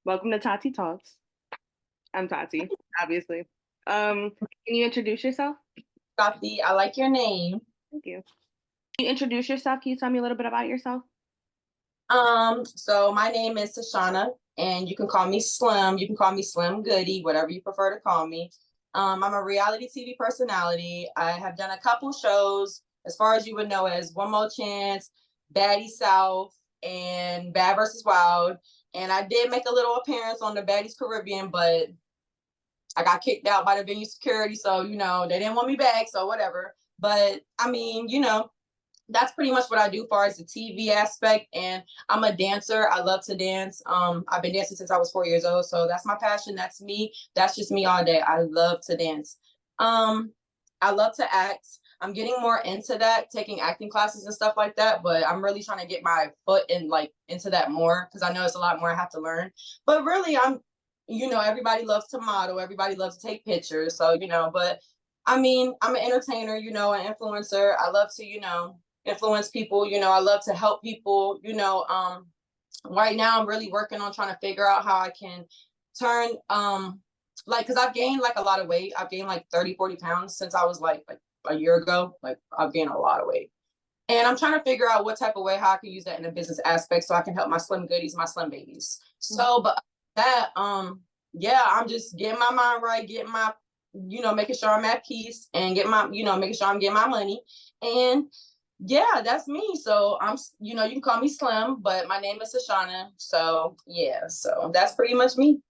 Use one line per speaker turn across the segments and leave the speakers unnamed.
Welcome to Tati Talks. I'm Tati, obviously. Can you introduce yourself?
Baddie, I like your name.
Thank you. Can you introduce yourself? Can you tell me a little bit about yourself?
So my name is Tashana, and you can call me Slim. You can call me Slim Goody, whatever you prefer to call me. I'm a reality TV personality. I have done a couple shows, as far as you would know, as One More Chance, Baddie South, and Bad versus Wild. And I did make a little appearance on the Baddies Caribbean, but I got kicked out by the venue security, so they didn't want me back, so whatever. But I mean, that's pretty much what I do as far as the TV aspect. And I'm a dancer. I love to dance. I've been dancing since I was 4 years old. So that's my passion. That's me. That's just me all day. I love to dance. I love to act. I'm getting more into that, taking acting classes and stuff like that. But I'm really trying to get my foot in into that more because I know it's a lot more I have to learn. But really, everybody loves to model. Everybody loves to take pictures. So, but I mean, I'm an entertainer, an influencer. I love to, influence people. I love to help people. Right now I'm really working on trying to figure out how I can turn because I've gained a lot of weight. I've gained 30-40 pounds since I was like a year ago. I've gained a lot of weight, and I'm trying to figure out what type of way how I can use that in a business aspect so I can help my slim goodies, my slim babies. So but that yeah, I'm just getting my mind right, getting my making sure I'm at peace and get my making sure I'm getting my money. And yeah, that's me. So you can call me Slim, but my name is Tashana. So yeah, so that's pretty much me.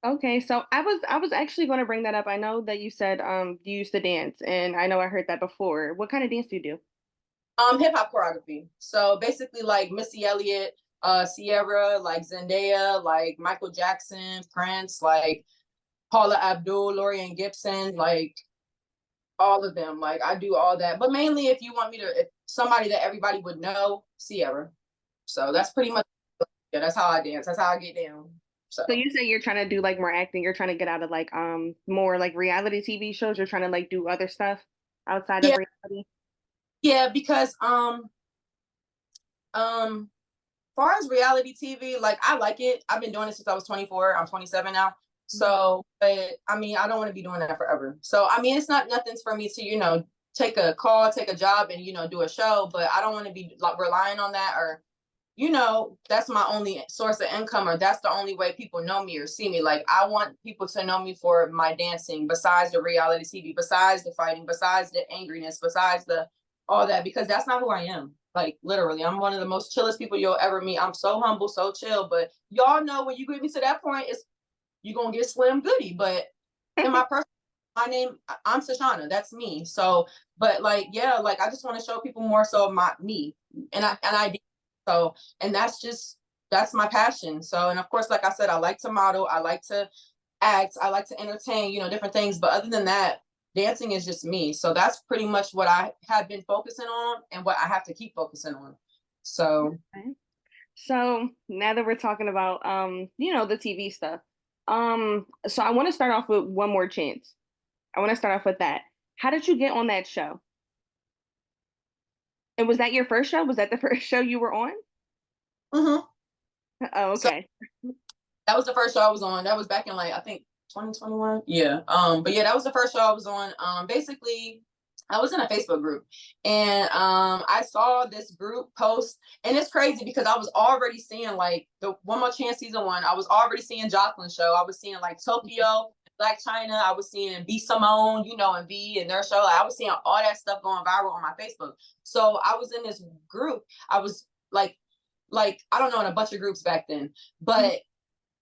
Okay, so I was actually going to bring that up. I know that you said you used to dance, and I know I heard that before. What kind of dance do you do?
Hip hop choreography. So basically like Missy Elliott, Sierra, like Zendaya, like Michael Jackson, Prince, like Paula Abdul, Lorian Gibson, like all of them. Like I do all that. But mainly if you want me to if somebody that everybody would know, Sierra. So that's pretty much that's how I dance. That's how I get down. So
So you say you're trying to do like more acting. You're trying to get out of more like reality TV shows. You're trying to like do other stuff outside of
yeah,
reality.
yeah, because far as reality TV, like I like it. I've been doing it since I was 24. I'm 27 now. So, but I mean, I don't want to be doing that forever. So, I mean, it's not nothing's for me to, take a call, take a job and, do a show, but I don't want to be like relying on that or, that's my only source of income or that's the only way people know me or see me. Like I want people to know me for my dancing besides the reality TV, besides the fighting, besides the angriness, besides the all that, because that's not who I am. Like literally, I'm one of the most chillest people you'll ever meet. I'm so humble, so chill. But y'all know when you get me to that point, it's you're gonna get Slim Goody. But in my personal my name, I'm Tashana. That's me. So, but yeah, I just want to show people more so of my me. And I so and that's my passion. So and of course, like I said, I like to model, I like to act, I like to entertain, different things. But other than that, dancing is just me. So that's pretty much what I have been focusing on and what I have to keep focusing on. So
Okay. So now that we're talking about the TV stuff, so I want to start off with One More Chance. I want to start off with that. How did you get on that show? And was that your first show? Was that the first show you were on?
mhm.
Oh,
So
okay.
that was the first show I was on. That was back in I think 2021. Yeah. But yeah, that was the first show I was on. Basically I was in a Facebook group and I saw this group post and it's crazy because I was already seeing the One More Chance season 1. I was already seeing Jocelyn's show. I was seeing Tokyo, Black China. I was seeing B Simone, and B and their show. I was seeing all that stuff going viral on my Facebook. So I was in this group. I was I don't know, in a bunch of groups back then, but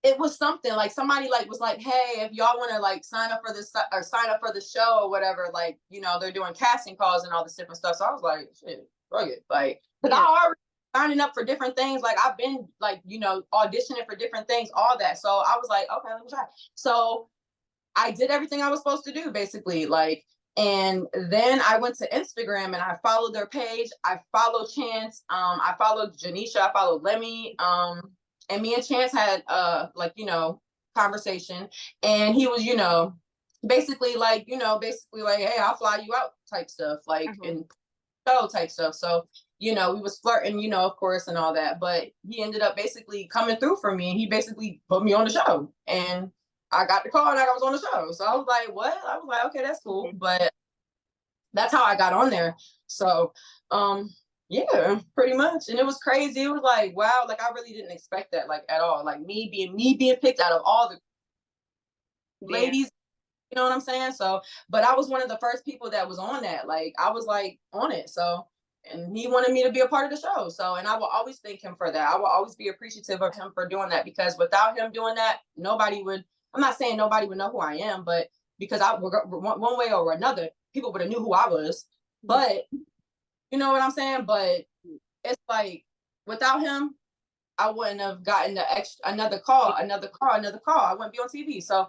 it was something somebody was like, hey, if y'all want to sign up for this or sign up for the show or whatever, they're doing casting calls and all this different stuff. So I was like, shit, fuck it. Because
Yeah.
I already signing up for different things. I've been auditioning for different things, all that. So I was like, okay, let me try. So I did everything I was supposed to do, basically. And then I went to Instagram and I followed their page. I followed Chance. I followed Janisha. I followed Lemmy. And me and Chance had conversation. And he was, basically basically hey, I'll fly you out type stuff,
Uh-huh.
and show type stuff. So you know, we was flirting, you know, of course, and all that. But he ended up basically coming through for me, and he basically put me on the show. And I got the call and I was on the show. So I was like, what? I was like, okay, that's cool. But that's how I got on there. So yeah, pretty much. And it was crazy. It was like, wow, like I really didn't expect that, like at all. Like me being picked out of all the
Yeah.
ladies, you know what I'm saying? So, but I was one of the first people that was on that. Like I was like on it. So, and he wanted me to be a part of the show. So, and I will always thank him for that. I will always be appreciative of him for doing that, because without him doing that, nobody would, I'm not saying nobody would know who I am, but because I one way or another, people would have knew who I was. But you know what I'm saying? But it's like without him, I wouldn't have gotten the extra another call, another call, another call. I wouldn't be on TV. So,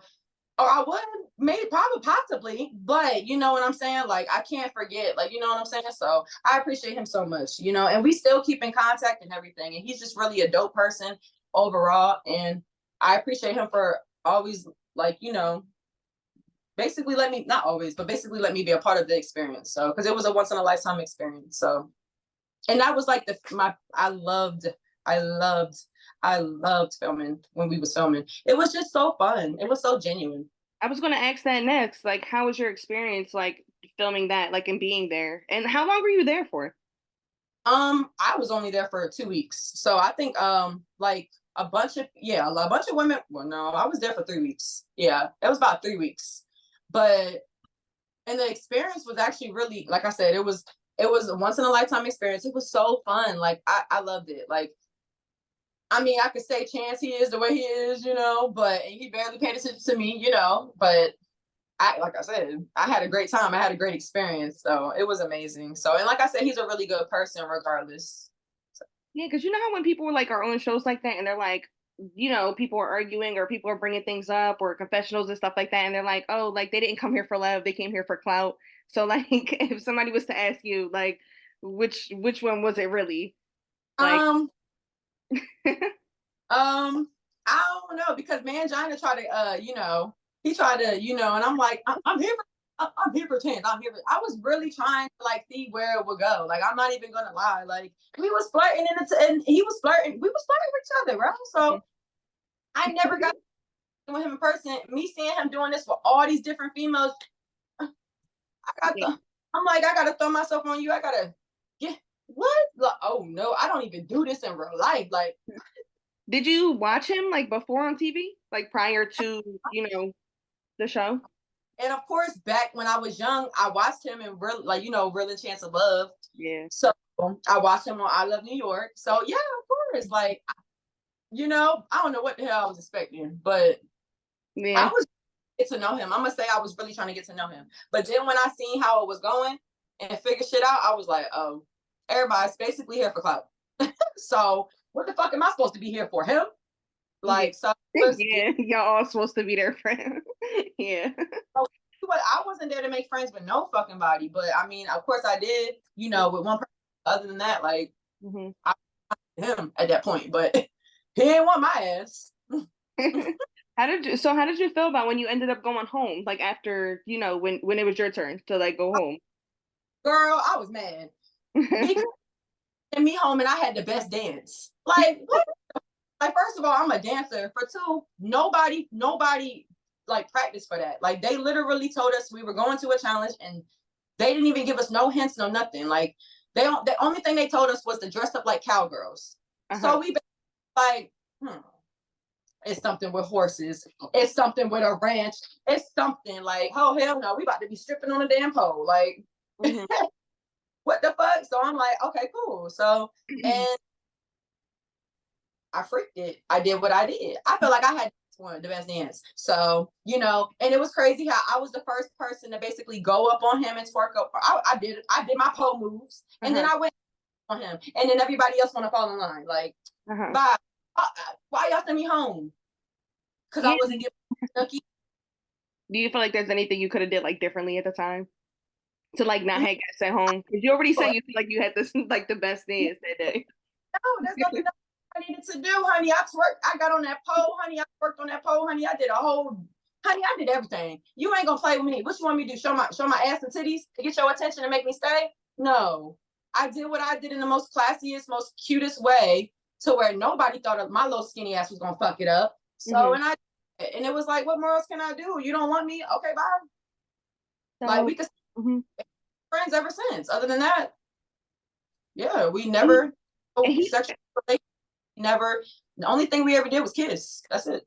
or I would, maybe, probably, possibly, but you know what I'm saying? Like, I can't forget, like, you know what I'm saying? So I appreciate him so much, you know, and we still keep in contact and everything. And he's just really a dope person overall. And I appreciate him for always, like, you know, basically let me, not always, but basically let me be a part of the experience. So, because it was a once in a lifetime experience. So, and that was like I loved, I loved filming when we was filming. It was just so fun. It was so genuine.
I was gonna ask that next. Like, how was your experience like filming that, like, and being there? And how long were you there for?
I was only there for 2 weeks. So I think like a bunch of, yeah, a bunch of women. Well, no, I was there for 3 weeks. Yeah, it was about 3 weeks. But and the experience was actually really, like I said, it was a once in a lifetime experience. It was so fun. Like I loved it. Like, I mean, I could say Chance, he is the way he is, you know, but he barely paid attention to me, you know, but like I said, I had a great time. I had a great experience. So it was amazing. So, and like I said, he's a really good person regardless. So,
Yeah, because you know how when people were like are on shows like that and they're like, you know, people are arguing or people are bringing things up or confessionals and stuff like that, and they're like, oh, like they didn't come here for love, they came here for clout. So like, if somebody was to ask you, like, which one was it really? Like,
um, I don't know, because Mangina tried to, you know, he tried to, you know, and I'm like, I'm here for, I'm here for Chance. I'm here for, I was really trying to like see where it would go. Like, I'm not even gonna lie. Like, we was flirting and he was flirting. We was flirting with each other, right? So I never got with him in person. Me seeing him doing this with all these different females, I got
yeah.
the. I'm like, I gotta throw myself on you. I gotta get what? Like, oh no, I don't even do this in real life. Like,
Did you watch him like before on TV, like prior to, you know, the show?
and of course, back when I was young, I watched him in real, like, you know, Real and Chance of Love.
Yeah.
So I watched him on I Love New York. So yeah, of course, like, you know, I don't know what the hell I was expecting, but I
Yeah.
was get to know him. I'm gonna say I was really trying to get to know him. But then when I seen how it was going and figure shit out, I was like, oh, everybody's basically here for clout. So what the fuck am I supposed to be here for? Him?
Yeah.
Like, so let's get.
Yeah. Y'all all supposed to be there for him. Yeah.
But I wasn't there to make friends with no fucking body. But I mean, of course I did, you know, with one person. Other than that, like,
Mhm.
I him at that point, but he ain't want my ass.
How did you feel about when you ended up going home? Like after, you know, when it was your turn to like go home?
Girl, I was mad. He sent me home and I had the best dance. Like, what? Like, first of all, I'm a dancer. For two, nobody like practiced for that. Like, they literally told us we were going to a challenge and they didn't even give us no hints, no nothing. Like, the only thing they told us was to dress up like cowgirls.
Uh-huh.
So we like, it's something with horses. It's something with a ranch. It's something like, oh hell no, we about to be stripping on a damn pole. Like,
Mhm.
what the fuck? So I'm like, okay, cool. So, and I freaked it. I did what I did. I felt like I had one of the best dance. So, you know, and it was crazy how I was the first person to basically go up on him and twerk up. I did my pole moves, and then
Uh-huh.
I went on him, and then everybody else want to fall in line. Like,
Uh-huh.
bye. Why y'all send me home? Because I
Yeah.
wasn't getting Kentucky.
Do you feel like there's anything you could have did like differently at the time to like not have got sent home? Because you already said
No,
you feel like you had this like the best dance that day.
there's nothing else I needed to do, honey. I twerked. I got on that pole, honey. I worked on that pole, honey. I did a whole, honey. I did everything. You ain't gonna play with me. What you want me to do? Show my ass and titties to get your attention and make me stay? No. I did what I did in the most classiest, most cutest way to where nobody thought of my little skinny ass was gonna fuck it up. So,
Mhm.
and it was like, what more else can I do? You don't want me? Okay, bye. Like
So
we could
mhm.
be friends ever since. Other than that, yeah, we
And he
never
and he
sexual relations, never. The only thing we ever did was kiss. That's it.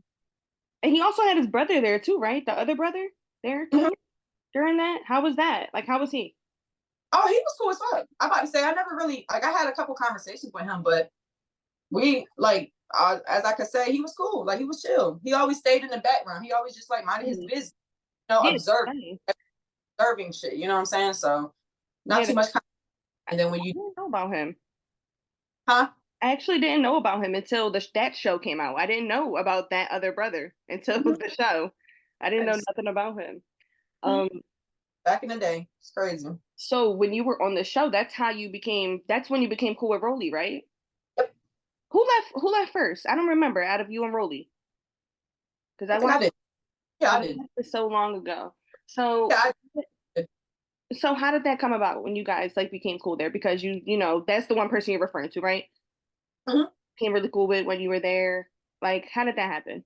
and he also had his brother there too, right? The other brother there
Mhm.
too during that? How was that? Like, how was he?
Oh, he was cool as fuck. I'm about to say I never really like I had a couple conversations with him, but we like as I could say, he was cool. Like he was chill. He always stayed in the background. He always just like minded his
Mm.
business,
Yeah, funny.
observing shit. You know what I'm saying? So not
Yeah,
too much.
I
And then when you,
didn't know about him.
huh?
I actually didn't know about him until that show came out. I didn't know about that other brother until
Mhm.
the show. I didn't know
Yes.
nothing about him.
Mhm.
Um,
Back in the day, it's crazy.
so when you were on the show, that's when you became cool with Rollie, right?
Yep.
Who left first? I don't remember out of you and Rollie. Because
I think I did. Yeah,
I
I
watched
did.
it so long ago.
Yeah,
So
I did.
so how did that come about when you guys like became cool there? Because you know, that's the one person you're referring to, right?
Mhm.
Became really cool with when you were there. Like, how did that happen?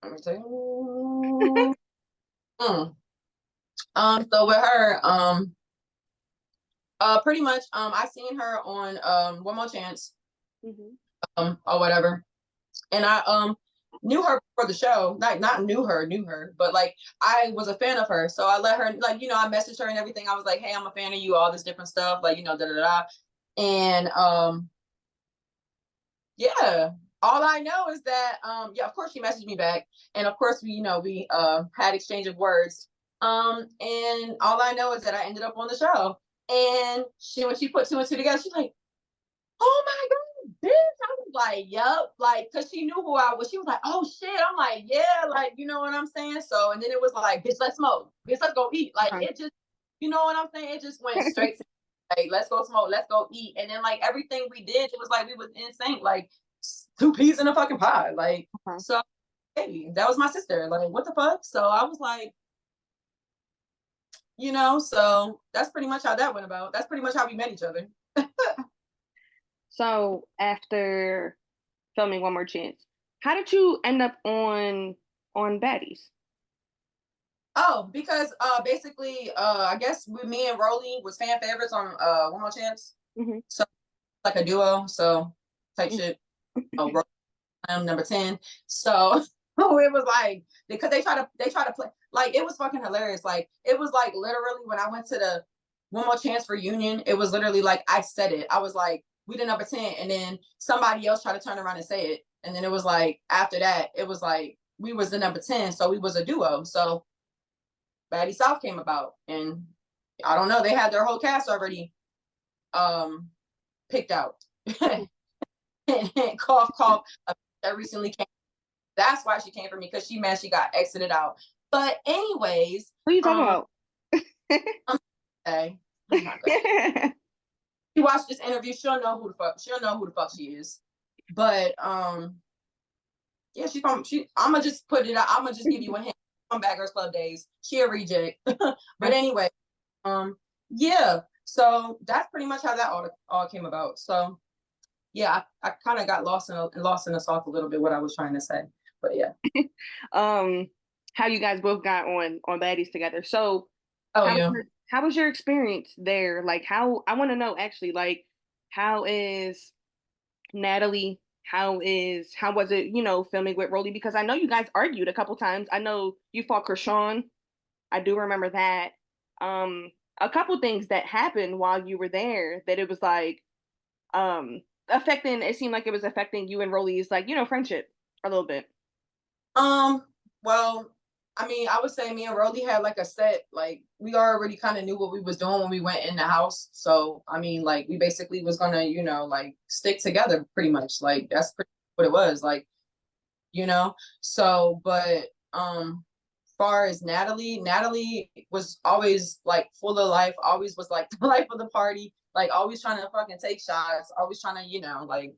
Let me tell you. Mm. So with her, pretty much, I seen her on One More Chance,
Hmm.
or whatever, and I knew her for the show. Not knew her, but like I was a fan of her, so I let her like I messaged her and everything. I was like, hey, I'm a fan of you, all this different stuff, like da da da, and yeah. All I know is that yeah, of course she messaged me back, and of course we had exchange of words. And all I know is that I ended up on the show. And when she put two and two together, she's like, "Oh my god, bitch!" I was like, "Yup," like because she knew who I was. She was like, "Oh shit!" I'm like, "Yeah," like you know what I'm saying. So and then it was like, "Bitch, let's smoke. Bitch, let's go eat." Like
Uh-huh.
it just, you know what I'm saying. It just went straight to like, let's go smoke, let's go eat, and then like everything we did, it was like we was in sync, like two peas in a fucking pie, like
Uh-huh.
so. Hey, that was my sister. Like, what the fuck? So I was like, so that's pretty much how that went about. That's pretty much how we met each other.
So after filming One More Chance, how did you end up on Baddies?
Oh, because basically I guess with me and Rollie was fan favorites on One More Chance.
Hmm.
So like a duo, so type shit. Oh, I'm number 10. So it was like because they try to play like it was fucking hilarious. Like it was like literally when I went to the One More Chance reunion, it was literally like I said it. I was like, we did number 10, and then somebody else tried to turn around and say it. And then it was like after that, it was like we was the number 10, so we was a duo. So Baddie South came about, and I don't know, they had their whole cast already um picked out. Cough, cough. That recently came. That's why she came for me because she mad she got exited out. But anyways,
What are you talking
um,
about?
okay. Oh my god. She watched this interview. She'll know who the fuck she is. But yeah, I'ma just put it out. I'ma just give you a hint. From Bad Girls Club days. She a reject. But anyway, um, yeah. So that's pretty much how that all came about. So yeah, I kind of got lost in the sauce a little bit what I was trying to say. But yeah.
um, how you guys both got on Baddies together. So
Oh yeah.
how was your experience there? Like how I want to know actually, like how is Natalie? How was it, filming with Rollie? Because I know you guys argued a couple times. I know you fought Chrisean. I do remember that. Um, a couple things that happened while you were there that it was like affecting it seemed like it was affecting you and Rollie's like, friendship a little bit.
Um, well, I mean, I would say me and Rolly had like a set, like we already kind of knew what we was doing when we went in the house. So I mean, like we basically was gonna, like stick together pretty much. Like that's pretty what it was, like, you know. So, but far as Natalie was always like full of life, always was like the life of the party, like always trying to fucking take shots, always trying to, like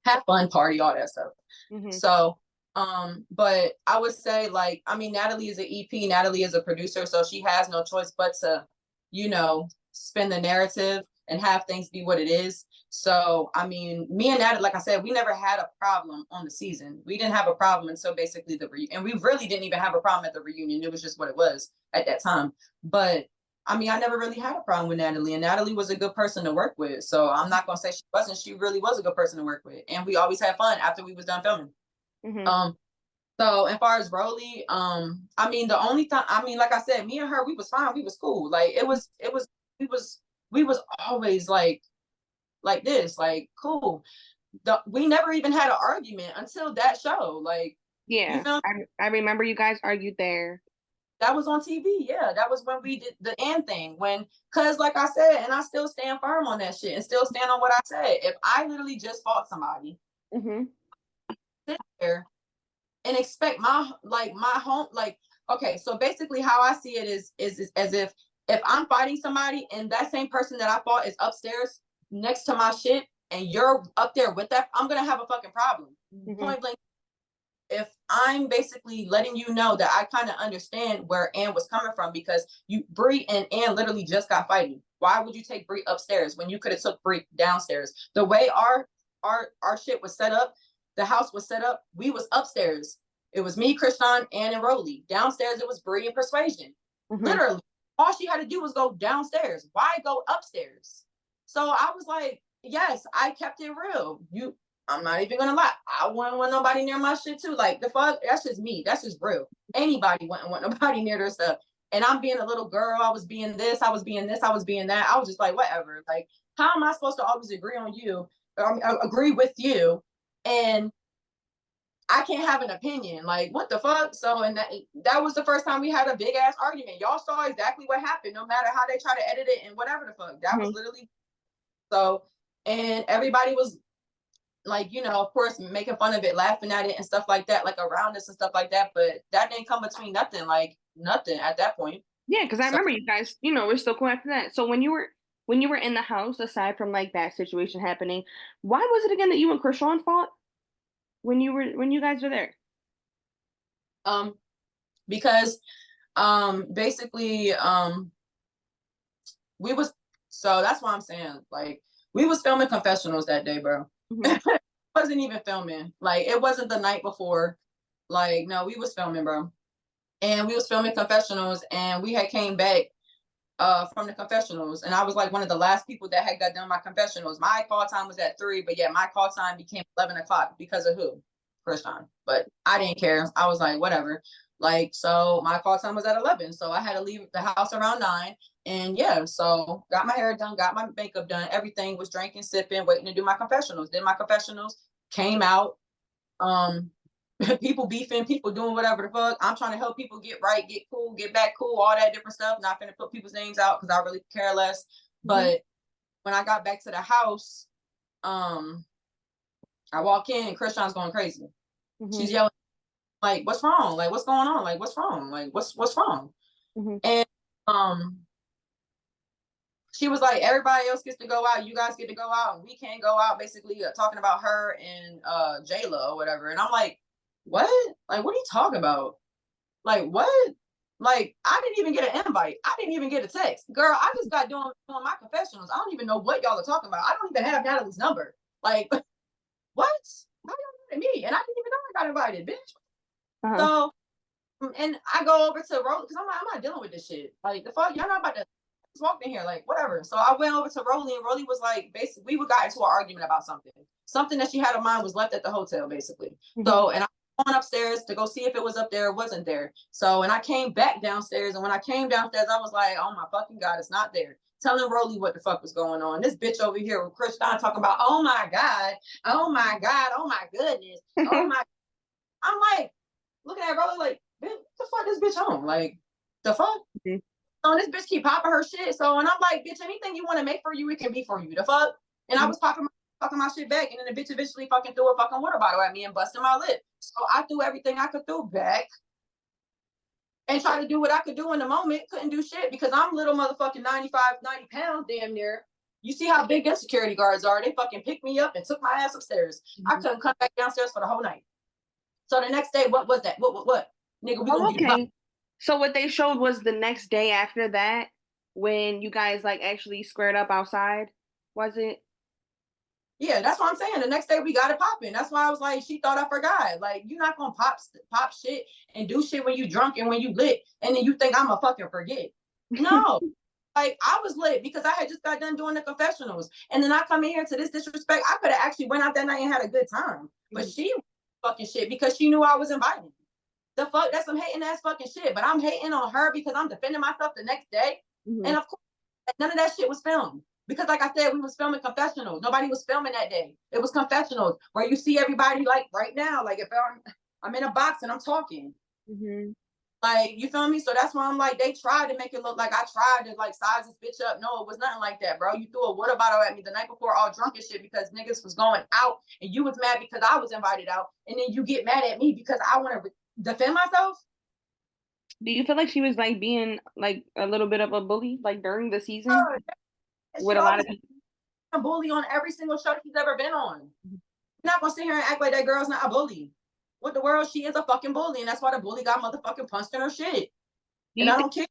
have fun, party, all that stuff.
Hmm.
So, but I would say like, I mean, Natalie is an EP, Natalie is a producer, so she has no choice but to, you know, spin the narrative and have things be what it is. So, I mean, me and Natalie, like I said, we never had a problem on the season. We didn't have a problem until basically and we really didn't even have a problem at the reunion. It was just what it was at that time. But I mean, I never really had a problem with Natalie, and Natalie was a good person to work with. So I'm not gonna say she wasn't. She really was a good person to work with, and we always had fun after we was done filming.
Mm-hmm.
So as far as Rollie, I mean, the only time, I mean, like I said, me and her, we was fine. We was cool. Like we was always like this, like cool. We never even had an argument until that show. Like, you
Yeah,
feel
I remember you guys argued there.
that was on TV. Yeah, that was when we did the end thing. Cause like I said, and I still stand firm on that shit and still stand on what I said. If I literally just fought somebody,
Mm-hmm.
sit there and expect my home, like, okay, so basically how I see it is as if I'm fighting somebody and that same person that I fought is upstairs next to my shit and you're up there with that, I'm gonna have a fucking problem.
Mm-hmm.
Point blank. If I'm basically letting you know that I kind of understand where Ann was coming from, because Bree and Ann literally just got fighting. Why would you take Bree upstairs when you could have took Bree downstairs? The way our shit was set up, the house was set up, we was upstairs. It was me, Chrisean, Ann, and Rollie. Downstairs, it was Bree and Persuasion.
Mm-hmm.
Literally, all she had to do was go downstairs. Why go upstairs? So I was like, yes, I kept it real. I'm not even gonna lie. I wouldn't want nobody near my shit too. Like the fuck, that's just me. That's just real. Anybody wouldn't want nobody near their stuff. And I'm being a little girl. I was being this. I was being this. I was being that. I was just like, whatever. Like, how am I supposed to always agree on you? Or agree with you, and I can't have an opinion. Like, what the fuck? So, and that was the first time we had a big ass argument. Y'all saw exactly what happened. No matter how they try to edit it and whatever the fuck, that was literally so. And everybody was like, of course, making fun of it, laughing at it and stuff like that, like around us and stuff like that. But that didn't come between nothing, like nothing at that point.
Yeah, because I
So,
remember you guys, we're still cool after that. So when you were in the house, aside from like that situation happening, why was it again that you and Chrisean fought when you guys were there?
because basically we was so that's why I'm saying, like, we was filming confessionals that day, bro.
Mm-hmm.
Wasn't even filming. Like, it wasn't the night before. Like, no, we was filming, bro. And we was filming confessionals, and we had came back from the confessionals, and I was like one of the last people that had got done my confessionals. My call time was at 3, but yeah, my call time became 11 o'clock because of who? Chrisean. But I didn't care. I was like, whatever. Like, so my call time was at 11, so I had to leave the house around 9. And yeah, so got my hair done, got my makeup done, everything, was drinking, sipping, waiting to do my confessionals. Did my confessionals, came out. People beefing, people doing whatever the fuck. I'm trying to help people get right, get cool, get back cool, all that different stuff. Not gonna put people's names out because I really care less. But when I got back to the house, I walk in and Chrisean's going crazy. She's yelling, like, what's wrong? Like, what's going on? Like, what's wrong? Like, what's wrong? And she was like, everybody else gets to go out, you guys get to go out, and we can't go out, basically talking about her and J-Lo or whatever. And I'm like, what? Like, what are you talking about? Like, what? Like, I didn't even get an invite. I didn't even get a text. Girl, I just got doing my confessionals. I don't even know what y'all are talking about. I don't even have Natalie's number. Like, what? How y'all invited me? And I didn't even know I got invited, bitch. So, and I go over to Rollie, because I'm like, I'm not dealing with this shit. Like, the fuck, y'all not about to just walk in here, like, whatever. So I went over to Rollie, and Rollie was like, basically, we got into an argument about something that she had in mind was left at the hotel, basically. So, and I went upstairs to go see if it was up there. It wasn't there. So, and I came back downstairs, and when I came downstairs, I was like, oh my fucking God, it's not there. Telling Rollie what the fuck was going on. This bitch over here with Chrisean talking about, oh my God, oh my God, oh my goodness, oh my. I'm like, looking at Rollie like, bitch, what the fuck this bitch on? Like, the fuck? So this bitch keep popping her shit. So, and I'm like, bitch, anything you want to make for you, it can be for you. The fuck? And I was popping my shit back, and then the bitch eventually fucking threw a fucking water bottle at me and busted my lip. So I threw everything I could throw back and tried to do what I could do in the moment. Couldn't do shit because I'm little motherfucking 95, 90 pounds damn near. You see how big their security guards are. They fucking picked me up and took my ass upstairs. I couldn't come back downstairs for the whole night. So the next day, what was that? What? Nigga, we gonna get
okay. So what they showed was the next day after that, when you guys like actually squared up outside? Was it?
Yeah, that's what I'm saying. The next day we got it popping. That's why I was like, she thought I forgot. Like, you're not gonna pop shit and do shit when you drunk and when you lit, and then you think I'm a fucking forget. No, like I was lit because I had just got done doing the confessionals, and then I come in here to this disrespect. I could have actually went out that night and had a good time, but
Mhm.
she fucking shit because she knew I was invited. The fuck, that's some hating ass fucking shit. But I'm hating on her because I'm defending myself the next day,
Mhm.
and of course, none of that shit was filmed. Because like I said, we was filming confessionals. Nobody was filming that day. It was confessionals where you see everybody like right now. Like if I'm in a box and I'm talking.
Mhm.
Like, you feel me? So that's why I'm like, they tried to make it look like I tried to like size this bitch up. No, it was nothing like that, bro. You threw a water bottle at me the night before all drunk and shit because niggas was going out and you was mad because I was invited out. And then you get mad at me because I want to defend myself.
Do you feel like she was like being like a little bit of a bully like during the season
Oh, she
with a lot
always
of people?
a bully on every single show she's ever been on. You're not gonna sit here and act like that girl's not a bully. What the world? She is a fucking bully, and that's why the bully got motherfucking punched in her shit.
Do
And
you
I
think
don't care.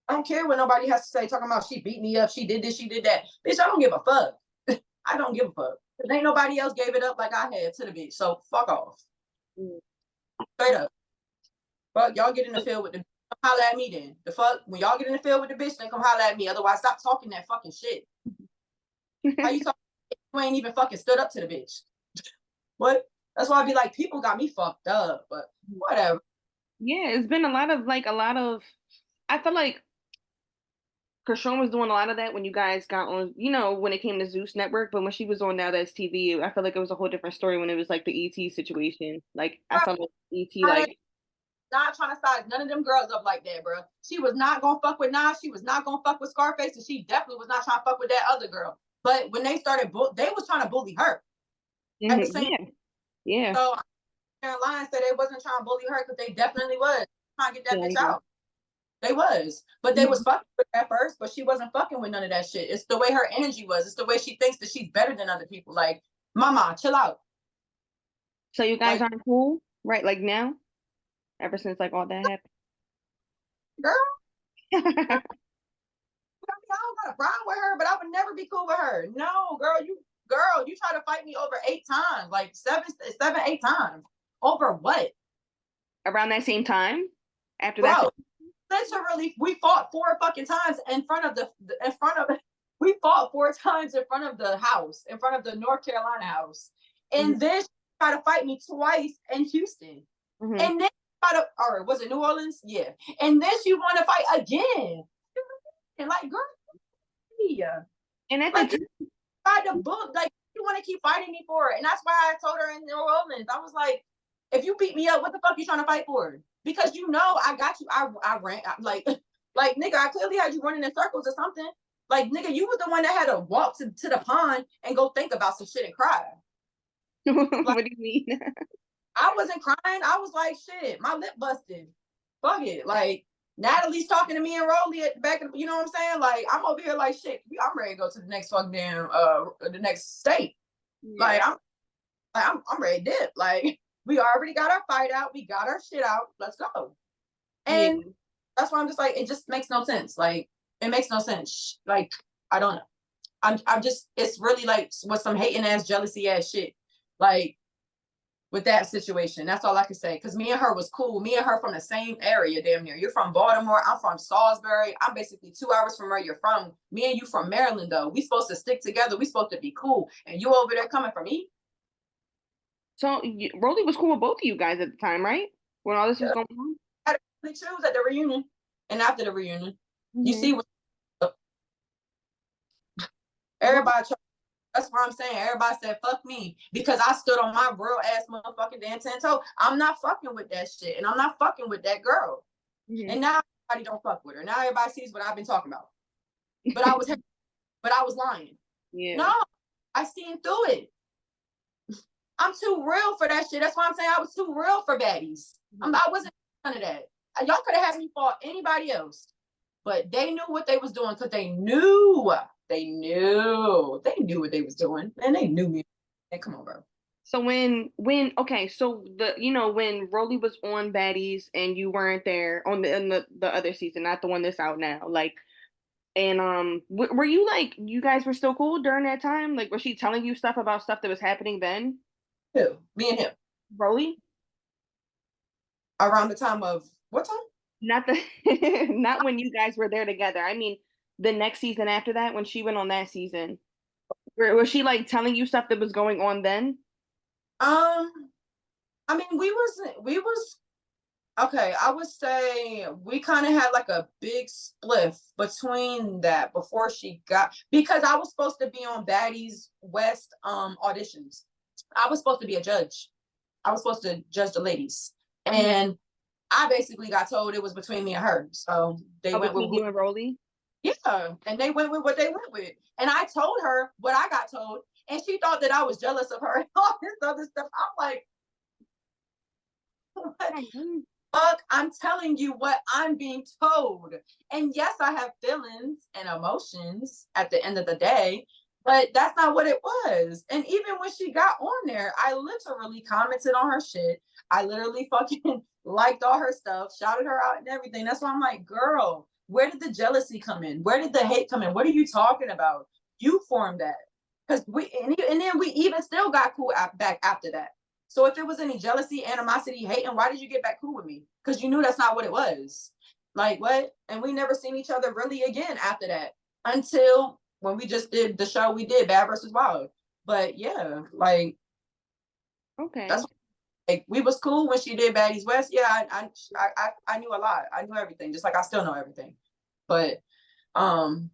I don't care what nobody has to say, talking about she beat me up, she did this, she did that. Bitch, I don't give a fuck. I don't give a fuck. Cause ain't nobody else gave it up like I had to the bitch. So fuck off. Straight up. Fuck, y'all get in the field with the come holler at me then. The fuck? When y'all get in the field with the bitch, then come holler at me. Otherwise, stop talking that fucking shit. How you talking? You ain't even fucking stood up to the bitch. What? That's why I be like, people got me fucked up, but whatever.
Yeah, it's been a lot of I feel like Chrisean was doing a lot of that when you guys got on, when it came to Zeus Network, but when she was on Now That's TV, I feel like it was a whole different story when it was like the ET situation. Like I felt like ET like
Not trying to size none of them girls up like that, bro. She was not gonna fuck with Nas. She was not gonna fuck with Scarface, and she definitely was not trying to fuck with that other girl. But when they started, they was trying to bully her at the same.
yeah, yeah.
So Caroline said they wasn't trying to bully her because they definitely was trying to get that
Yeah, I
bitch
agree.
out. They was, but they was
Mhm.
fucking with her at first. But she wasn't fucking with none of that shit. It's the way her energy was. It's the way she thinks that she's better than other people. Like, mama, chill out.
So you guys
Like,
aren't cool, right? Like now, ever since like all that
girl,
happened.
I mean, I don't got a problem with her, but I would never be cool with her. No, girl, you try to fight me over 8 times, like seven, 8 times. Over what?
Around that same time, after that.
Bro, literally, we fought 4 fucking times in front of we fought 4 times in front of the house, in front of the North Carolina house.
Mhm.
And then she tried to fight me twice in Houston.
Mhm.
And then or was it New Orleans? Yeah. And then she wanted to fight again. And like, girl, yeah.
And at the
Like,
time,
tried to book, like, you want to keep fighting me for it. And that's why I told her in New Orleans, I was like, if you beat me up, what the fuck you trying to fight for? Because you know I got you. I ran like nigga, I clearly had you running in circles or something. Like nigga, you was the one that had to walk to the pond and go think about some shit and cry. Like
what do you mean?
I wasn't crying. I was like, shit, my lip busted. Fuck it. Like Natalie's talking to me and Rollie at the back of, you know what I'm saying? Like I'm over here like shit. I'm ready to go to the next fucking damn the next state.
Yeah.
Like I'm ready to dip. Like we already got our fight out. We got our shit out. Let's go.
Yeah.
And that's why I'm just like, it just makes no sense. Like it makes no sense. Like I don't know. I'm just, it's really like with some hating ass, jealousy ass shit. Like with that situation. That's all I can say. Cause me and her was cool. Me and her from the same area, damn near. You're from Baltimore. I'm from Salisbury. I'm basically 2 hours from where you're from. Me and you from Maryland though. We supposed to stick together. We supposed to be cool. And you over there coming for me?
So Rolly was cool with both of you guys at the time, right? When all this was
Yeah.
going on.
I had to choose at the reunion and after the reunion. You
Hmm.
see what
What?
everybody. That's what I'm saying. Everybody said fuck me because I stood on my real ass motherfucking damn 10 toe. I'm not fucking with that shit, and I'm not fucking with that girl.
Hmm.
And now everybody don't fuck with her. Now everybody sees what I've been talking about. But I was lying.
Yeah.
No, I seen through it. I'm too real for that shit. That's why I'm saying I was too real for baddies.
Mhm.
I wasn't none of that. Y'all could have had me for anybody else, but they knew what they was doing because they knew what they was doing, and they knew me. And come on, bro.
So when okay, so when Rolly was on Baddies and you weren't there on the in the other season, not the one that's out now, like And were you like you guys were still cool during that time? Like, was she telling you stuff about stuff that was happening then?
Who? Me and him.
Rolly?
Around the time of what time?
Not the not when you guys were there together. I mean, the next season after that, when she went on that season. Was she like telling you stuff that was going on then?
Um, I mean, we was okay. I would say we kind of had like a big spliff between that before she got, because I was supposed to be on Baddie's West auditions. I was supposed to be a judge. I was supposed to judge the ladies, and I basically got told it was between me and her. So they
Oh,
went with
between
who,
you and Rolly?
yeah, and they went with what they went with. And I told her what I got told, and she thought that I was jealous of her and all this other stuff. I'm like, what?
Mhm.
Fuck, I'm telling you what I'm being told. And yes, I have feelings and emotions at the end of the day, but that's not what it was. And even when she got on there, I literally commented on her shit. I literally fucking liked all her stuff, shouted her out and everything. That's why I'm like, girl, where did the jealousy come in? Where did the hate come in? What are you talking about? You formed that. Because and then we even still got cool back after that. So if it was any jealousy, animosity, hate, and why did you get back cool with me? Because you knew that's not what it was. Like what? And we never seen each other really again after that until when we just did the show we did, Bad versus Wild. But yeah, like
Okay.
that's like we was cool when she did Baddies West. Yeah, I knew a lot. I knew everything, just like I still know everything. But um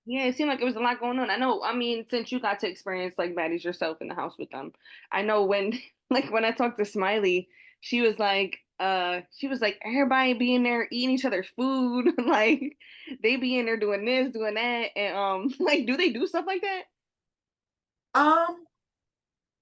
Yeah, it seemed like it was a lot going on. I know, I mean, since you got to experience like baddies yourself in the house with them, I know when like when I talked to Smiley, she was like everybody be in there eating each other's food, like they be in there doing this, doing that, and like do they do stuff like that?
um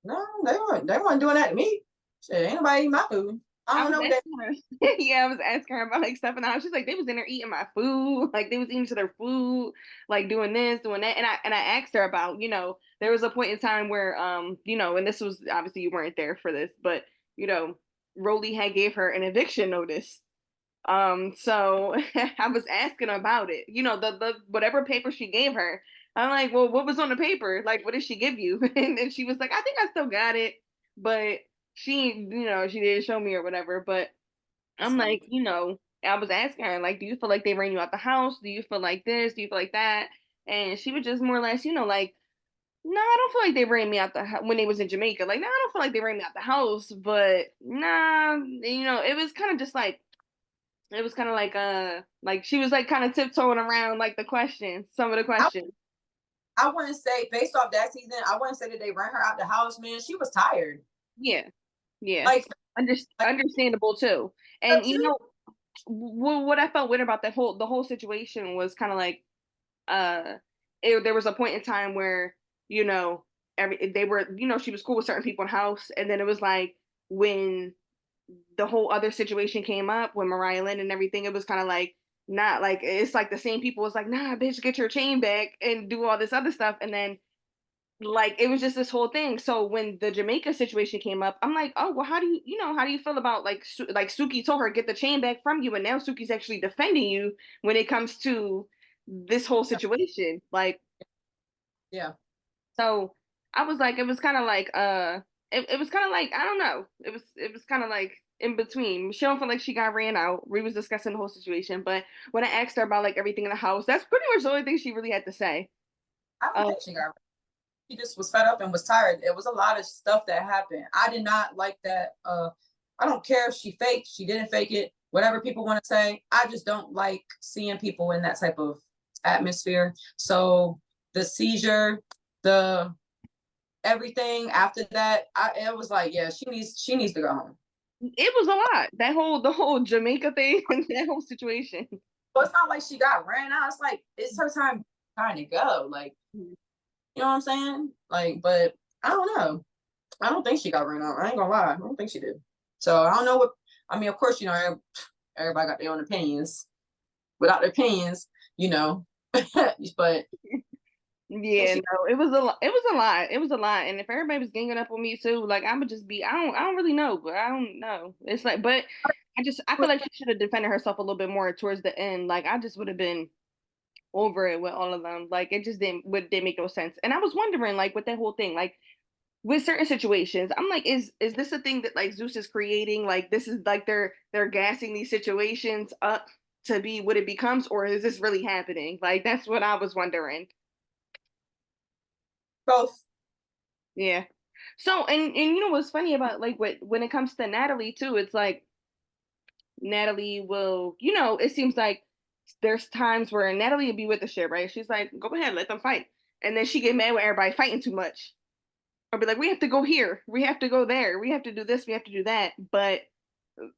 no, they weren't doing that to me. Shit, ain't nobody eating my food. I
I
don't
was
know what that.
asking her, yeah, I was asking her about like stuff in the house. She's like, they was in there eating my food, like they was eating each other food, like doing this, doing that. And I asked her about, there was a point in time where and this was obviously you weren't there for this, but you know, Rolly had gave her an eviction notice. So I was asking about it. The whatever paper she gave her. I'm like, well, what was on the paper? Like, what did she give you? And she was like, I think I still got it, but she didn't show me or whatever. But
That's
I'm
funny.
like, I was asking her, like, do you feel like they ran you out the house? Do you feel like this? Do you feel like that? And she was just more or less, like, no, I don't feel like they ran me out the house when they was in Jamaica. Like, no, I don't feel like they ran me out the house, but nah, it was kind of just like she was like kind of tiptoeing around like some of the
I,
questions.
I wouldn't say based off that season, I wouldn't say that they ran her out the house, man. She was tired.
Yeah, yeah,
Like, like
understandable too.
that
And
too.
what I felt weird about the whole situation was kind of like uh there was a point in time where you know they were she was cool with certain people in the house, and then it was like when the whole other situation came up when Mariah Lynn and everything, it was kind of like not like it's like the same people was like, nah, bitch, get your chain back and do all this other stuff. And then like it was just this whole thing. So when the Jamaica situation came up, I'm like, oh well, how do you feel about like like Suki told her get the chain back from you, and now Suki's actually defending you when it comes to this whole situation. Like
Yeah.
so I was like, it was kind of like, it was kind of like, I don't know. It was kind of like in between. She don't feel like she got ran out. We was discussing the whole situation, but when I asked her about like everything in the house, that's pretty much the only thing she really had to say.
I don't
Uh,
think she got. She just was fed up and was tired. It was a lot of stuff that happened. I did not like that. I don't care if she faked, she didn't fake it, whatever people want to say. I just don't like seeing people in that type of atmosphere. So the seizure, the everything after that, it was like, yeah, she needs to go home.
it was a lot. The whole Jamaica thing and that whole situation.
But it's not like she got ran out. It's like it's her time to go. Like, you know what I'm saying? Like, but I don't know. I don't think she got ran out. I ain't gonna lie. I don't think she did. So I don't know what. I mean, of course, everybody got their own opinions. Without their opinions, you know. But think
Yeah,
she.
no, it was a lot. It was a lot. It was a lot. And if everybody was ganging up on me too, like I would just be, I don't really know, but I don't know. It's like, but I feel like she should have defended herself a little bit more towards the end. Like I just would have been over it with all of them. Like it just didn't make no sense. And I was wondering, like, with that whole thing, like with certain situations, I'm like, is this a thing that like Zeus is creating? Like this is like they're gassing these situations up to be what it becomes, or is this really happening? Like that's what I was wondering.
Both.
Yeah. So and you know what's funny about like when it comes to Natalie too, it's like Natalie will, it seems like there's times where Natalie will be with the shit, right? She's like, go ahead, let them fight. And then she get mad with everybody fighting too much. Or be like, we have to go here, we have to go there, we have to do this, we have to do that. But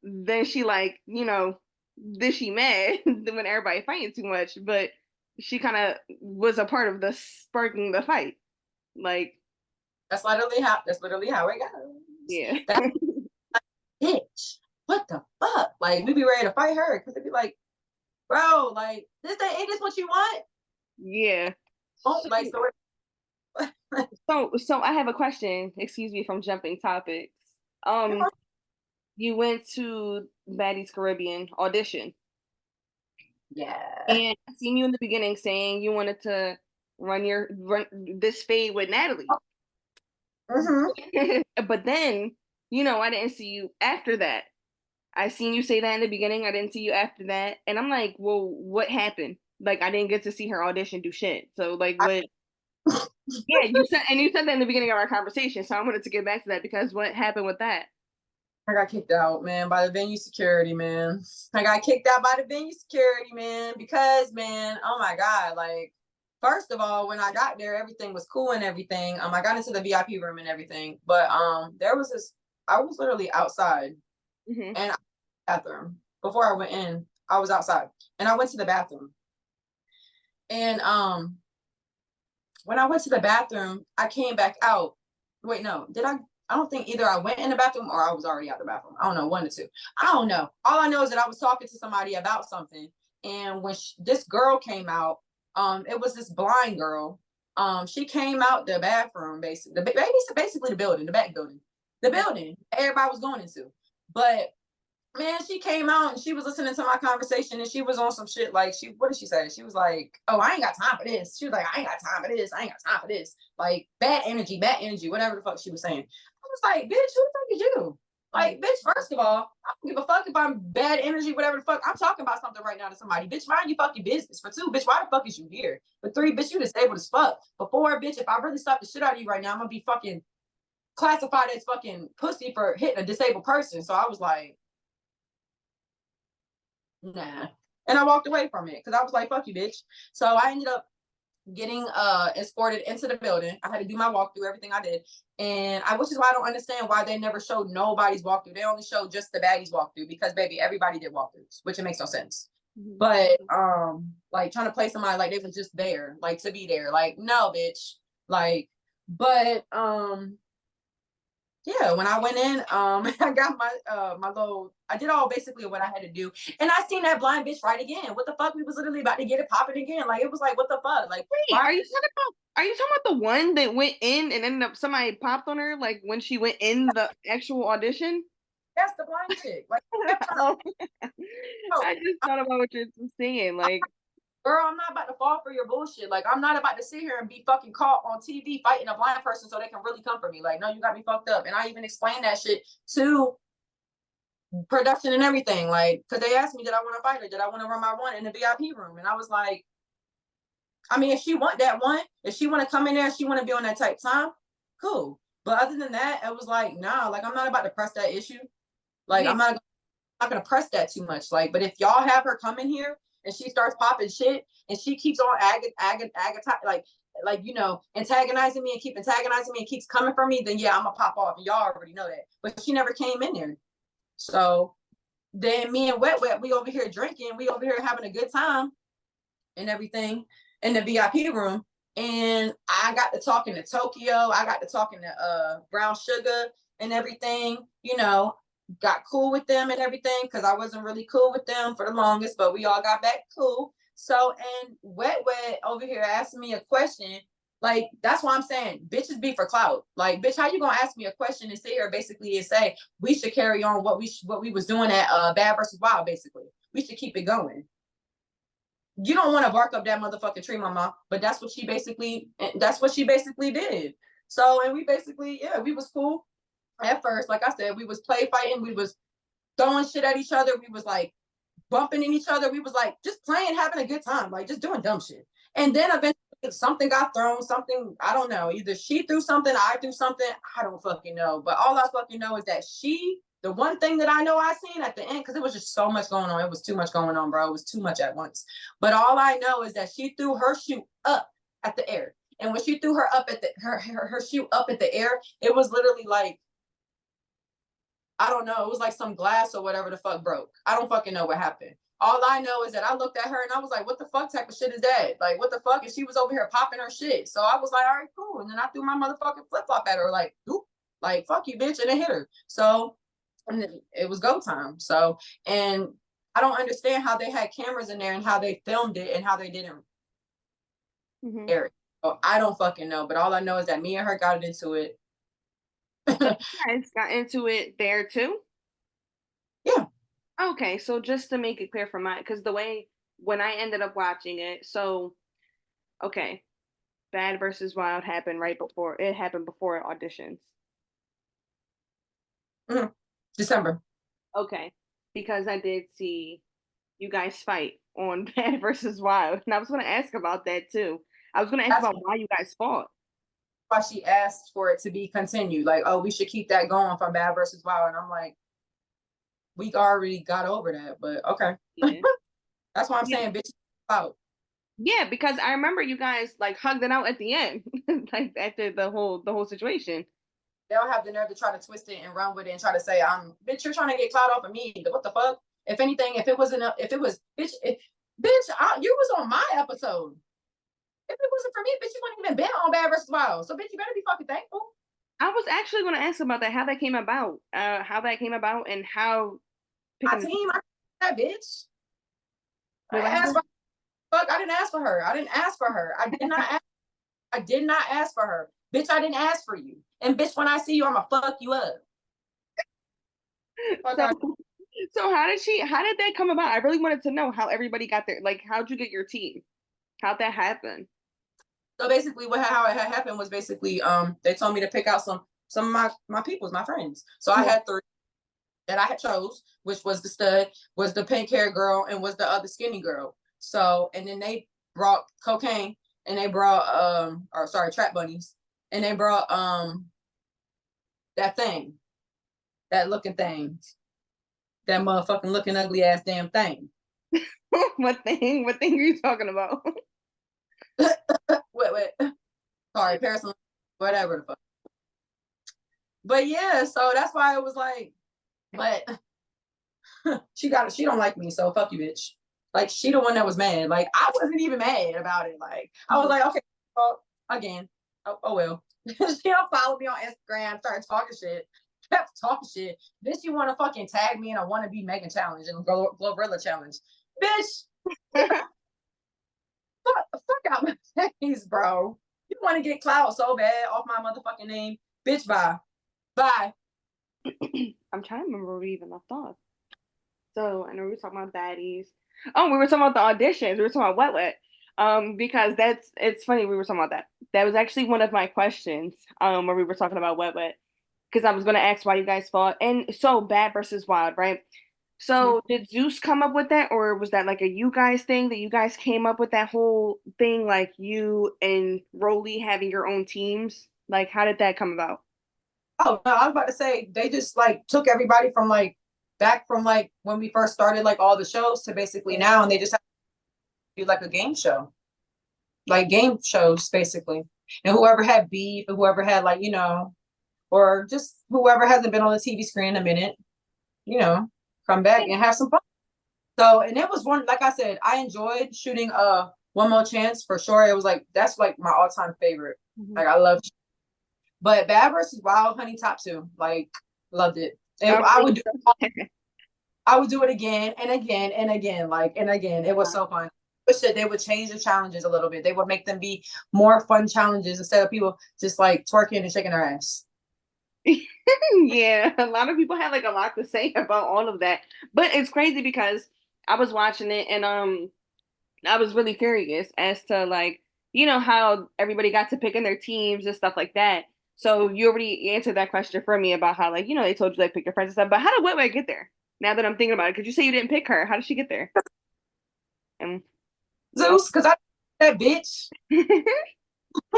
then she like, then she mad when everybody fighting too much. But she kind of was a part of the sparking the fight. Like,
that's literally how it goes.
yeah.
That bitch. What the fuck? Like we be ready to fight her because they be like, bro, like ain't this what you want?
Yeah.
Oh, like so.
So I have a question. Excuse me from jumping topics. Um, you went to Baddie's Caribbean audition,
Yeah.
and I seen you in the beginning saying you wanted to run this fade with Natalie.
Mm-hmm.
But then, I didn't see you after that. I seen you say that in the beginning. I didn't see you after that, and I'm like, well, what happened? Like, I didn't get to see her audition do shit. So, like, what? Yeah, you said that in the beginning of our conversation. So I wanted to get back to that because what happened with that?
I got kicked out, man, by the venue security, man. I got kicked out by the venue security, man, because, man, oh my God, like, first of all, when I got there, everything was cool and everything. I got into the VIP room and everything, but there was this. I was literally outside,
Hmm.
and bathroom before I went in. I was outside, and I went to the bathroom, and when I went to the bathroom, I came back out. Wait, no, did I? I don't think either I went in the bathroom or I was already out the bathroom. I don't know, one or two. I don't know. All I know is that I was talking to somebody about something, and when this girl came out, it was this blind girl. She came out the bathroom, basically, basically the building, the back building, the building everybody was going into. But man, she came out and she was listening to my conversation and she was on some shit like what did she say? She was like, oh, I ain't got time for this. She was like, I ain't got time for this. I ain't got time for this. Like bad energy, whatever the fuck she was saying. I was like, bitch, who the fuck is you? Like, bitch, first of all, I don't give a fuck if I'm bad energy, whatever the fuck. I'm talking about something right now to somebody. Bitch, mind your fucking business. For two, bitch, why the fuck is you here? For three, bitch, you disabled as fuck. For four, bitch, if I really slap the shit out of you right now, I'm gonna be fucking classified as fucking pussy for hitting a disabled person. So I was like, nah. And I walked away from it because I was like, fuck you, bitch. So I ended up getting escorted into the building. I had to do my walkthrough, everything I did. And which is why I don't understand why they never showed nobody's walkthrough. They only showed just the baddies walkthrough because baby, everybody did walkthroughs, which it makes no sense. Mm-hmm. But like trying to play somebody like they was just there, like to be there. Like, no, bitch. Like, but yeah, when I went in, I got my little. I did all basically what I had to do, and I seen that blind bitch right again. What the fuck? We was literally about to get it popping again. Like it was like, what the fuck? Like,
wait, are you talking about the one that went in and ended up somebody popped on her like when she went in the actual audition?
That's the blind chick. Like,
Oh, I just thought about what you're saying. Like,
girl, I'm not about to fall for your bullshit. Like, I'm not about to sit here and be fucking caught on TV fighting a blind person so they can really come for me. Like, no, you got me fucked up. And I even explained that shit to production and everything. Like, because they asked me, did I want to fight her? Did I want to run my one in the VIP room? And I was like, I mean, if she want that one, if she want to come in there, she want to be on that type time, cool. But other than that, it was like, nah, like, I'm not about to press that issue. Like, yeah. I'm not going to press that too much. Like, but if y'all have her come in here and she starts popping shit and she keeps on antagonizing me and keep antagonizing me and keeps coming for me, then yeah, I'm gonna pop off. And y'all already know that. But she never came in there. So then me and Wet Wet, we over here drinking, we over here having a good time and everything in the VIP room. And I got to talking to Tokyo, I got to talking to Brown Sugar and everything, got cool with them and everything because I wasn't really cool with them for the longest, but we all got back cool. So, and Wet Wet over here asking me a question. Like, that's why I'm saying bitches be for clout. Like, bitch, how you gonna ask me a question and sit here basically and say we should carry on what we was doing at Bad versus Wild, basically. We should keep it going. you don't want to bark up that motherfucking tree, mama. But that's what she basically did. So, and we basically, yeah, we was cool at first. Like I said, we was play fighting, we was throwing shit at each other, we was like bumping in each other, we was like just playing, having a good time, like just doing dumb shit. And then eventually something got thrown, something, I don't know, either she threw something, I threw something, I don't fucking know. But all I fucking know is that the one thing that I know I seen at the end, because it was just so much going on. It was too much going on, bro. It was too much at once. But all I know is that she threw her shoe up at the air. And when she threw her up at her shoe up at the air, it was literally like, I don't know, it was like some glass or whatever the fuck broke. I don't fucking know what happened. All I know is that I looked at her and I was like, what the fuck type of shit is that? Like, what the fuck? And she was over here popping her shit. So I was like, all right, cool. And then I threw my motherfucking flip flop at her, like, oop, like, fuck you, bitch. And it hit her. So, and it was go time. So, and I don't understand how they had cameras in there and how they filmed it and how they didn't air it. So I don't fucking know. But all I know is that me and her got into it.
You guys got into it there too?
Yeah.
Okay, so just to make it clear for my, because the way when I ended up watching it, so okay, Bad versus Wild happened right before it happened before auditions.
December.
Okay, because I did see you guys fight on Bad versus Wild, and I was going to ask about that too. I was going to ask
That's
about why you guys fought.
why she asked for it to be continued. Like, oh, we should keep that going from Bad versus Wild. And I'm like, we already got over that, but okay.
Yeah.
That's why I'm
Yeah.
saying, bitch, out.
Yeah, because I remember you guys like hugged it out at the end, like after the whole situation.
They'll have the nerve to try to twist it and run with it and try to say, I'm, bitch, you're trying to get clout off of me. What the fuck? If anything, if it wasn't, if it was, bitch, you was on my episode. If it wasn't for me, bitch, you wouldn't even been on Bad versus Wild. So, bitch, you better be fucking thankful.
I was actually going to ask about that, how that came about, and how
My
picking the
team, that bitch. I
wait, what
asked
happened?
for fuck. I didn't ask for her. I didn't ask for her. I did not ask for her. Bitch, I didn't ask for you. And bitch, when I see you, I'ma fuck you up. Fuck
So,
out.
so how did that come about? I really wanted to know how everybody got there. Like, how'd you get your team? How'd that happen?
So basically how it had happened was basically they told me to pick out some of my peoples, my friends. So I had 3 that I had chose, which was the stud, was the pink hair girl, and was the other skinny girl. So, and then they brought cocaine and they brought or sorry, trap bunnies, and they brought that thing, that looking thing, that motherfucking looking ugly ass damn thing.
What thing? What thing are you talking about?
Wait. Sorry, Paris, whatever the fuck. But yeah, so that's why it was like, but she don't like me, so fuck you, bitch. Like she the one that was mad. Like I wasn't even mad about it. Like I was like, okay, well, again, oh well. She don't follow me on Instagram, started talking shit, kept talking shit. Bitch, you want to fucking tag me in a wanna be Megan challenge and Glorilla challenge, bitch. fuck out my face, bro. You want to get clout so bad off my motherfucking name, bitch. Bye.
I'm trying to remember where we even left off. So I know we were talking about baddies. Oh, we were talking about the auditions. We were talking about Wet Wet. Because it's funny we were talking about that. That was actually one of my questions. Where we were talking about Wet Wet. Because I was gonna ask why you guys fought. And so Bad versus Wild, right? So did Zeus come up with that, or was that like a you guys thing that you guys came up with that whole thing, like you and Rollie having your own teams? Like, how did that come about?
Oh no, I was about to say they just like took everybody from like back from like when we first started like all the shows to basically now, and they just have to do like a game show, like game shows basically. And whoever had beef, or whoever had like or just whoever hasn't been on the TV screen in a minute, come back and have some fun. So, and it was one, like I said, I enjoyed shooting One More Chance for sure. It was like that's like my all-time favorite. Like I love, but Bad versus Wild, honey, top 2. Like loved it. And I would do it again and again and again, like and again. It was so fun. Wish that they would change the challenges a little bit. They would make them be more fun challenges instead of people just like twerking and shaking their ass.
Yeah, a lot of people had like a lot to say about all of that. But it's crazy because I was watching it and I was really curious as to like, how everybody got to pick in their teams and stuff like that. So you already answered that question for me about how like, they told you like pick your friends and stuff. But how did Wet Wet get there? Now that I'm thinking about it, because you say you didn't pick her. How did she get there? And
Zeus, because I that bitch. I'm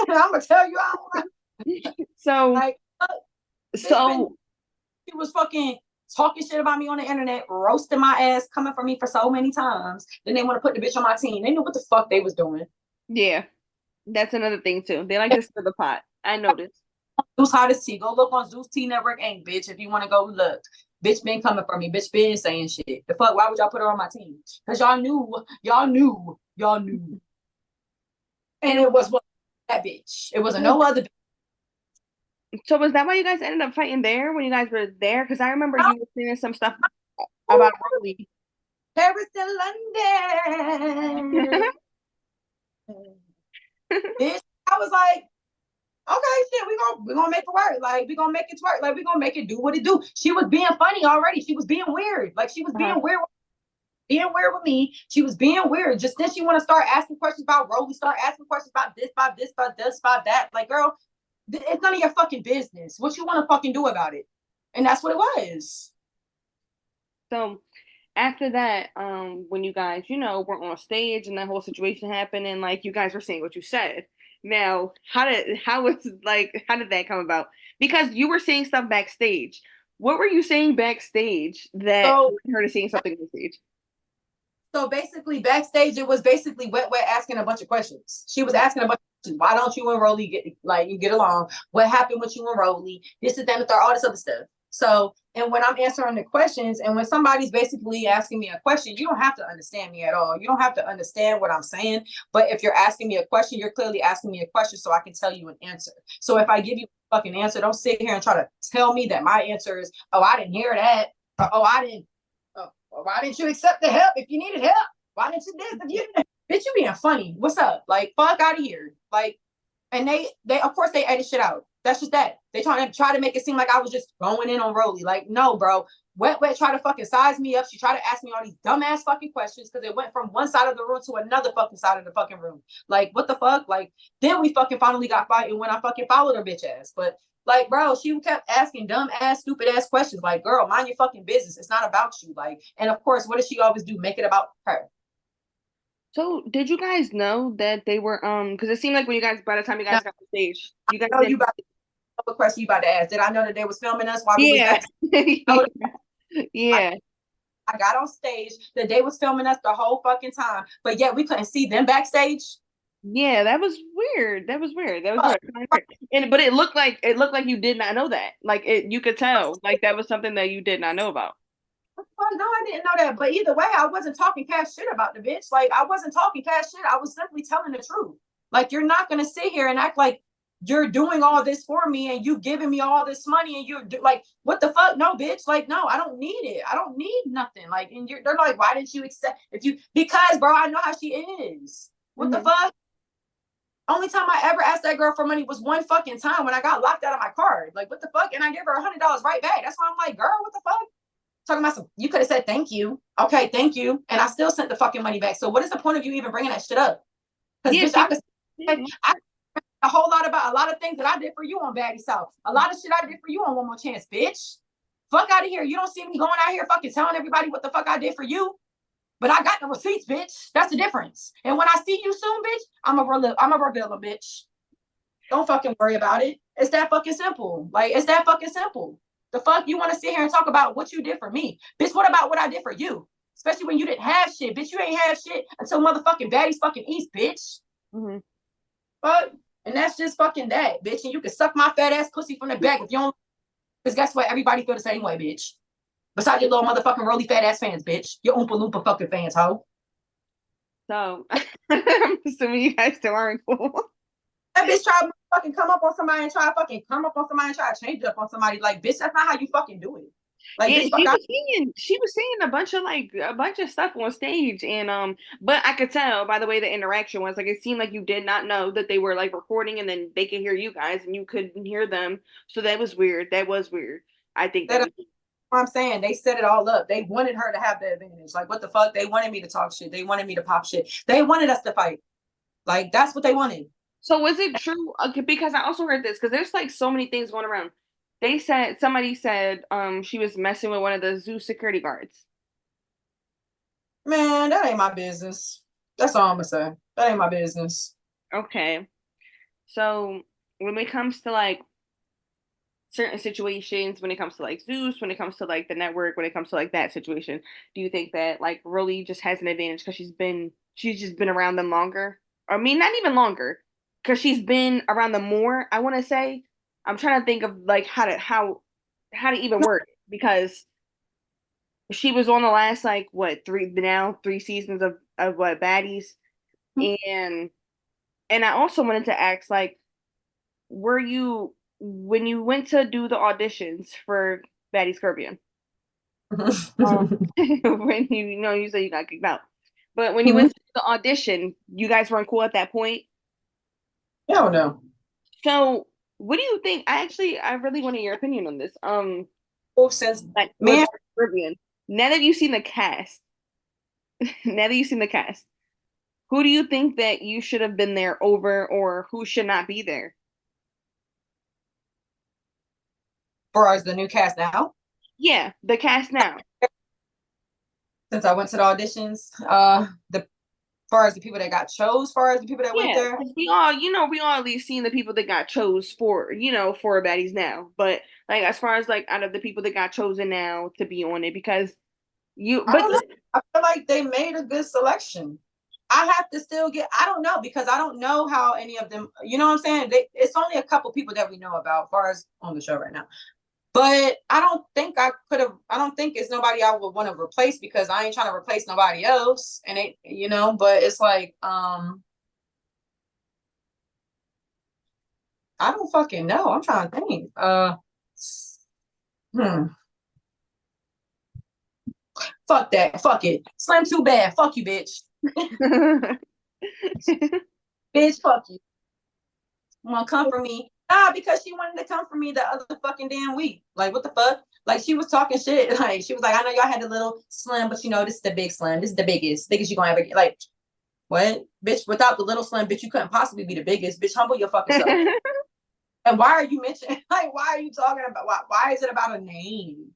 gonna tell you, I
so
like bitch been
so
she was fucking talking shit about me on the internet, roasting my ass, coming for me for so many times. Then they want to put the bitch on my team. They knew what the fuck they was doing.
yeah, that's another thing too. They like to stir the pot. I noticed.
Zeus hottest tea. Go look on Zeus T Network, ain't bitch. If you want to go look, bitch been coming for me. Bitch been saying shit. The fuck? Why would y'all put her on my team? Because y'all knew, and
And
it was that bitch. It wasn't no other.
so was that why you guys ended up fighting there when you guys were there? Because I remember you were saying some stuff about Rollie.
Paris and London. Bitch, I was like, okay, shit, we gonna make it work. Like, we gonna make it work. Like, we gonna make it do what it do. She was being funny already. She was being weird. Like, she was
Uh-huh.
being weird with me. She was being weird. Just then she want to start asking questions about Rollie, start asking questions about this, about that. Like, girl, it's none of your fucking business. What you want to fucking do about it? And that's what it was.
So after that, when you guys, were on stage and that whole situation happened and like you guys were saying what you said. Now, how did that come about? Because you were saying stuff backstage. What were you saying backstage that
So,
led her to saying something on stage?
so basically, backstage, it was basically Wet Wet asking a bunch of questions. She was asking a bunch of questions. Why don't you and Rollie get along? What happened with you and Rollie? This is that, and the third, all this other stuff. So, and when I'm answering the questions, and when somebody's basically asking me a question, you don't have to understand me at all. You don't have to understand what I'm saying. But if you're asking me a question, you're clearly asking me a question so I can tell you an answer. So if I give you a fucking answer, don't sit here and try to tell me that my answer is, oh, I didn't hear that. Or, oh, I didn't. Why didn't you accept the help if you needed help? Why didn't you this if you didn't? Bitch, you being funny. What's up? Like, fuck out of here. Like, and they of course they edit shit out. That's just that. They try to make it seem like I was just going in on Rollie. Like, no, bro. Wet Wet tried to fucking size me up. She tried to ask me all these dumbass fucking questions because it went from one side of the room to another fucking side of the fucking room. Like, what the fuck? Like, then we fucking finally got fighting when I fucking followed her bitch ass. But like, bro, she kept asking dumb ass, stupid ass questions. Like, girl, mind your fucking business. It's not about you. Like, and of course, what does she always do? Make it about her.
So did you guys know that they were because it seemed like when you guys by the time you
Now,
guys got on stage, you guys
I know you
didn't.
about the question you about to ask. Did I know that they was filming us while we was
Yeah.
back? No,
Yeah.
I got on stage that they was filming us the whole fucking time, but yet we couldn't see them backstage.
Yeah, that was weird. That was weird. That was weird. And but it looked like you did not know that. Like you could tell. Like that was something that you did not know about.
Oh, no, I didn't know that. But either way, I wasn't talking cash shit about the bitch. Like, I wasn't talking cash shit. I was simply telling the truth. Like, you're not gonna sit here and act like you're doing all this for me and you giving me all this money and like, what the fuck? No, bitch. Like, no, I don't need it. I don't need nothing. Like, and they're like, why didn't you accept if you because bro, I know how she is. What the
Hmm.
fuck? Only time I ever asked that girl for money was one fucking time when I got locked out of my card. Like, what the fuck? And I gave her $100 right back. That's why I'm like, girl, what the fuck? Talking about some, you could have said thank you. Okay, thank you. And I still sent the fucking money back. So what is the point of you even bringing that shit up? Because
Yeah,
bitch, I could I a whole lot about a lot of things that I did for you on Baddie South. A lot of shit I did for you on One More Chance, bitch. Fuck out of here. You don't see me going out here fucking telling everybody what the fuck I did for you. But I got the receipts, bitch. That's the difference. And when I see you soon, bitch, I'm a reveal them, bitch. Don't fucking worry about it. It's that fucking simple. Like, it's that fucking simple. The fuck you want to sit here and talk about what you did for me? Bitch, what about what I did for you? Especially when you didn't have shit. Bitch, you ain't have shit until motherfucking Baddie's fucking East, bitch.
hmm
But and that's just fucking that, bitch. And you can suck my fat ass pussy from the back if you don't. Because guess what? Everybody feel the same way, bitch. Besides your little motherfucking Rollie fat ass fans, bitch. Your Oompa Loompa fucking fans, ho.
So I'm assuming you guys still aren't cool.
That bitch try to fucking come up on somebody and try to fucking come up on somebody and try to change it up on somebody. Like, bitch, that's not how you fucking do it. Like,
Yeah,
bitch, fuck out.
she was saying a bunch of stuff on stage and but I could tell by the way the interaction was like it seemed like you did not know that they were like recording and then they could hear you guys and you couldn't hear them. So that was weird. That was weird. I think that
That
was
what I'm saying. They set it all up. They wanted her to have the advantage. Like, what the fuck? They wanted me to talk shit. They wanted me to pop shit. They wanted us to fight. Like, that's what they wanted.
So was it true? Okay, because I also heard this because there's like so many things going around. They said somebody said she was messing with one of the Zeus security guards.
Man, that ain't my business. That's all I'm gonna say. That ain't my business.
Okay. So when it comes to like certain situations, when it comes to like Zeus, when it comes to like the network, when it comes to like that situation, do you think that like Rollie just has an advantage because she's just been around them longer? I mean, not even longer, because she's been around them more. I want to say. I'm trying to think of like how to even work because she was on the last like what three seasons of what Baddies and I also wanted to ask like were you when you went to do the auditions for Baddie's Caribbean when you know you said you got kicked out but when you went to the audition you guys weren't cool at that point.
Hell no.
So what do you think? I really want your opinion on this.
Since
Like with
man,
Caribbean, now that you've seen the cast, now that you've seen the cast, who do you think that you should have been there over, or who should not be there?
far as the new cast now,
Yeah, the cast now.
since I went to the auditions, the far as the people that got chose, far as the people that went
Yeah,
there.
'cause we all, we all at least seen the people that got chose for, for baddies now. But like as far as like out of the people that got chosen now to be on it, because
I don't know. I feel like they made a good selection. I have to still get. I don't know because I don't know how any of them. You know what I'm saying? It's only a couple people that we know about, as far as on the show right now. But I don't think I could have. I don't think it's nobody I would want to replace because I ain't trying to replace nobody else. And but it's like, I don't fucking know. I'm trying to think. Hmm. Fuck that. Fuck it. Slim too bad. Fuck you, bitch. Bitch, fuck you. Want to come for me? Nah, because she wanted to come for me the other fucking damn week. Like, what the fuck? Like, she was talking shit. Like, she was like, I know y'all had a little slim, but this is the big slim. This is the biggest you gonna ever get. Like, what? Bitch, without the little slim, bitch, you couldn't possibly be the biggest. Bitch, humble your fucking self. And why are you mentioning, like, why are you talking about, why is it about a name?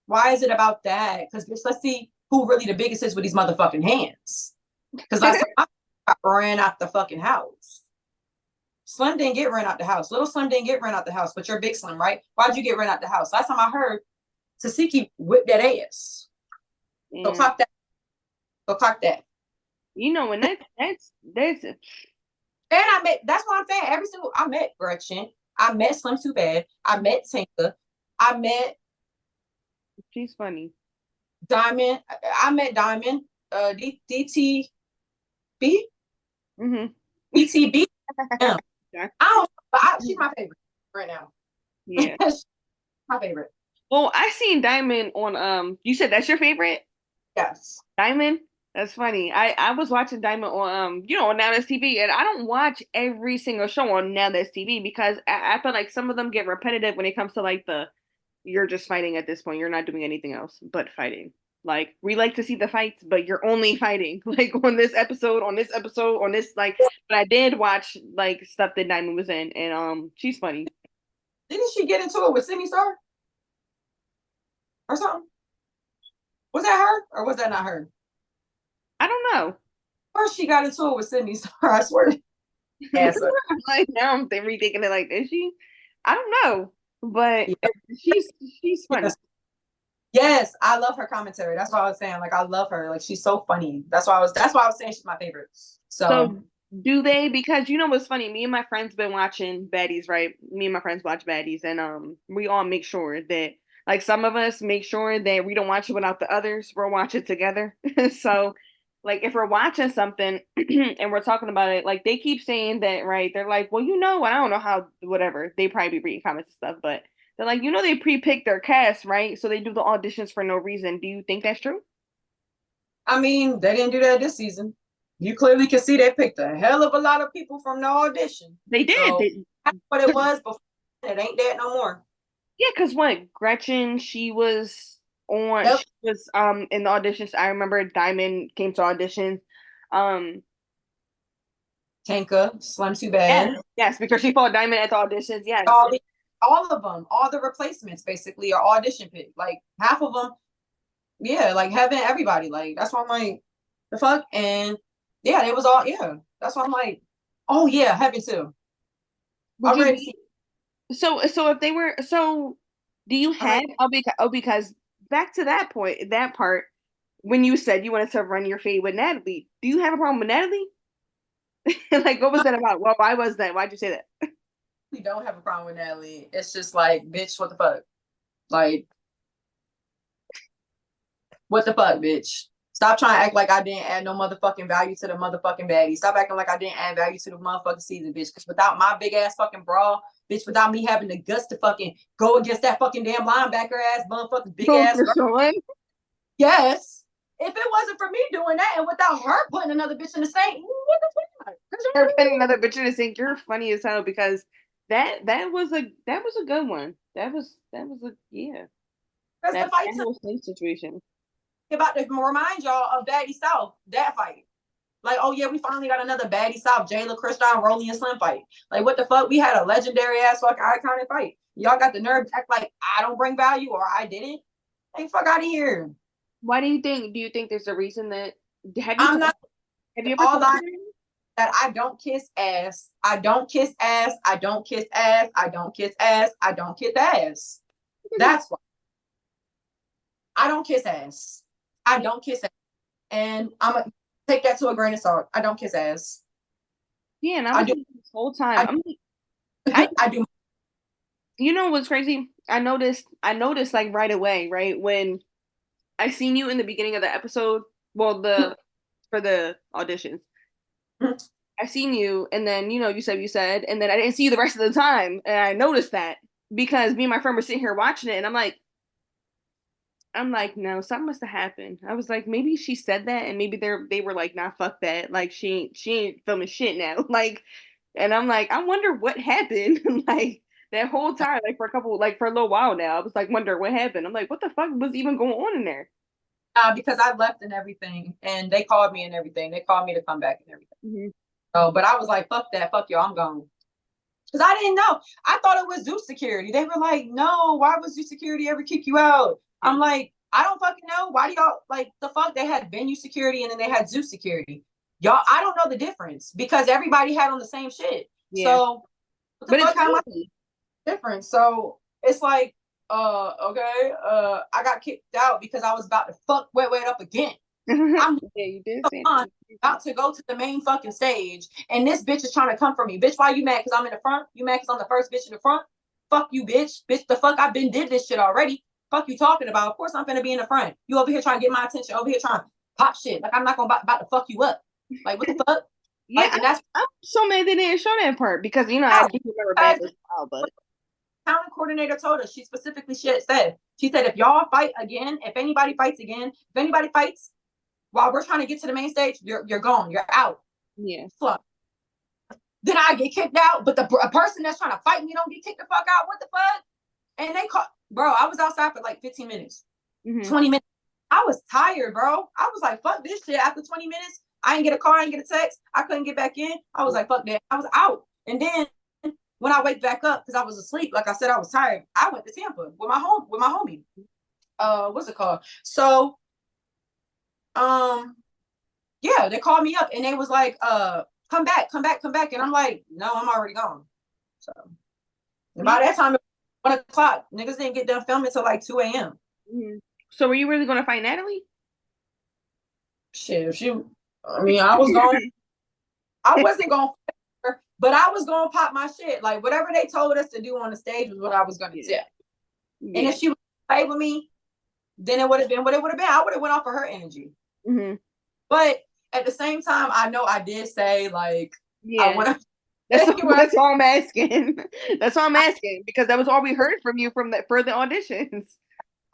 Why is it about that? Because, bitch, let's see who really the biggest is with these motherfucking hands. Because last time I ran out the fucking house. Slim didn't get ran out the house. Little Slim didn't get ran out the house, but you're Big Slim, right? Why'd you get ran out the house? Last time I heard, Tasiki whipped that ass. Yeah. So clock that. So clock that.
And that's
And that's what I'm saying. I met Gretchen. I met Slim Too Bad. I met Tinka. I met.
She's funny.
Diamond. I met Diamond. DTB.
Mm-hmm.
DTB. She's my favorite right now.
Yeah.
My favorite.
Well, I seen Diamond on you said that's your favorite?
Yes.
Diamond? That's funny. I was watching Diamond on on Now That's TV, and I don't watch every single show on Now That's TV because I feel like some of them get repetitive when it comes to like you're just fighting at this point. You're not doing anything else but fighting. Like we like to see the fights, but you're only fighting. Like on this episode, on this like. But I did watch like stuff that Diamond was in, and she's funny.
Didn't she get into it with Sydney Star or something? Was that her or was that not her?
I don't know.
Or she got into it with Sydney Star. I swear.
Like now I'm rethinking it. Like, is she? I don't know, but yeah. she's funny.
Yes, I love her commentary. That's what I was saying. Like, I love her. Like, she's so funny. That's why I was saying she's my favorite. So
do they? Because what's funny? Me and my friends been watching Baddies, right? Me and my friends watch Baddies, and we all make sure that like some of us make sure that we don't watch it without the others. We'll watch it together. So like if we're watching something and we're talking about it, like they keep saying that, right? They're like, well, I don't know how, whatever. They probably be reading comments and stuff, but they're like, they pre-pick their cast, right? So they do the auditions for no reason. Do you think that's true?
I mean, they didn't do that this season. You clearly can see they picked a hell of a lot of people from the audition.
They did. So,
that's what it was before. It ain't that no more.
Yeah, because what? Gretchen, she was on
Yep.
she was in the auditions. I remember Diamond came to auditions. Um
Tanka, Slim Too
yes,
Bad.
yes, because she fought Diamond at the auditions. Yes.
All, all of them, all the replacements basically are audition pick. Like half of them, yeah, like Heaven, everybody. Like that's why I'm like, the fuck? And yeah, it was all, yeah. That's why I'm like, oh yeah, Heaven too.
Would
I'm
you
ready to
be
see.
so if they were so do you
I'm
have
ready.
because back to that point, that part when you said you wanted to run your fade with Natalie, do you have a problem with Natalie? Like what was that about? Well, why was that? Why'd you say that?
We don't have a problem with Natalie. It's just like, bitch, what the fuck? Like, what the fuck, bitch? Stop trying to act like I didn't add no motherfucking value to the motherfucking baddie. Stop acting like I didn't add value to the motherfucking season, bitch. Because without my big ass fucking bra, bitch, without me having the guts to fucking go against that fucking damn linebacker ass motherfucking big
Oh,
ass
for
girl.
sure.
Yes. If it wasn't for me doing that and without her putting another bitch in the same, what the fuck?
Her putting another bitch in the sink. You're funny as hell because that was a good one. That was a yeah.
Because the fight
That whole same situation.
about to remind y'all of Baddie South, that fight. Like, oh yeah, we finally got another Baddie South, Jayla, Chrisean, Rollie, and Slim fight. Like, what the fuck? We had a legendary ass fucking iconic fight. Y'all got the nerve to act like I don't bring value or I didn't. Like, fuck out of here.
Why do you think? Do you think there's a reason that
I'm not
have you ever
all
talked to
I
her?
that I don't kiss ass. I don't kiss ass. I don't kiss ass. I don't kiss ass. I don't kiss ass. That's why I don't kiss ass. I don't kiss ass. And I'm gonna take that to a grain of salt. I don't kiss ass.
Yeah, and I
I
was
do.
thinking this whole time.
I,
I'm like, I
I do.
you know what's crazy? I noticed like right away, right? When I seen you in the beginning of the episode, well the for the auditions. I seen you and then you said and then I didn't see you the rest of the time and I noticed that because me and my friend were sitting here watching it and I'm like, no, something must have happened. I was like, maybe she said that, and maybe they were like, nah, fuck that. Like she ain't filming shit now. Like, and I'm like, I wonder what happened. Like that whole time, like for a little while now, I was like, wonder what happened. I'm like, what the fuck was even going on in there?
Because I left and everything, and they called me and everything. They called me to come back and everything.
Hmm.
So, but I was like, fuck that, fuck y'all, I'm gone. Because I didn't know. I thought it was Zeus security. They were like, no, why would Zeus security ever kick you out?
Yeah,
I'm like, I don't fucking know. Why do y'all like the fuck? They had venue security and then they had Zeus security. Y'all, I don't know the difference because everybody had on the same shit.
yeah,
So what the
but it's
fuck? How am I
crazy.
different? So it's like, okay, I got kicked out because I was about to fuck Wet Wet up again.
Yeah,
I'm
you did say
on
that.
about to go to the main fucking stage, and this bitch is trying to come for me. Bitch, why you mad? Because I'm in the front? You mad because I'm the first bitch in the front? Fuck you, bitch. Bitch, the fuck I've been did this shit already. Fuck you talking about? Of course I'm gonna be in the front. You over here trying to get my attention, over here trying to pop shit. Like I'm not gonna about to fuck you up. Like what the fuck?
Yeah,
Like, and that's
I'm so mad they didn't show that part because I
how
do remember
because
bad as well, but
the talent coordinator told us. She specifically said, she said, if y'all fight again, if anybody fights again, if anybody fights while we're trying to get to the main stage, you're gone. You're out.
yeah.
Fuck. Then I get kicked out, but a person that's trying to fight me don't get kicked the fuck out. What the fuck? And they caught, bro. I was outside for like 15 minutes,
Hmm.
20 minutes. I was tired, bro. I was like, fuck this shit. After 20 minutes, I didn't get a call, I didn't get a text. I couldn't get back in. I was like, fuck that. I was out. And then when I wake back up, because I was asleep, like I said, I was tired. I went to Tampa with my homie. What's it called? So, um, yeah, they called me up and they was like, come back, come back, come back. And I'm like, no, I'm already gone. So and
Yeah.
by that time, it was 1 o'clock. Niggas didn't get done filming until like 2 a.m.
Mhm. So were you really gonna fight Natalie?
Shit, if she, I mean, I was going, I wasn't going, but I was going to pop my shit. Like whatever they told us to do on the stage was what I was going to
Yeah.
do. And
Yeah.
if she would play with me, then it would have been what it would have been. I would have went off of her energy.
Hmm.
But at the same time, I know I did say like I
Yeah.
want to.
That's all I'm asking. That's all I'm asking because that was all we heard from you from for the auditions.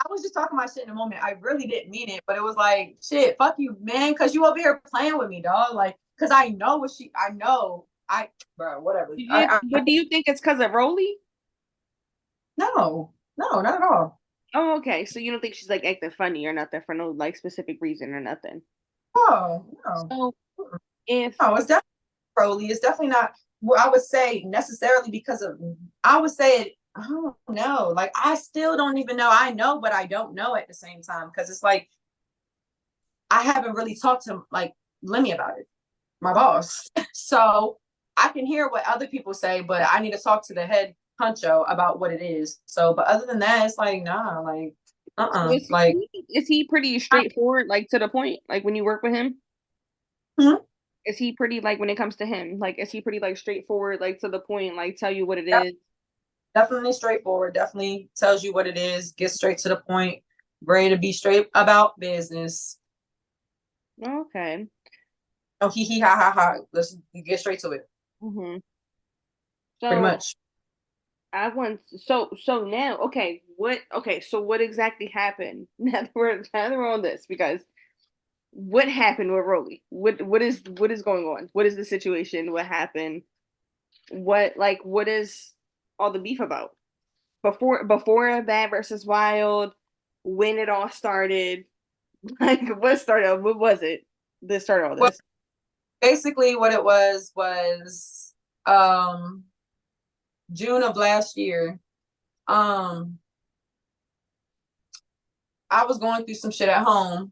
I was just talking my shit in the moment. I really didn't mean it, but it was like, shit, fuck you, man, because you over here playing with me, dog. Like, because I know what I know. Bro, whatever.
But do you think it's because of Rollie?
No, no, not at all.
Oh, okay. So you don't think she's like acting funny or nothing for no like specific reason or nothing.
Oh, no.
So
Mm-mm.
if
No, it's definitely Crowley. It's definitely not what I would say necessarily because of, I would say it, I don't know. Like, I still don't even know. I know, but I don't know at the same time because it's like, I haven't really talked to like Lemmy about it, my boss. So I can hear what other people say, but I need to talk to the head honcho about what it is. So, but other than that, it's like, nah, like,
so
like,
is he pretty
I,
straightforward, like to the point, like when you work with him?
hmm,
Is he pretty like when it comes to him? Like is he pretty like straightforward, like to the point, like tell you what it
yeah,
is?
definitely straightforward, definitely tells you what it is, get straight to the point, ready to be straight about business.
Okay.
No hee hee ha ha ha. Let's get straight to it.
Hmm.
Pretty
So
much.
I want so now so what exactly happened? Now that we're on this because what happened with Rolly? What is going on? What is the situation? What happened? What is all the beef about? Before Bad versus Wild, when it all started, like what started what was it that started all
Well,
this?
basically what it was um June of last year. Um I was going through some shit at home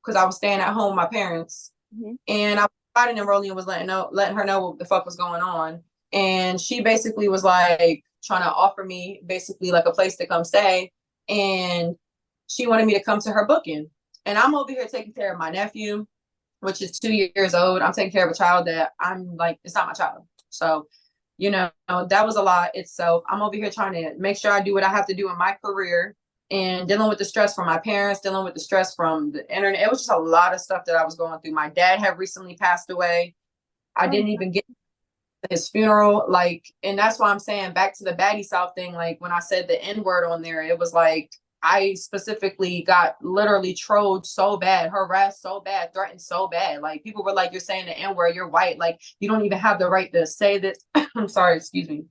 because I was staying at home with my parents.
Hmm.
And I was fighting and Rolly and was letting her know what the fuck was going on. And she basically was like trying to offer me basically like a place to come stay. And she wanted me to come to her booking. And I'm over here taking care of my nephew, which is 2 years old. I'm taking care of a child that I'm like, it's not my child. So, that was a lot itself. I'm over here trying to make sure I do what I have to do in my career and dealing with the stress from my parents, dealing with the stress from the internet. It was just a lot of stuff that I was going through. My dad had recently passed away. I
Oh,
didn't even get his funeral. Like, and that's why I'm saying back to the Baddie South thing. Like when I said the N word on there, it was like I specifically got literally trolled so bad, harassed so bad, threatened so bad. Like people were like, "You're saying the N word. You're white. Like you don't even have the right to say this." I'm sorry, excuse me.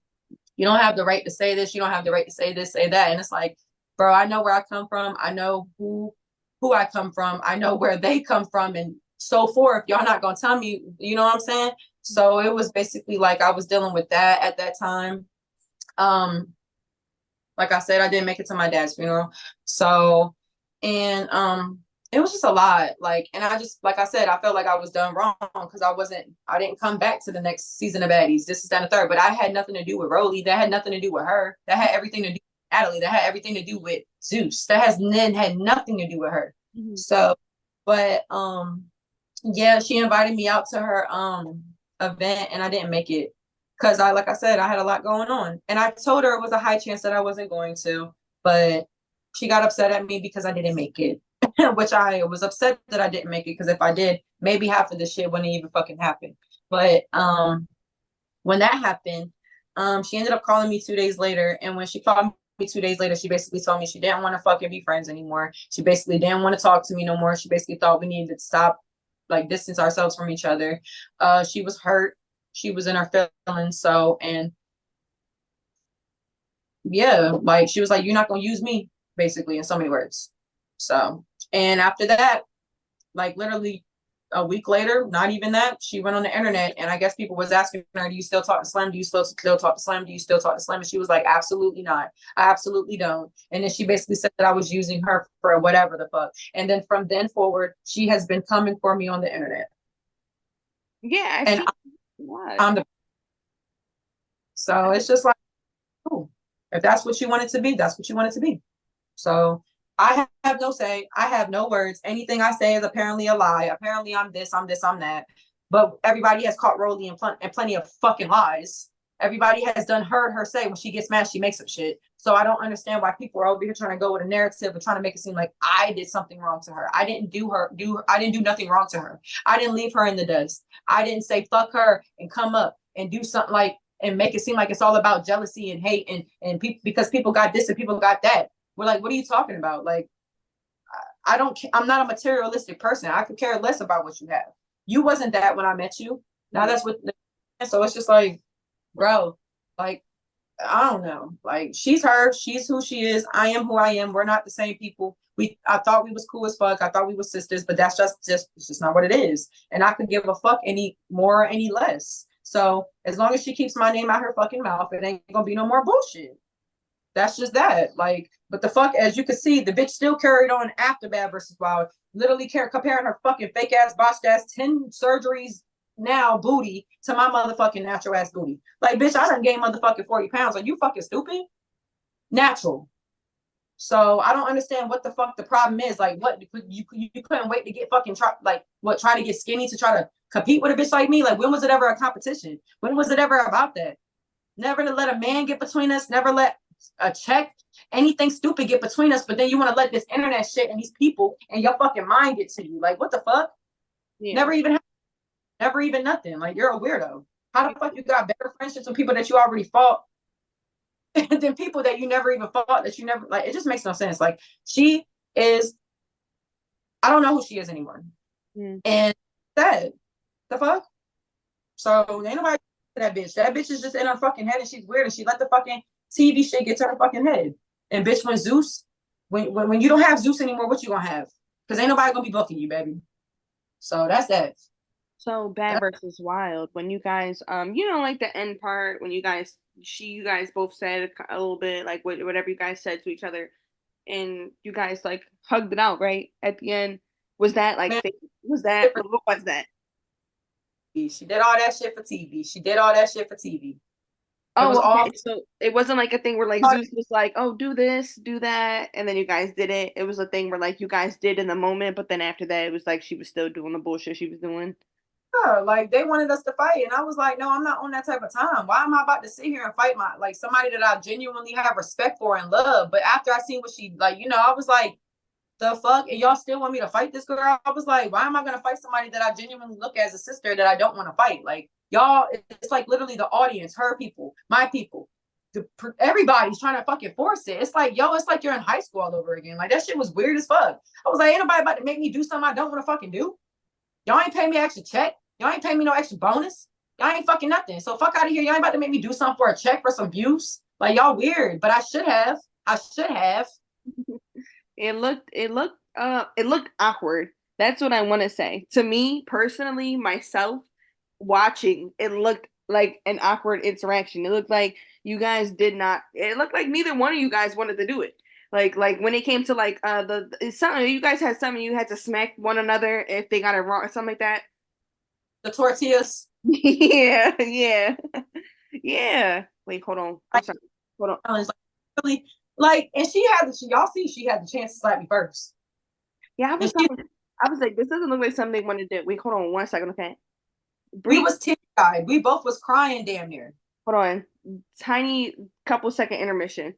You don't have the right to say this. You don't have the right to say this, say that. And it's like, bro, I know where I come from. I know who I come from. I know where they come from, and so forth. Y'all not gonna tell me, you know what I'm saying? So it was basically like I was dealing with that at that time. Um, like I said, I didn't make it to my dad's funeral. So, and it was just a lot. Like, and I just, like I said, I felt like I was done wrong because I didn't come back to the next season of Baddies. This is that and the third, but I had nothing to do with Rollie. That had nothing to do with her. That had everything to do with Natalie. That had everything to do with Zeus. That has then had nothing to do with her.
mhm.
So, but yeah, she invited me out to her event and I didn't make it because like I said, I had a lot going on. And I told her it was a high chance that I wasn't going to, but she got upset at me because I didn't make it. Which I was upset that I didn't make it because if I did, maybe half of this shit wouldn't even fucking happen. But when that happened, she ended up calling me 2 days later. And when she called me 2 days later, she basically told me she didn't want to fucking be friends anymore. She basically didn't want to talk to me no more. She basically thought we needed to stop, like distance ourselves from each other. She was hurt. She was in her feelings. So, and yeah, like she was like, "You're not gonna use me," basically, in so many words. So, and after that, like literally a week later, not even that, she went on the internet and I guess people was asking her, "Do you still talk to Slim? Do you still talk to Slim? Do you still talk to Slim?" And she was like, "Absolutely not. I absolutely don't." And then she basically said that I was using her for whatever the fuck. And then from then forward, she has been coming for me on the internet.
Yeah, I
And
see a lot.
I'm the so it's just like, oh, if that's what you want it to be, that's what you want it to be. So I have no say. I have no words. Anything I say is apparently a lie. Apparently I'm this, I'm this, I'm that. But everybody has caught Rollie in plenty of fucking lies. Everybody has heard her say when she gets mad, she makes up shit. So I don't understand why people are over here trying to go with a narrative and trying to make it seem like I did something wrong to her. I didn't do nothing wrong to her. I didn't leave her in the dust. I didn't say fuck her and come up and do something like and make it seem like it's all about jealousy and hate and people because people got this and people got that. We're like, what are you talking about? Like, I don't, I'm not a materialistic person. I could care less about what you have. You wasn't that when I met you. Now
Mhm.
that's what, so it's just like, bro, like, I don't know. Like, she's her, she's who she is. I am who I am. We're not the same people. I thought we was cool as fuck. I thought we were sisters, but that's just it's just not what it is. And I could give a fuck any more, any less. So as long as she keeps my name out her fucking mouth, it ain't gonna be no more bullshit. That's just that. Like, but the fuck, as you can see, the bitch still carried on after Bad versus Wild, literally comparing her fucking fake ass, botched ass 10 surgeries now booty to my motherfucking natural ass booty. Like, bitch, I done gained motherfucking 40 pounds. Are you fucking stupid? Natural. So I don't understand what the fuck the problem is. Like, what you couldn't wait to get fucking try to get skinny to try to compete with a bitch like me? Like, when was it ever a competition? When was it ever about that? Never to let a man get between us. Never let a check, anything stupid get between us. But then you want to let this internet shit and these people and your fucking mind get to you. Like, what the fuck? Yeah. Never even nothing. Like, you're a weirdo. How the fuck you got better friendships with people that you already fought than people that you never even fought, that you never, like, it just makes no sense. Like, she is, I don't know who she is anymore. And that, the fuck? So ain't nobody that bitch. That bitch is just in her fucking head and she's weird and she let the fucking TV shit get to her fucking head. And bitch, when Zeus, when you don't have Zeus anymore, what you gonna have? Because ain't nobody gonna be booking you, baby. So that's that.
So Bad versus Wild, when you guys like the end part when you guys both said a little bit like whatever you guys said to each other, and you guys like hugged it out right at the end. Was that like fake? Was that what was that?
She did all that shit for TV. She did all that shit for TV.
Oh, okay. So it wasn't like a thing where like Zeus was like, "Oh, do this, do that," and then you guys did it. It was a thing where like you guys did in the moment, but then after that, it was like she was still doing the bullshit she was doing.
Yeah, like they wanted us to fight, and I was like, "No, I'm not on that type of time. Why am I about to sit here and fight my like somebody that I genuinely have respect for and love?" But after I seen what she like, I was like, "The fuck?" And y'all still want me to fight this girl? I was like, "Why am I gonna fight somebody that I genuinely look as a sister that I don't want to fight?" Like, y'all, it's like literally the audience, her people, my people, everybody's trying to fucking force it. It's like, yo, it's like you're in high school all over again. Like, that shit was weird as fuck. I was like, ain't nobody about to make me do something I don't want to fucking do. Y'all ain't pay me extra check. Y'all ain't pay me no extra bonus. Y'all ain't fucking nothing. So fuck out of here. Y'all ain't about to make me do something for a check for some views. Like, y'all weird, but I should have.
It looked awkward. That's what I want to say. To me personally, myself watching, it looked like an awkward interaction. It looked like you guys did not. It looked like neither one of you guys wanted to do it. Like when it came to like something you guys had something you had to smack one another if they got it wrong or something like that.
The tortillas.
Yeah, yeah, yeah. Wait, hold on. I'm sorry. Hold on.
Really, like, and y'all see she had the chance to slap me first.
Yeah, I was like, this doesn't look like something they wanted to do. Wait, hold on 1 second, okay?
We was teary-eyed. We both was crying damn near.
Hold on. Tiny couple second intermission.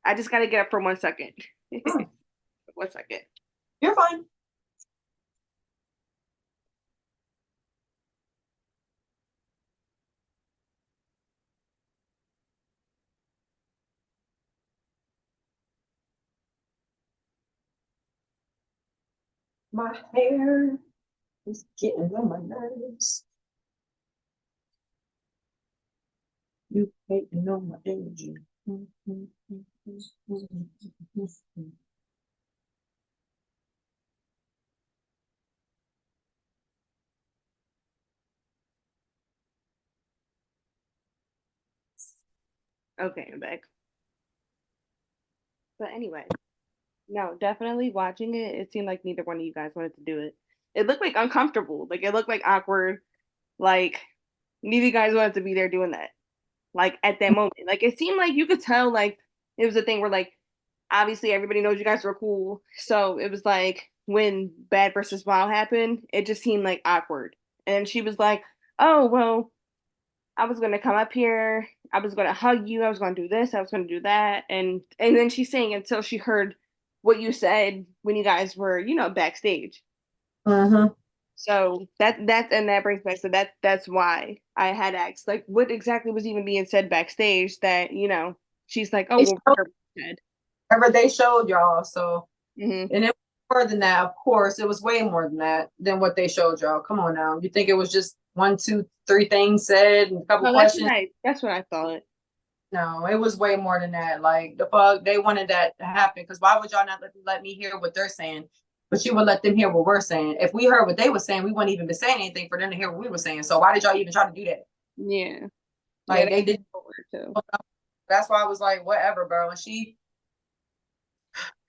I just gotta get up for 1 second. 1 second.
You're fine. My hair is getting on my nerves. You hating on my energy.
Okay, I'm back. But anyway, no, definitely watching it, it seemed like neither one of you guys wanted to do it. It looked like uncomfortable. Like it looked like awkward. Like neither of you guys wanted to be there doing that. Like at that moment. Like it seemed like you could tell like it was a thing where like obviously everybody knows you guys were cool. So it was like when Bad versus Wild happened, it just seemed like awkward. And she was like, "Oh, well, I was gonna come up here, I was gonna hug you, I was gonna do this, I was gonna do that." And then she's saying until she heard what you said when you guys were, backstage.
Mm-hmm.
So that brings back, so that's why I had asked, like, what exactly was even being said backstage that, she's like, "Oh, well,
whatever they showed y'all." So
mm-hmm.
And it was more than that, of course. It was way more than that than what they showed y'all. Come on now. You think it was just 1, 2, 3 things said and a couple questions?
That's what I thought.
No, it was way more than that. Like the fuck, they wanted that to happen because why would y'all not let me hear what they're saying? But you would let them hear what we're saying. If we heard what they were saying, we wouldn't even be saying anything for them to hear what we were saying. So why did y'all even try to do that?
Yeah. Yeah,
Like they did.
too.
That's why I was like, whatever, bro. And she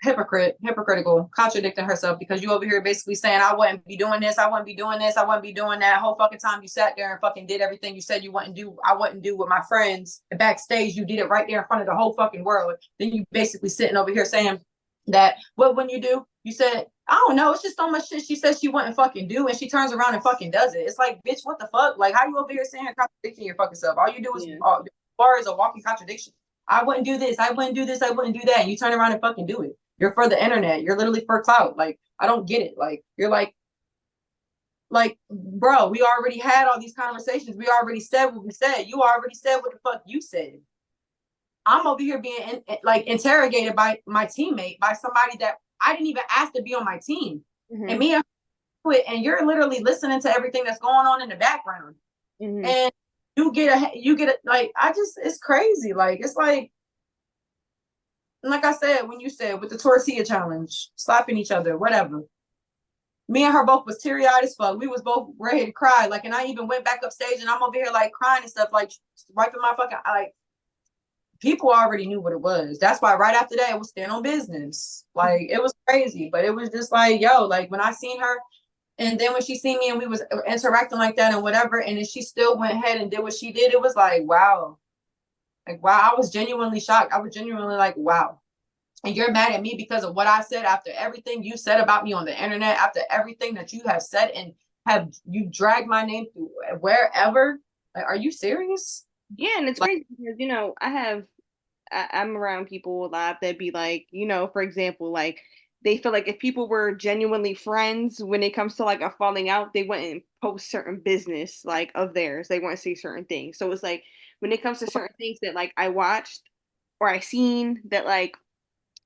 hypocritical, contradicting herself because you over here basically saying I wouldn't be doing this, I wouldn't be doing this, I wouldn't be doing that. Whole fucking time you sat there and fucking did everything you said you wouldn't do. I wouldn't do with my friends. And backstage, you did it right there in front of the whole fucking world. Then you basically sitting over here saying that what when you do, you said, I don't know, it's just so much shit she says she wouldn't fucking do, and she turns around and fucking does it. It's like, bitch, what the fuck? Like, how you over here saying contradicting your fucking self? All you do is bar is a walking contradiction. I wouldn't do this, I wouldn't do this, I wouldn't do that. And you turn around and fucking do it. You're for the internet. You're literally for clout. Like, I don't get it. Like, you're like, bro, we already had all these conversations. We already said what we said. You already said what the fuck you said. I'm over here being like interrogated by my teammate, by somebody that I didn't even ask to be on my team. And me and you're literally listening to everything that's going on in the background. And you get like, it's crazy. Like, it's like I said, when you said with the tortilla challenge, slapping each other, whatever. Me and her both was teary-eyed as fuck. We was both ready to cry. Like, and I even went back upstage and I'm over here like crying and stuff, like wiping my fucking, like, people already knew what it was. That's why right after that, it was stand on business. Like, it was crazy, but it was just like, yo, like when I seen her, and then when she seen me and we was interacting like that and whatever, and then she still went ahead and did what she did, it was like, wow. Like, wow, I was genuinely shocked. I was genuinely like, wow. And you're mad at me because of what I said after everything you said about me on the internet, after everything that you have said and have you dragged my name through wherever. Like, are you serious?
Yeah, and it's crazy because, I'm around people a lot that be like, for example, like they feel like if people were genuinely friends when it comes to like a falling out, they wouldn't post certain business like of theirs. They wouldn't say certain things. So it's like when it comes to certain things that like I watched or I seen that like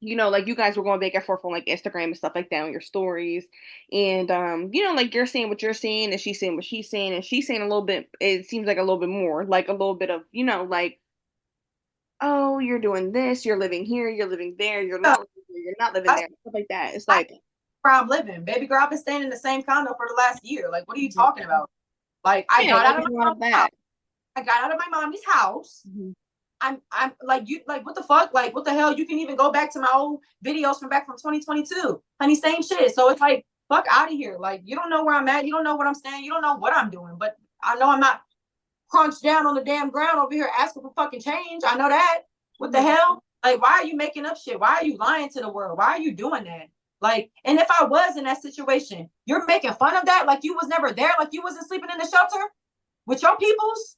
like you guys were going back and forth on like Instagram and stuff like that on your stories. And like you're saying what you're saying and she's saying what she's saying and she's saying a little bit, it seems like a little bit more, like a little bit of, like, oh, you're doing this, you're living here, you're living there, you're not living here, you're not living there, stuff like that. It's like
where I'm living. Baby girl, I've been staying in the same condo for the last year. Like, what are you talking about? Like, I got out of my mom's house. I got out of my mommy's house. I'm like, you like, what the fuck? Like, what the hell? You can even go back to my old videos from 2022. Honey, same shit. So it's like, fuck out of here. Like, you don't know where I'm at. You don't know what I'm saying. You don't know what I'm doing. But I know I'm not crunched down on the damn ground over here asking for fucking change. I know that. What the hell? Like, why are you making up shit? Why are you lying to the world? Why are you doing that? Like, and if I was in that situation, you're making fun of that like you was never there, like you wasn't sleeping in the shelter with your peoples.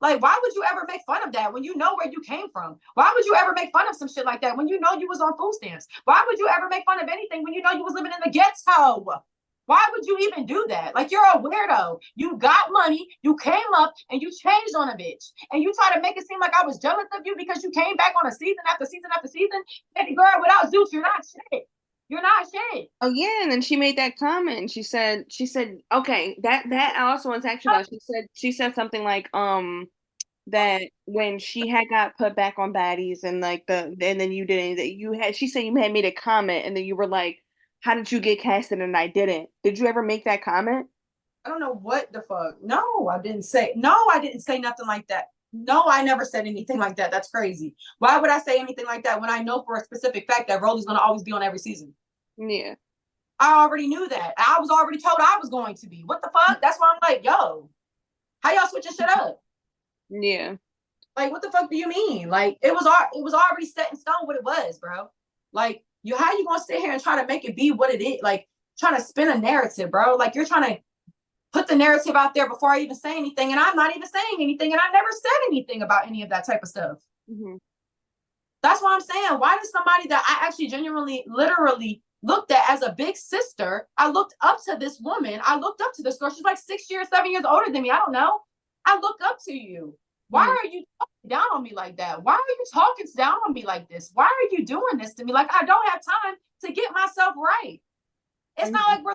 Like, why would you ever make fun of that when you know where you came from? Why would you ever make fun of some shit like that when you know you was on food stamps? Why would you ever make fun of anything when you know you was living in the ghetto? Why would you even do that? Like, you're a weirdo. You got money, you came up, and you changed on a bitch. And you try to make it seem like I was jealous of you because you came back on a season after season after season. Baby girl, without Zeus, you're not shit. You're not shit.
oh yeah, and then she made that comment. She said, okay, that I also want to talk about. She said something like that when she had got put back on baddies and like and then you didn't, that you had, she said you had made a comment and then you were like, how did you get casted and I didn't? Did you ever make that comment?
I don't know what the fuck. No, I didn't say nothing like that. No, I never said anything like that. That's crazy. Why would I say anything like that when I know for a specific fact that Rollie's gonna always be on every season?
Yeah.
I already knew that. I was already told I was going to be. What the fuck? That's why I'm like, yo, how y'all switching shit up?
Yeah.
Like, what the fuck do you mean? Like, it was already set in stone what it was, bro. Like, how you gonna sit here and try to make it be what it is? Like, trying to spin a narrative, bro. Like, you're trying to put the narrative out there before I even say anything, and I'm not even saying anything, and I never said anything about any of that type of stuff. That's what I'm saying. Why does somebody that I actually genuinely, literally looked at as a big sister, I looked up to this woman, I looked up to this girl, she's like 6 years, 7 years older than me, I don't know. I look up to you. Why are you talking down on me like that? Why are you talking down on me like this? Why are you doing this to me? Like, I don't have time to get myself right. It's not like we're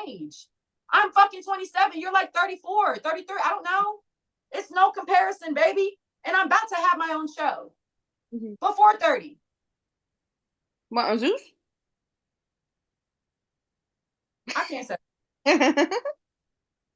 age. I'm fucking 27. You're like 34, 33. I don't know. It's no comparison, baby. and I'm about to have my own show
Mm-hmm.
for 4:30.
What, on Zeus?
I can't say.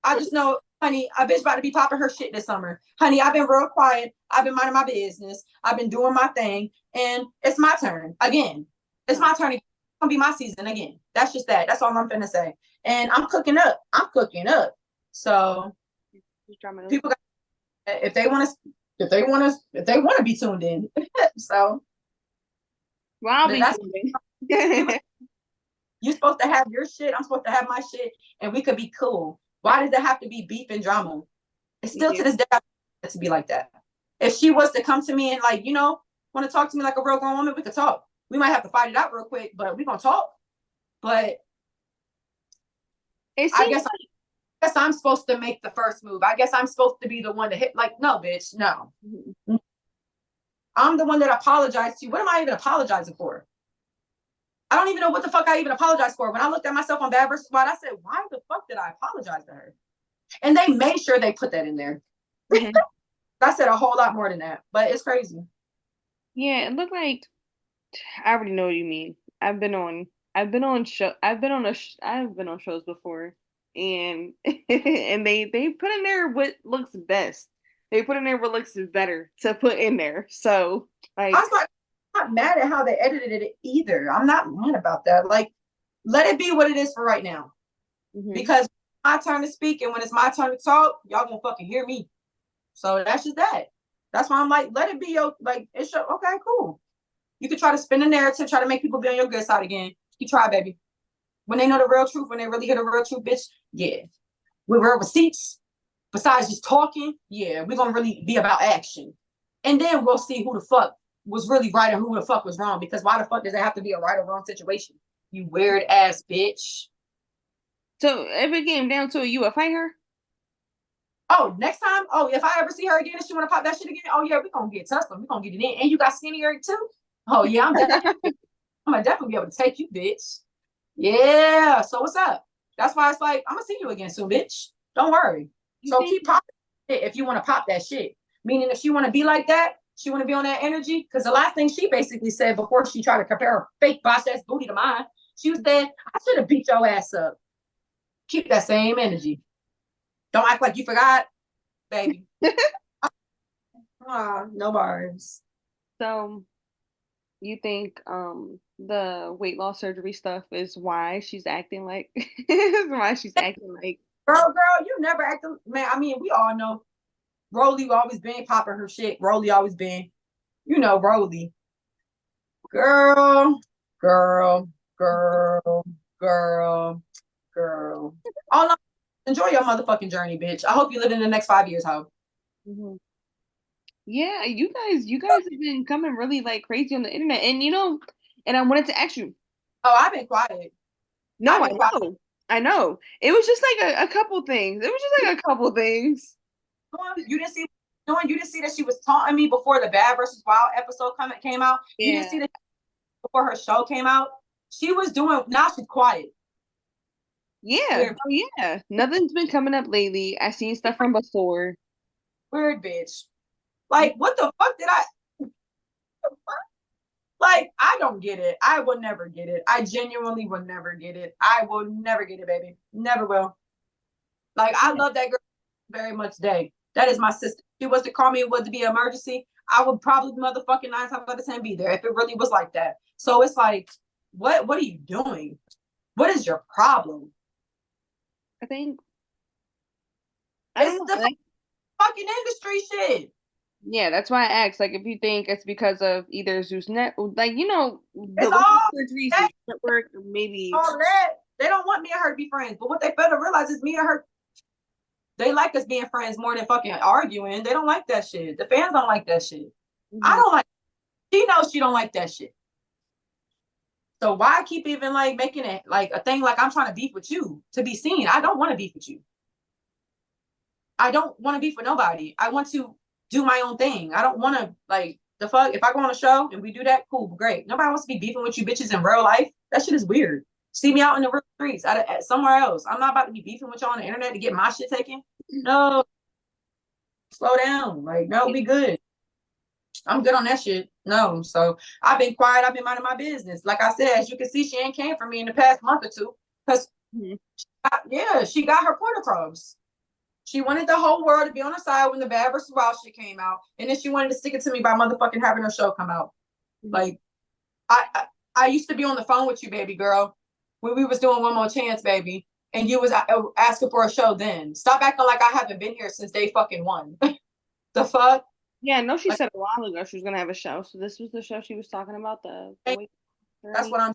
I just know, honey, a bitch about to be popping her shit this summer. Honey, I've been real quiet. I've been minding my business. I've been doing my thing. And it's my turn again. It's my turn. It's gonna be my season again. That's just that. That's all I'm finna say. And I'm cooking up. I'm cooking up. So people got, if they want to be tuned in. So
well, I'll be
that's
tuned.
you're supposed to have your shit. I'm supposed to have my shit, and we could be cool. Why does it have to be beef and drama? It's still to this day to be like that. If she was to come to me and like, want to talk to me like a real grown woman, we could talk. We might have to fight it out real quick, but we're gonna talk. But I guess I'm supposed to make the first move. I guess I'm supposed to be the one to hit. Like, no, bitch, no. Mm-hmm. I'm the one that apologized to you. What am I even apologizing for? I don't even know what the fuck I even apologized for. When I looked at myself on Bad vs. Wild, I said, why the fuck did I apologize to her? And they made sure they put that in there. Mm-hmm. I said a whole lot more than that, but it's crazy.
Yeah, it looked like I already know what you mean. I've been on shows before, and and they put in there what looks best. They put in there what looks better to put in there. So like,
I'm not mad at how they edited it either. I'm not mad about that. Like, let it be what it is for right now. Mm-hmm. Because it's my turn to speak, and when it's my turn to talk, y'all gonna fucking hear me. So that's just that. That's why I'm like, let it be your, like, it's your, okay, cool. You could try to spin the narrative, try to make people be on your good side again. You try, baby. When they know the real truth, when they really hear the real truth, bitch, yeah. With real receipts, besides just talking, yeah, we're gonna really be about action. And then we'll see who the fuck was really right and who the fuck was wrong. Because why the fuck does it have to be a right or wrong situation? You weird ass bitch.
So if it came down to it, you would fight her?
Oh, next time? Oh, if I ever see her again and she want to pop that shit again, oh yeah, we're gonna get tussling. We're gonna get it in. And you got skinnier too? Oh yeah, I'm gonna definitely be able to take you, bitch. Yeah. So what's up? That's why it's like, I'm gonna see you again soon, bitch. Don't worry. So keep popping it if you want to pop that shit. Meaning if she want to be like that, she want to be on that energy. Because the last thing she basically said before she tried to compare her fake boss ass booty to mine, she was saying, I should have beat your ass up. Keep that same energy. Don't act like you forgot, baby. No bars.
So you think the weight loss surgery stuff is why she's acting like
girl, you never acted, man. I mean, we all know Rollie always been popping her shit. Rollie always been, Rollie. Girl. All enjoy your motherfucking journey, bitch. I hope you live in the next 5 years, ho.
Mm-hmm. Yeah, you guys have been coming really like crazy on the internet, and and I wanted to ask you.
Oh, I've been quiet.
No, I know. I know. It was just like a couple things. It was just like a couple things.
You didn't see you didn't see that she was taunting me before the Bad vs. Wild episode came out. Yeah. You didn't see that before her show came out. She was doing, now she's quiet.
Yeah. Weird. Oh yeah. Nothing's been coming up lately. I seen stuff from before.
Weird bitch. Like, what the fuck did I like? I don't get it. I will never get it. I genuinely will never get it. I will never get it, baby. Never will. Like, I love that girl very much today. That is my sister. If she was to call me, it was to be an emergency, I would probably motherfucking 9 times out of 10 be there if it really was like that. So it's like, what are you doing? What is your problem?
I think
it's the fucking industry shit.
Yeah, that's why I asked. Like, if you think it's because of either Zeus Network, like,
it's all
Zeus Network, maybe
all that. They don't want me and her to be friends, but what they fail to realize is me and her, they like us being friends more than fucking arguing. They don't like that shit. The fans don't like that shit. Mm-hmm. I don't like. She knows she don't like that shit. So why keep even like making it like a thing? Like, I'm trying to beef with you to be seen. I don't want to beef with you. I don't want to beef with nobody. I want to do my own thing. I don't want to, like, the fuck. If I go on a show and we do that, cool, great. Nobody wants to be beefing with you bitches in real life. That shit is weird. See me out in the real streets, somewhere else. I'm not about to be beefing with y'all on the internet to get my shit taken. No. Slow down. Like, no, be good. I'm good on that shit. No. So I've been quiet. I've been minding my business. Like I said, as you can see, she ain't came for me in the past month or two. Because, yeah, she got her point across. She wanted the whole world to be on her side when the Bad vs. Wild shit came out. And then she wanted to stick it to me by motherfucking having her show come out. Like, I used to be on the phone with you, baby girl, when we was doing One More Chance, baby. And you was asking for a show then. Stop acting like I haven't been here since day fucking one. The fuck?
Yeah, no, she
Like,
said a while ago she was gonna have a show. So this was the show she was talking about, the wait
that's
journey.
what I'm,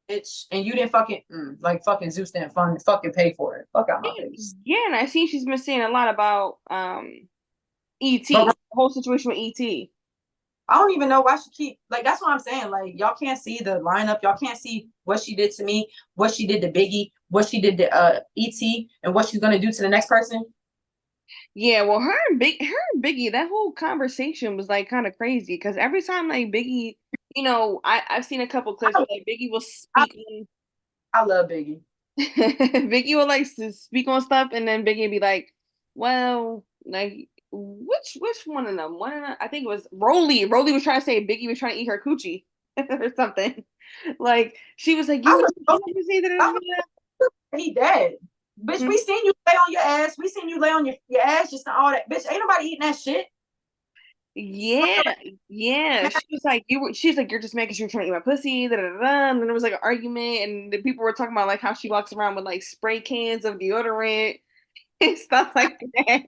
bitch. And you didn't fucking, like fucking Zeus didn't fucking pay for it. Fuck out my face.
Yeah, and I see she's been saying a lot about ET,
But
the whole situation with ET.
I don't even know why she keep, like, that's what I'm saying. Like, y'all can't see the lineup. Y'all can't see what she did to me, what she did to Biggie, what she did to ET, and what she's gonna do to the next person.
Yeah, well, her and Biggie, that whole conversation was like kind of crazy because every time like Biggie, I've seen a couple clips where like Biggie will
I,
speak
I love Biggie.
Biggie would like to speak on stuff, and then Biggie would be like, "Well, like which one of them? One of them, I think it was Rollie. Rollie was trying to say Biggie was trying to eat her coochie or something. Like she was like,
I
you
was
never say
so
that."
he dead. Bitch, we seen you lay on your ass. We seen you lay on your ass, just all that. Bitch, ain't nobody eating that shit.
Yeah, yeah. She's like, you're just making sure you're trying to eat my pussy, da, da, da, da. And then there was like an argument, and the people were talking about like how she walks around with like spray cans of deodorant and stuff like that.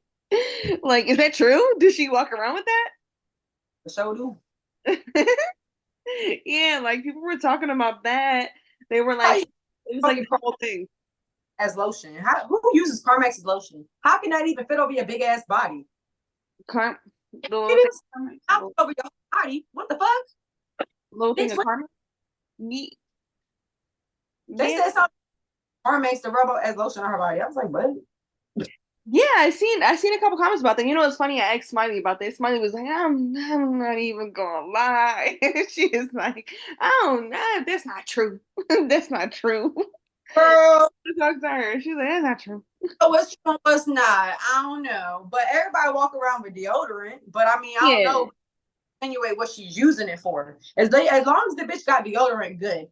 Like, is that true? Does she walk around with
For sure do.
that? Yeah, like people were talking about that. They were
How
like,
you
it was like
fucking
a whole thing.
as lotion? Who uses Carmex as lotion? How can that even fit over your big ass body?
Car- the little
It
thing,
is out over your body. What the fuck?
little thing
Bitch,
of karma. Ye-
they
Yeah,
said something Carmex to rub as lotion on her body. I was like, what?
yeah. I seen a couple comments about that. You know, it's funny. I asked Smiley about this. Smiley was like, I'm not even gonna lie. She is like, oh no, that's not true. That's not true.
Girl,
I talked to her. She's like, that's not true.
what's true and what's not? I don't know. But everybody walk around with deodorant. But I mean, I don't
Yeah.
know anyway what she's using it for. As long as the bitch got deodorant, good.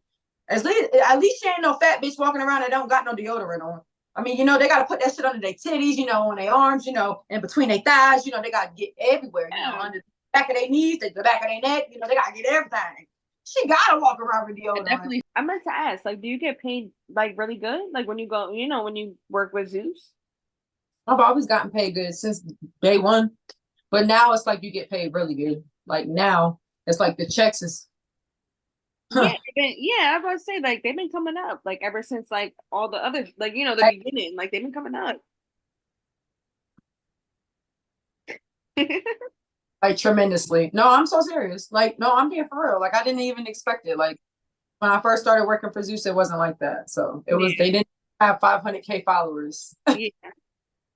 At least she ain't no fat bitch walking around that don't got no deodorant on. I mean, they got to put that shit under their titties, on their arms, in between their thighs, they got to get everywhere,
Yeah.
under the back of their knees, the back of their neck, they got to get everything. She got to walk around with
I
deodorant.
definitely. I meant to ask, like, do you get paid like really good? Like when you go, when you work with Zeus?
I've always gotten paid good since day one, but now it's like you get paid really good. Like now, it's like the checks is,
Yeah,
huh.
yeah, I was about to say like they've been coming up like ever since like all the other like the beginning like they've been coming up.
Like tremendously. No, I'm so serious. Like, no, I'm being for real. Like, I didn't even expect it. Like, when I first started working for Zeus, it wasn't like that. So they didn't have 500K followers.
Yeah,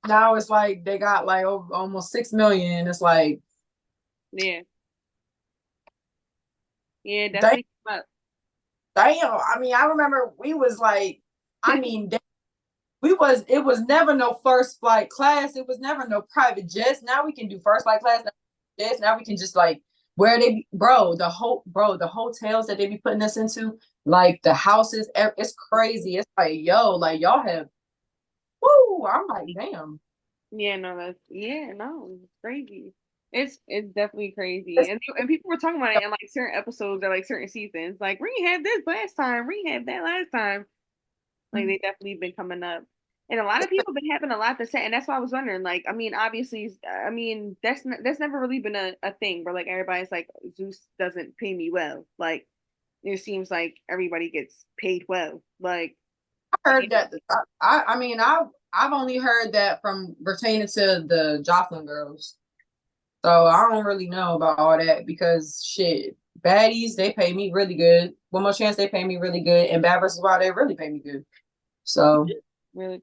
Now it's like they got like almost 6 million. It's like,
yeah, yeah,
damn,
definitely come up.
damn. I mean, I remember we was like, I mean, it was never no first flight class. It was never no private jets. Now we can do first flight class jets. Now we can just like where they be, the hotels that they be putting us into, like the houses, it's crazy. It's like, yo, like y'all have, woo. I'm like, damn.
Yeah, no, no, it's crazy. It's definitely crazy, and people were talking about it in like certain episodes or like certain seasons. Like we had this last time, we had that last time. Like they definitely been coming up. And a lot of people been having a lot to say, and that's why I was wondering. Like, I mean, obviously, that's never really been a thing where like everybody's like Zeus doesn't pay me well. Like, it seems like everybody gets paid well. Like,
I heard that. I mean, I've only heard that from pertaining to the Jocelyn girls. So I don't really know about all that because shit, baddies, they pay me really good. One More Chance, they pay me really good. And Bad vs. Wild, they really pay me good. So
really,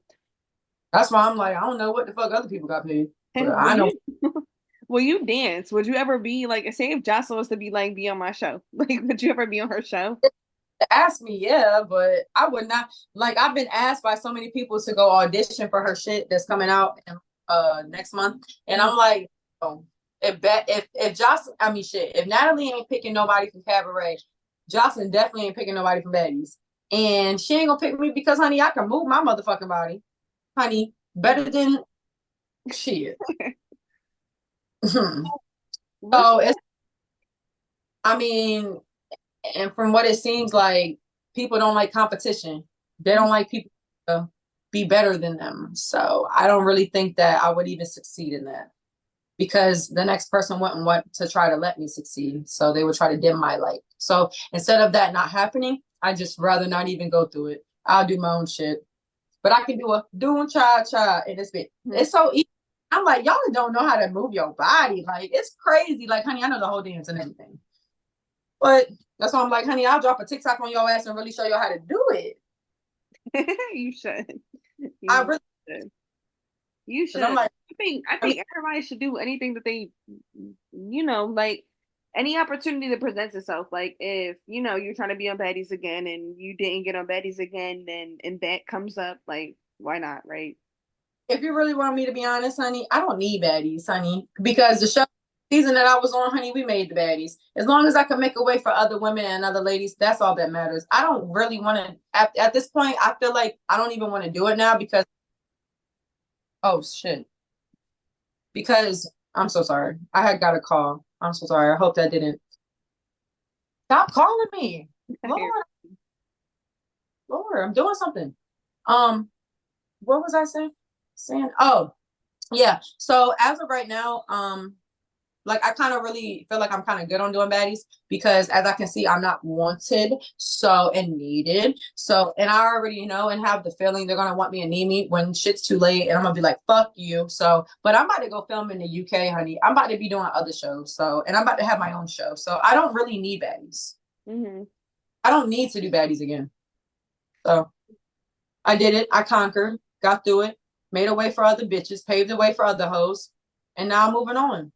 that's why I'm like, I don't know what the fuck other people got paid. But
will
I know.
you will you dance? Would you ever be like, say if Jocelyn was to be on my show? Like, would you ever be on her show?
Ask me, yeah, but I would not. Like, I've been asked by so many people to go audition for her shit that's coming out next month. And I'm like, oh. if Jocelyn, I mean shit, if Natalie ain't picking nobody from Cabaret, Jocelyn definitely ain't picking nobody from Baddies. And she ain't gonna pick me because, honey, I can move my motherfucking body, honey, better than shit. So
What's
it's, I mean, and from what it seems like, people don't like competition. They don't like people to be better than them. So I don't really think that I would even succeed in that, because the next person wouldn't want to try to let me succeed. So they would try to dim my light. So instead of that not happening, I just rather not even go through it. I'll do my own shit. But I can do a doing cha in this bit. It's so easy. I'm like, y'all don't know how to move your body. Like, it's crazy. Like, honey, I know the whole dance and everything. But that's why I'm like, honey, I'll drop a TikTok on your ass and really show you how to do it.
You should.
I
You
really,
should. You
because
should.
I'm like,
I think everybody should do anything that they, like any opportunity that presents itself. Like if you're trying to be on Baddies again and you didn't get on Baddies again, then and that comes up, like why not, right?
if you really want me to be honest, honey, I don't need baddies, honey, because the show season that I was on, honey, we made the baddies. As long as I can make a way for other women and other ladies, that's all that matters. I don't really want to. At this point, I feel like I don't even want to do it now because, oh shit, because I'm so sorry. I had got a call. I'm so sorry. I hope that didn't stop calling me. Lord, Lord, I'm doing something. What was I saying? Oh, yeah. So as of right now, like I kind of really feel like I'm kind of good on doing baddies because as I can see, I'm not wanted so and needed. So and I already know and have the feeling they're gonna want me and need me when shit's too late, and I'm gonna be like, fuck you. So, but I'm about to go film in the UK, honey. I'm about to be doing other shows. So and I'm about to have my own show. So I don't really need baddies.
Mm-hmm.
I don't need to do baddies again. So I did it. I conquered, got through it, made a way for other bitches, paved the way for other hoes, and now I'm moving on.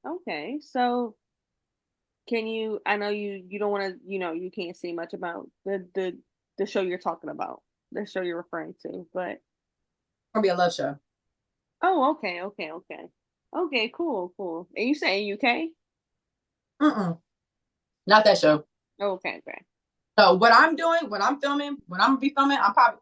Okay, so can you? I know you don't want to. You can't say much about the show you're talking about, the show you're referring to, but
It'll be a love show.
oh, okay, okay, okay, okay, cool, cool. And you saying UK?
Mm-mm, not that show.
Okay, okay.
So what I'm doing, when I'm filming, when I'm gonna be filming, I'm probably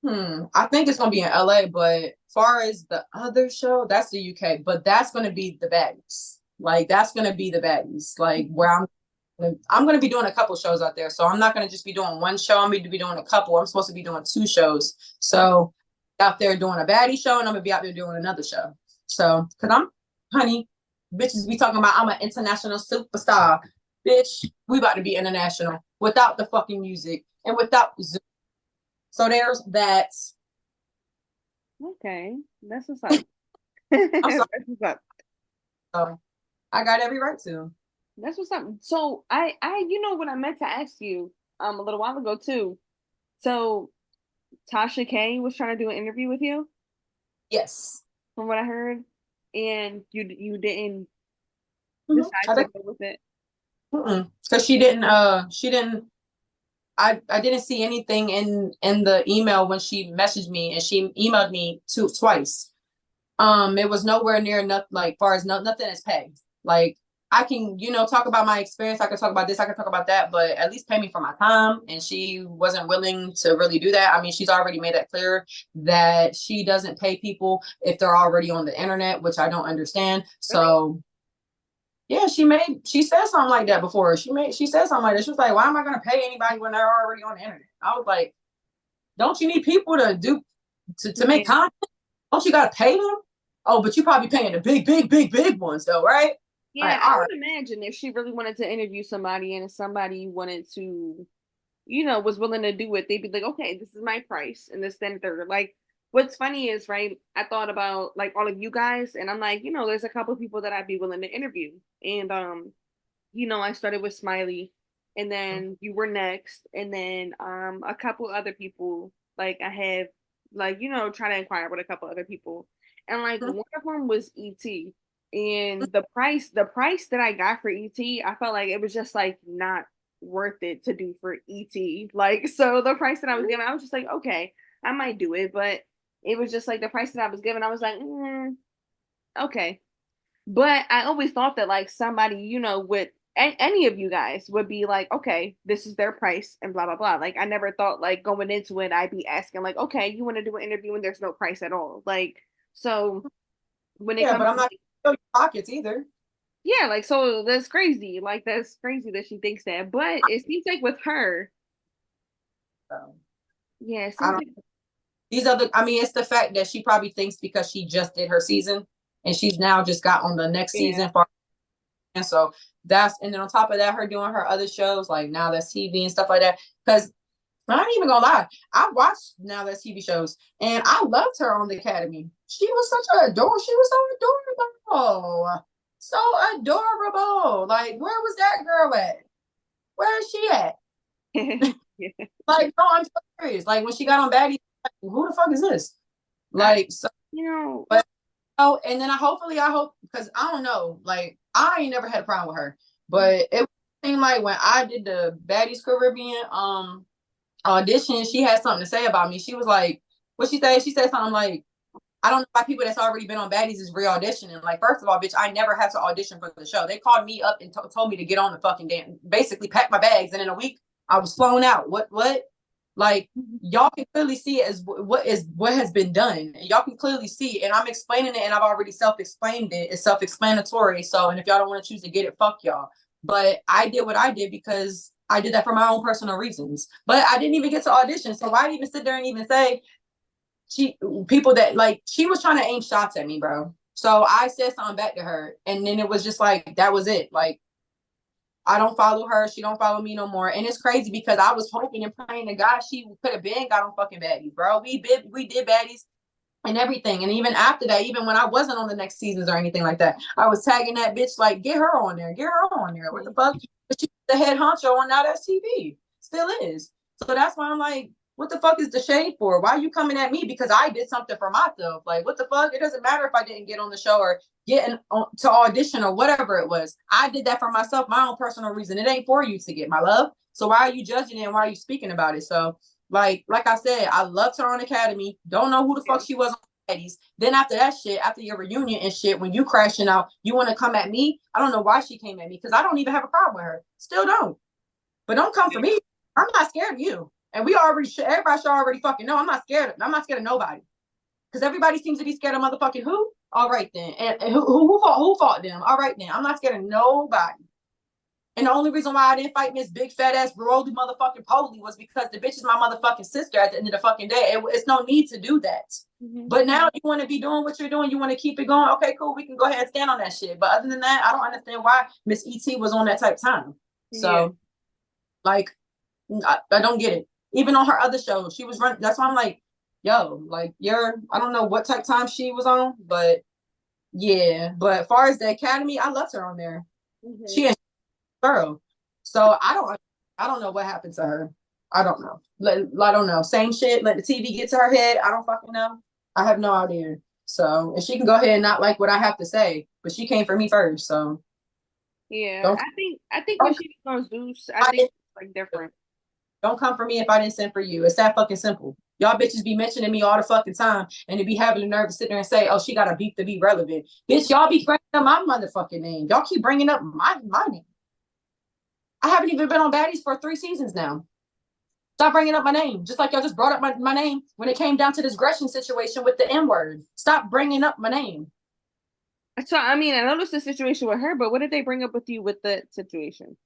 I think it's gonna be in LA, but far as the other show, that's the UK. But that's gonna be the baddies. Like that's gonna be the baddies. Like where I'm gonna be doing a couple shows out there. So I'm not gonna just be doing one show. I'm gonna be doing a couple. I'm supposed to be doing two shows. So out there doing a baddie show, and I'm gonna be out there doing another show. So because honey, bitches be talking about I'm an international superstar. Bitch, we about to be international without the fucking music and without Zoom. So there's that.
Okay, that's what's up.
I'm sorry.
That's what's up.
So I got every right to.
That's what's up. So what I meant to ask you a little while ago too. So Tasha K was trying to do an interview with you,
Yes.
from what I heard, and you didn't
I
decide to
think
go with it.
because she didn't I didn't see anything in the email when she messaged me, and she emailed me twice. It was nowhere near nothing, like far as nothing is paid. Like I can, talk about my experience. I can talk about this. I can talk about that, but at least pay me for my time. And she wasn't willing to really do that. I mean, she's already made that clear that she doesn't pay people if they're already on the internet, which I don't understand.
Really?
So yeah, she said something like that before. She said something like that. She was like, why am I gonna pay anybody when they're already on the internet? I was like, don't you need people to make
Yeah.
content? Don't you gotta pay them? Oh, but you probably paying the big ones though, right?
Yeah,
Like,
I
all right.
would imagine if she really wanted to interview somebody and if somebody wanted to, was willing to do it, they'd be like, okay, this is my price and this, then third. Like, what's funny is, right, I thought about like all of you guys and I'm like, there's a couple of people that I'd be willing to interview. And, I started with Smiley and then you were next. And then, a couple other people, like I have, like, try to inquire with a couple other people. And like one of them was ET. And the price that I got for ET, I felt like it was just like not worth it to do for ET. Like, so the price that I was given, I was just like, okay, I might do it, but it was just like the price that I was given, I was like, Okay. But I always thought that like somebody, with any of you guys would be like, okay, this is their price and blah blah blah. Like I never thought like going into it, I'd be asking like, okay, you want to do an interview and there's no price at all. Like so when it
Yeah,
comes
but I'm
to
not gonna show your pockets either.
yeah, like so that's crazy. Like that's crazy that she thinks that. But it seems like with her,
So,
yeah, it
I
seems
don't.
like
These other, I mean, it's the fact that she probably thinks because she just did her season and she's now just got on the next
yeah.
season for, and so that's, and then on top of that, her doing her other shows like Now That's TV and stuff like that. Because I ain't even gonna lie, I watched Now That's TV shows and I loved her on the Academy. She was such a adorable. She was so adorable, so adorable. Like, where was that girl at? Where is she at?
Yeah.
Like, no, I'm so serious. Like when she got on Baddie, like, who the fuck is this?
I,
Like, so,
you know,
but oh, and then I hope, because I don't know, like I ain't never had a problem with her, but it seemed like when I did the Baddies Caribbean audition, she had something to say about me. She was like, what she said? She said something like, I don't know why people that's already been on Baddies is re-auditioning. Like, first of all, bitch, I never had to audition for the show. They called me up and told me to get on the fucking damn, basically pack my bags, and in a week I was flown out. What? Like, y'all can clearly see it as what has been done. Y'all can clearly see, and I'm explaining it, and I've already self-explained it. It's self-explanatory. So, and if y'all don't want to choose to get it, fuck y'all. But I did what I did because I did that for my own personal reasons. But I didn't even get to audition. So why even sit there and even say she people that like she was trying to aim shots at me, bro. So I said something back to her, and then it was just like that was it. Like I don't follow her, she don't follow me no more. And it's crazy because I was hoping and praying to God she could have been got on fucking Baddies, bro. We did Baddies and everything. And even after that, even when I wasn't on the next seasons or anything like that, I was tagging that bitch like, get her on there, get her on there. What the fuck? But she's the head honcho on Now That's TV. Still is. So that's why I'm like, what the fuck is the shade for? Why are you coming at me? Because I did something for myself. Like, what the fuck? It doesn't matter if I didn't get on the show or get to audition or whatever it was. I did that for myself, my own personal reason. It ain't for you to get, my love. So why are you judging it and why are you speaking about it? So like I said, I loved her on Academy. Don't know who the fuck she was on Baddies. Then after that shit, after your reunion and shit, when you crashing out, you want to come at me? I don't know why she came at me because I don't even have a problem with her. Still don't. But don't come for me. I'm not scared of you. And we already, everybody should already fucking know. I'm not scared. I'm not scared of nobody. Because everybody seems to be scared of motherfucking who? All right then. And who fought them? All right then. I'm not scared of nobody. And the only reason why I didn't fight Miss Big Fat Ass Rollie motherfucking Polly was because the bitch is my motherfucking sister at the end of the fucking day. It's no need to do that. Mm-hmm. But now you want to be doing what you're doing. You want to keep it going. Okay, cool. We can go ahead and stand on that shit. But other than that, I don't understand why Miss ET was on that type of time. So, like, I don't get it. Even on her other shows, she was running. That's why I'm like, yo, like, I don't know what type time she was on, but yeah. But as far as the Academy, I loved her on there. Mm-hmm. She is girl. So I don't know what happened to her. I don't know. I don't know. Same shit. Let the TV get to her head. I don't fucking know. I have no idea. So, and she can go ahead and not like what I have to say, but she came for me first. So,
yeah, I think when she was on Zeus, I think it's like different.
Don't come for me if I didn't send for you. It's that fucking simple. Y'all bitches be mentioning me all the fucking time and to be having the nerve to sit there and say, oh, she got a beef to be relevant. Bitch, y'all be bringing up my motherfucking name. Y'all keep bringing up my name. I haven't even been on Baddies for 3 seasons now. Stop bringing up my name. Just like y'all just brought up my name when it came down to this Gresham situation with the N-word. Stop bringing up my name.
So, I mean, I noticed the situation with her, but what did they bring up with you with the situation?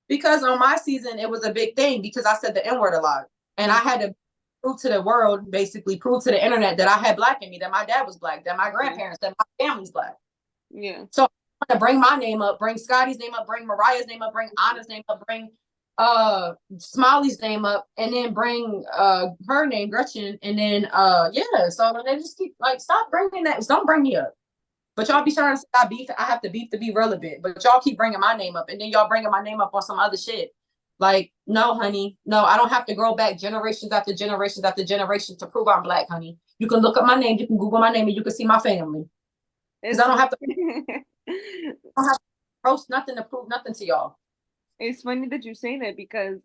Because on my season, it was a big thing because I said the N-word a lot. And I had to prove to the world, basically prove to the internet that I had black in me, that my dad was black, that my grandparents, that my family's black.
Yeah.
So I want to bring my name up, bring Scotty's name up, bring Mariah's name up, bring Anna's name up, bring Smiley's name up, and then bring her name, Gretchen, and then yeah. So they just keep like, stop bringing that. Don't bring me up. But y'all be trying to say I have to beef to be relevant. But y'all keep bringing my name up, and then y'all bringing my name up on some other shit. Like, no, honey, no, I don't have to grow back generations after generations after generations to prove I'm black, honey. You can look up my name, you can Google my name, and you can see my family. Because I don't have to post nothing to prove nothing to y'all.
It's funny that you say that because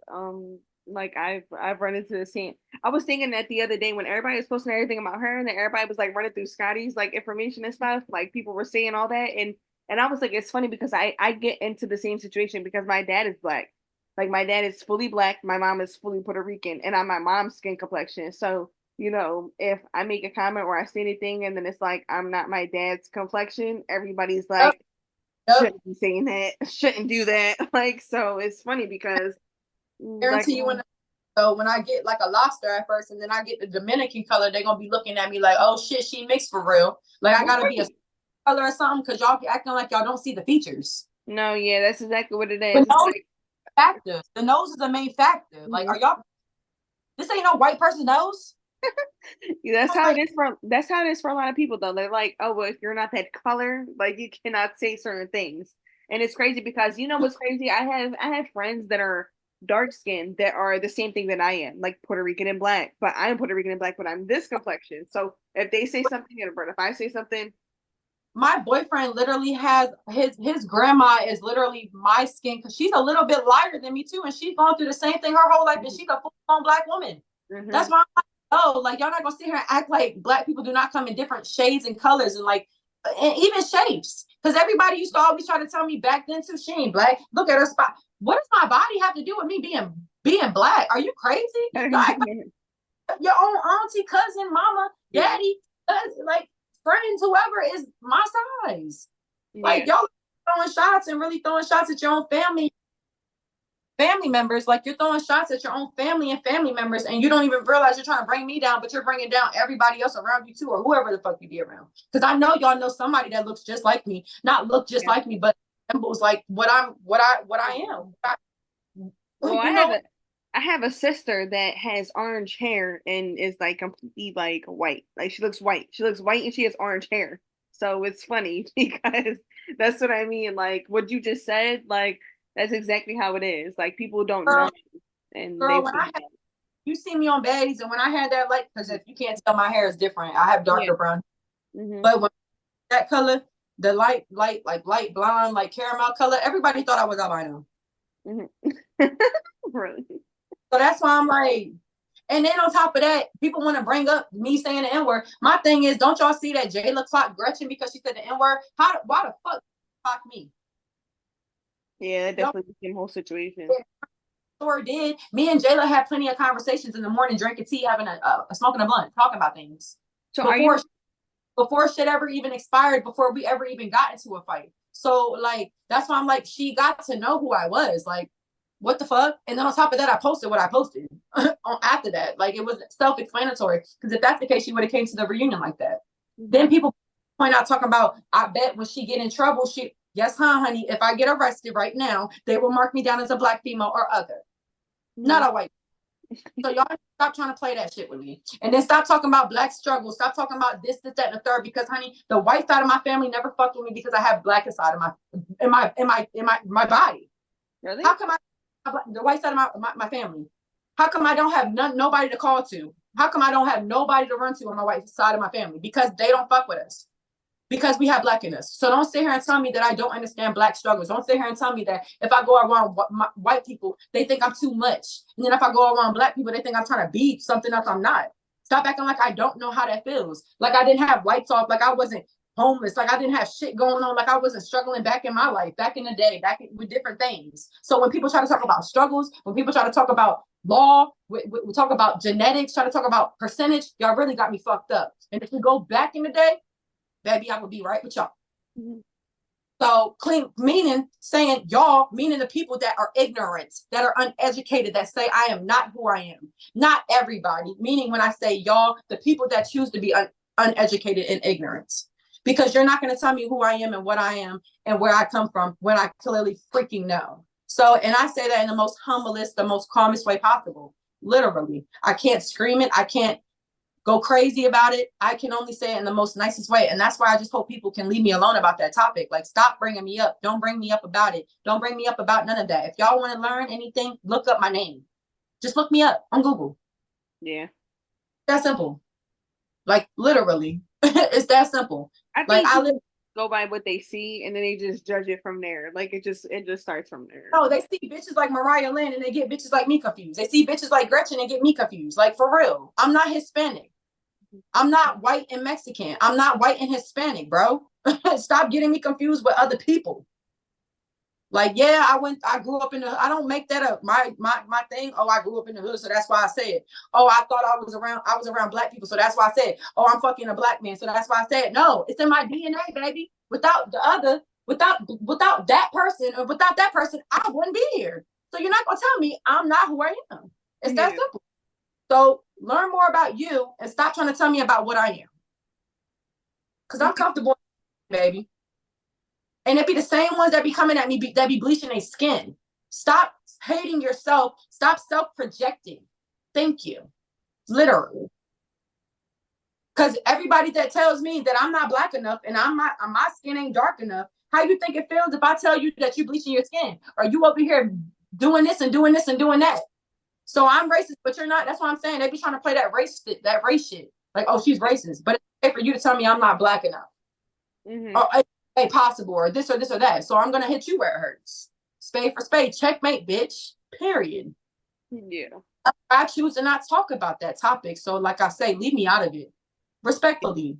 Like I've run into the same. I was thinking that the other day when everybody was posting everything about her, and then everybody was like running through Scotty's like information and stuff. Like people were saying all that, and I was like, it's funny because I get into the same situation because my dad is black. Like my dad is fully black, my mom is fully Puerto Rican, and I'm my mom's skin complexion. So if I make a comment or I say anything, and then it's like I'm not my dad's complexion, everybody's
Yep,
like,
yep.
shouldn't be saying that, shouldn't do that. Like so, it's funny because like.
Guarantee you so when I get like a lobster at first and then I get the Dominican color, they're gonna be looking at me like, oh shit, she mixed for real. Like I gotta be a color or something because y'all acting like y'all don't see the features.
No, yeah, that's exactly what it
The
is. It's
nose
like,
factor. The nose is the main factor. Like,
mhm.
are y'all this ain't no white person nose?
Yeah, that's how it is for a lot of people though. They're like, oh, well, if you're not that color, like you cannot say certain things. And it's crazy because what's crazy? I have friends that are dark skinned that are the same thing that I am, like Puerto Rican and black. But I'm Puerto Rican and black, but I'm this complexion. So if they say something, but if I say something,
My boyfriend literally has his grandma is literally my skin because she's a little bit lighter than me too, and she's gone through the same thing her whole life, and she's a full-blown black woman. That's
mm-hmm,
why I'm like, oh, like y'all not gonna sit here and act like black people do not come in different shades and colors and like and even shapes. Because everybody used to always try to tell me back then too, she ain't black. Look at her spot. What does my body have to do with me being black? Are you crazy? Y'all act like your own auntie, cousin, mama,
yeah,
daddy, like friends, whoever is my size.
yeah,
Like y'all throwing shots and really throwing shots at your own family members. Like you're throwing shots at your own family and family members, and you don't even realize you're trying to bring me down, but you're bringing down everybody else around you too, or whoever the fuck you be around. Because I know y'all know somebody that looks just like me, not look just
yeah.
like me, but resembles like what I am.
Well, I
You
have
know,
I have a sister that has orange hair and is like completely like white. Like she looks white. She looks white and she has orange hair. So it's funny because that's what I mean. Like what you just said, like that's exactly how it is. Like people don't know
girl,
and they
girl, when I had, you see me on Baddies, and when I had that light, because if you can't tell, my hair is different. I have
yeah.
darker brown,
Hmm.
but when that color, the light blonde, like caramel color, everybody thought I was albino.
Hmm. Really?
So that's why I'm like, and then on top of that, people want to bring up me saying the N word. My thing is, don't y'all see that Jayla clocked Gretchen because she said the N word? Why the fuck clock me?
Yeah, that
Y'all
definitely the same whole situation.
sure did. Me and Jayla had plenty of conversations in the morning, drinking tea, having a smoking a blunt, talking about things
So are
before
you
before shit ever even expired, before we ever even got into a fight. So like that's why I'm like, she got to know who I was. Like, what the fuck? And then on top of that, I posted what I posted after that. Like it was self-explanatory. Because if that's the case, she would have came to the reunion like that. Then people point out talking about, I bet when she get in trouble, she yes, huh, honey. If I get arrested right now, they will mark me down as a black female or other,
Mhm.
not a white. So y'all stop trying to play that shit with me. And then stop talking about black struggle. Stop talking about that, and the third. Because honey, the white side of my family never fucked with me because I have black side of my body.
Really?
How come the white side of my family? How come I don't have nobody to call to? How come I don't have nobody to run to on my white side of my family? Because they don't fuck with us, because we have black in us. So don't sit here and tell me that I don't understand black struggles. Don't sit here and tell me that if I go around white people, they think I'm too much. And then if I go around black people, they think I'm trying to be something else I'm not. Stop acting like I don't know how that feels. Like I didn't have lights off, like I wasn't homeless, like I didn't have shit going on, like I wasn't struggling back in my life, back in the day, with different things. So when people try to talk about struggles, when people try to talk about law, we talk about genetics, try to talk about percentage, y'all really got me fucked up. And if we go back in the day, baby, I would be right with y'all.
Mhm.
So clean meaning saying y'all, meaning the people that are ignorant, that are uneducated, that say I am not who I am. Not everybody. Meaning when I say y'all, the people that choose to be uneducated and ignorant. Because you're not going to tell me who I am and what I am and where I come from when I clearly freaking know. So, and I say that in the most humblest, the most calmest way possible. Literally. I can't scream it. I can't go crazy about it. I can only say it in the most nicest way. And that's why I just hope people can leave me alone about that topic. Like, stop bringing me up. Don't bring me up about it. Don't bring me up about none of that. If y'all want to learn anything, look up my name. Just look me up on Google.
Yeah.
That's simple. Like, literally. It's that simple.
I
Like,
think
I live
people go by what they see and then they just judge it from there. Like it just starts from there.
No, they see bitches like Mariah Lynn and they get bitches like me confused. They see bitches like Gretchen and get me confused. Like, for real. I'm not Hispanic. I'm not white and Mexican. I'm not white and Hispanic, bro. Stop getting me confused with other people. Like, yeah, I grew up in the, I don't make that up. My thing, oh, I grew up in the hood, so that's why I said it. Oh, I thought I was around black people, so that's why I said it. Oh, I'm fucking a black man, so that's why I said it. No, it's in my DNA, baby. Without the other, without that person or without that person, I wouldn't be here. So you're not gonna tell me I'm not who I am. It's that simple. So learn more about you and stop trying to tell me about what I am. Because I'm comfortable, baby. And it be the same ones that be coming at me that be bleaching their skin. Stop hating yourself. Stop self-projecting. Thank you. Literally. Because everybody that tells me that I'm not black enough and my skin ain't dark enough, how you think it feels if I tell you that you bleaching your skin? Or you over here doing this and doing this and doing that? So I'm racist, but you're not. That's what I'm saying. They be trying to play that race shit. Like, oh, she's racist. But it's okay for you to tell me I'm not black enough. Or ain't possible, or this or this or that. So I'm gonna hit you where it hurts. Spade for spade. Checkmate, bitch. Period.
Yeah.
I choose to not talk about that topic. So, like I say, leave me out of it. Respectfully.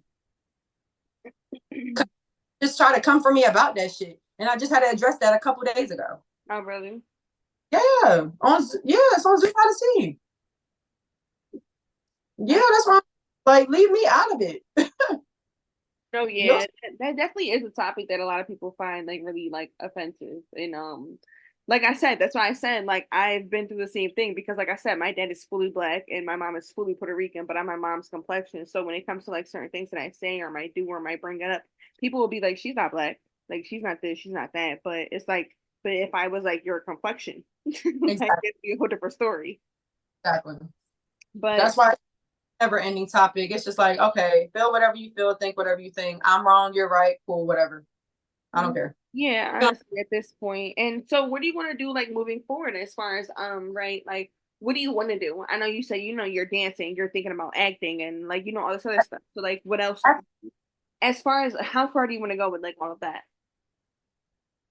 Just try to come for me about that shit. And I just had to address that a couple days ago.
Oh, really?
Yeah. It's on Zeus Network. Yeah, that's why. Like, leave me out of it.
Oh yeah, that definitely is a topic that a lot of people find like really like offensive. And like I said, that's why I said like I've been through the same thing because like I said, my dad is fully black and my mom is fully Puerto Rican, but I'm my mom's complexion. So when it comes to like certain things that I say or might do or might bring it up, people will be like, she's not black, like she's not this, she's not that. But it's like, but if I was like your complexion, like
Exactly.
it'd be a whole different story.
Exactly.
But
That's why never ending topic. It's just like, okay, feel whatever you feel, think whatever you think. I'm wrong, you're right, cool, whatever. I don't care.
yeah, honestly, at this point. And so what do you want to do like moving forward as far as right, like what do you want to do? I know you say you're dancing, you're thinking about acting and like all this other stuff. So like what else as far as how far do you want to go with like all of that?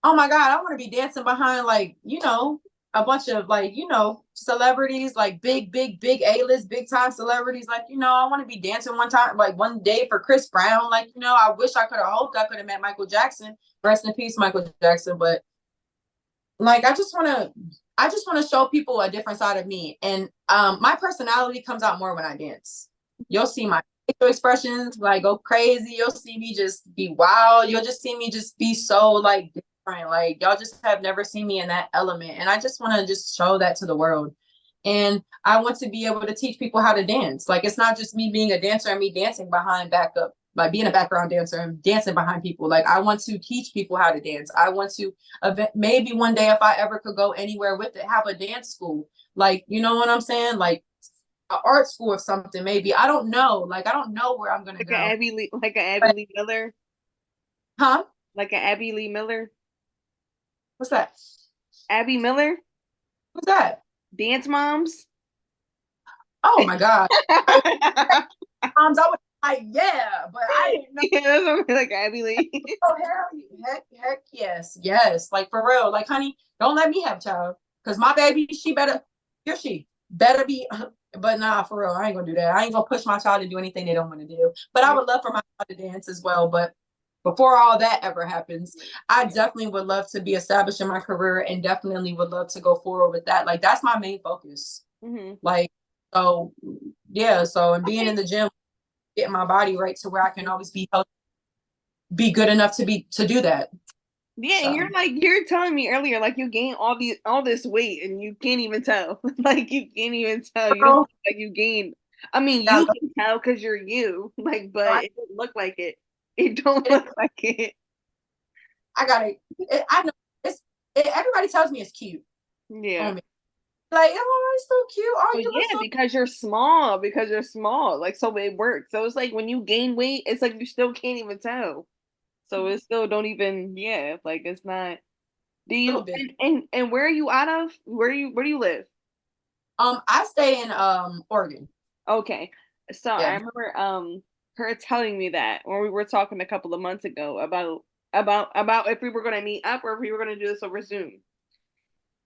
Oh my God, I want to be dancing behind like, a bunch of like, celebrities, like big A-list, big time celebrities. Like, I want to be dancing one time, like one day for Chris Brown. Like, I wish I could have hoped I could have met Michael Jackson. Rest in peace, Michael Jackson. But like, I just want to show people a different side of me. And my personality comes out more when I dance. You'll see my facial expressions like go crazy. You'll see me just be wild. You'll just see me just be so like different. Like y'all just have never seen me in that element. And I just want to just show that to the world. And I want to be able to teach people how to dance. Like it's not just me being a dancer and me dancing behind backup, like being a background dancer and dancing behind people. Like I want to teach people how to dance. I want to maybe one day if I ever could go anywhere with it, have a dance school. Like, you know what I'm saying? Like an art school or something, maybe. I don't know. Like I don't know where I'm gonna
Like
go.
Like an Abby
But,
Lee Miller?
huh?
Like an Abby Lee Miller?
What's that?
Abby Miller?
What's that?
Dance moms?
Oh my God. Times I was like, yeah, but I didn't know.
Yeah, that's what I mean, like Abby Lee.
Oh, heck, yes. Like for real. Like, honey, don't let me have a child. Cause my baby, she better be, but nah, for real. I ain't gonna do that. I ain't gonna push my child to do anything they don't want to do. But I would love for my child to dance as well. But before all that ever happens, I definitely would love to be established in my career and definitely would love to go forward with that. Like that's my main focus. Like, so yeah. So and being in the gym, getting my body right to where I can always be healthy, be good enough to do that.
Yeah, and
So
you're telling me earlier like you gained all this weight and you can't even tell. Like you can't even tell. You don't
girl,
look like you gained. I mean,
yeah,
you can tell because you're you. Like,
no,
but it doesn't look like it. It don't look like it.
I got it. I know everybody tells me it's cute
Yeah.
on me. Like, oh, it's so cute. Oh,
Well,
you look
yeah,
so.
because you're small. Because you're small. Like, so it works. So it's like when you gain weight, it's like you still can't even tell. So it still don't even. Yeah, like it's not. Do
Little
you
bit.
and where are you out of? Where do you live?
I stay in Oregon.
Okay. So I
Yeah.
remember her telling me that when we were talking a couple of months ago about if we were going to meet up or if we were going to do this over Zoom.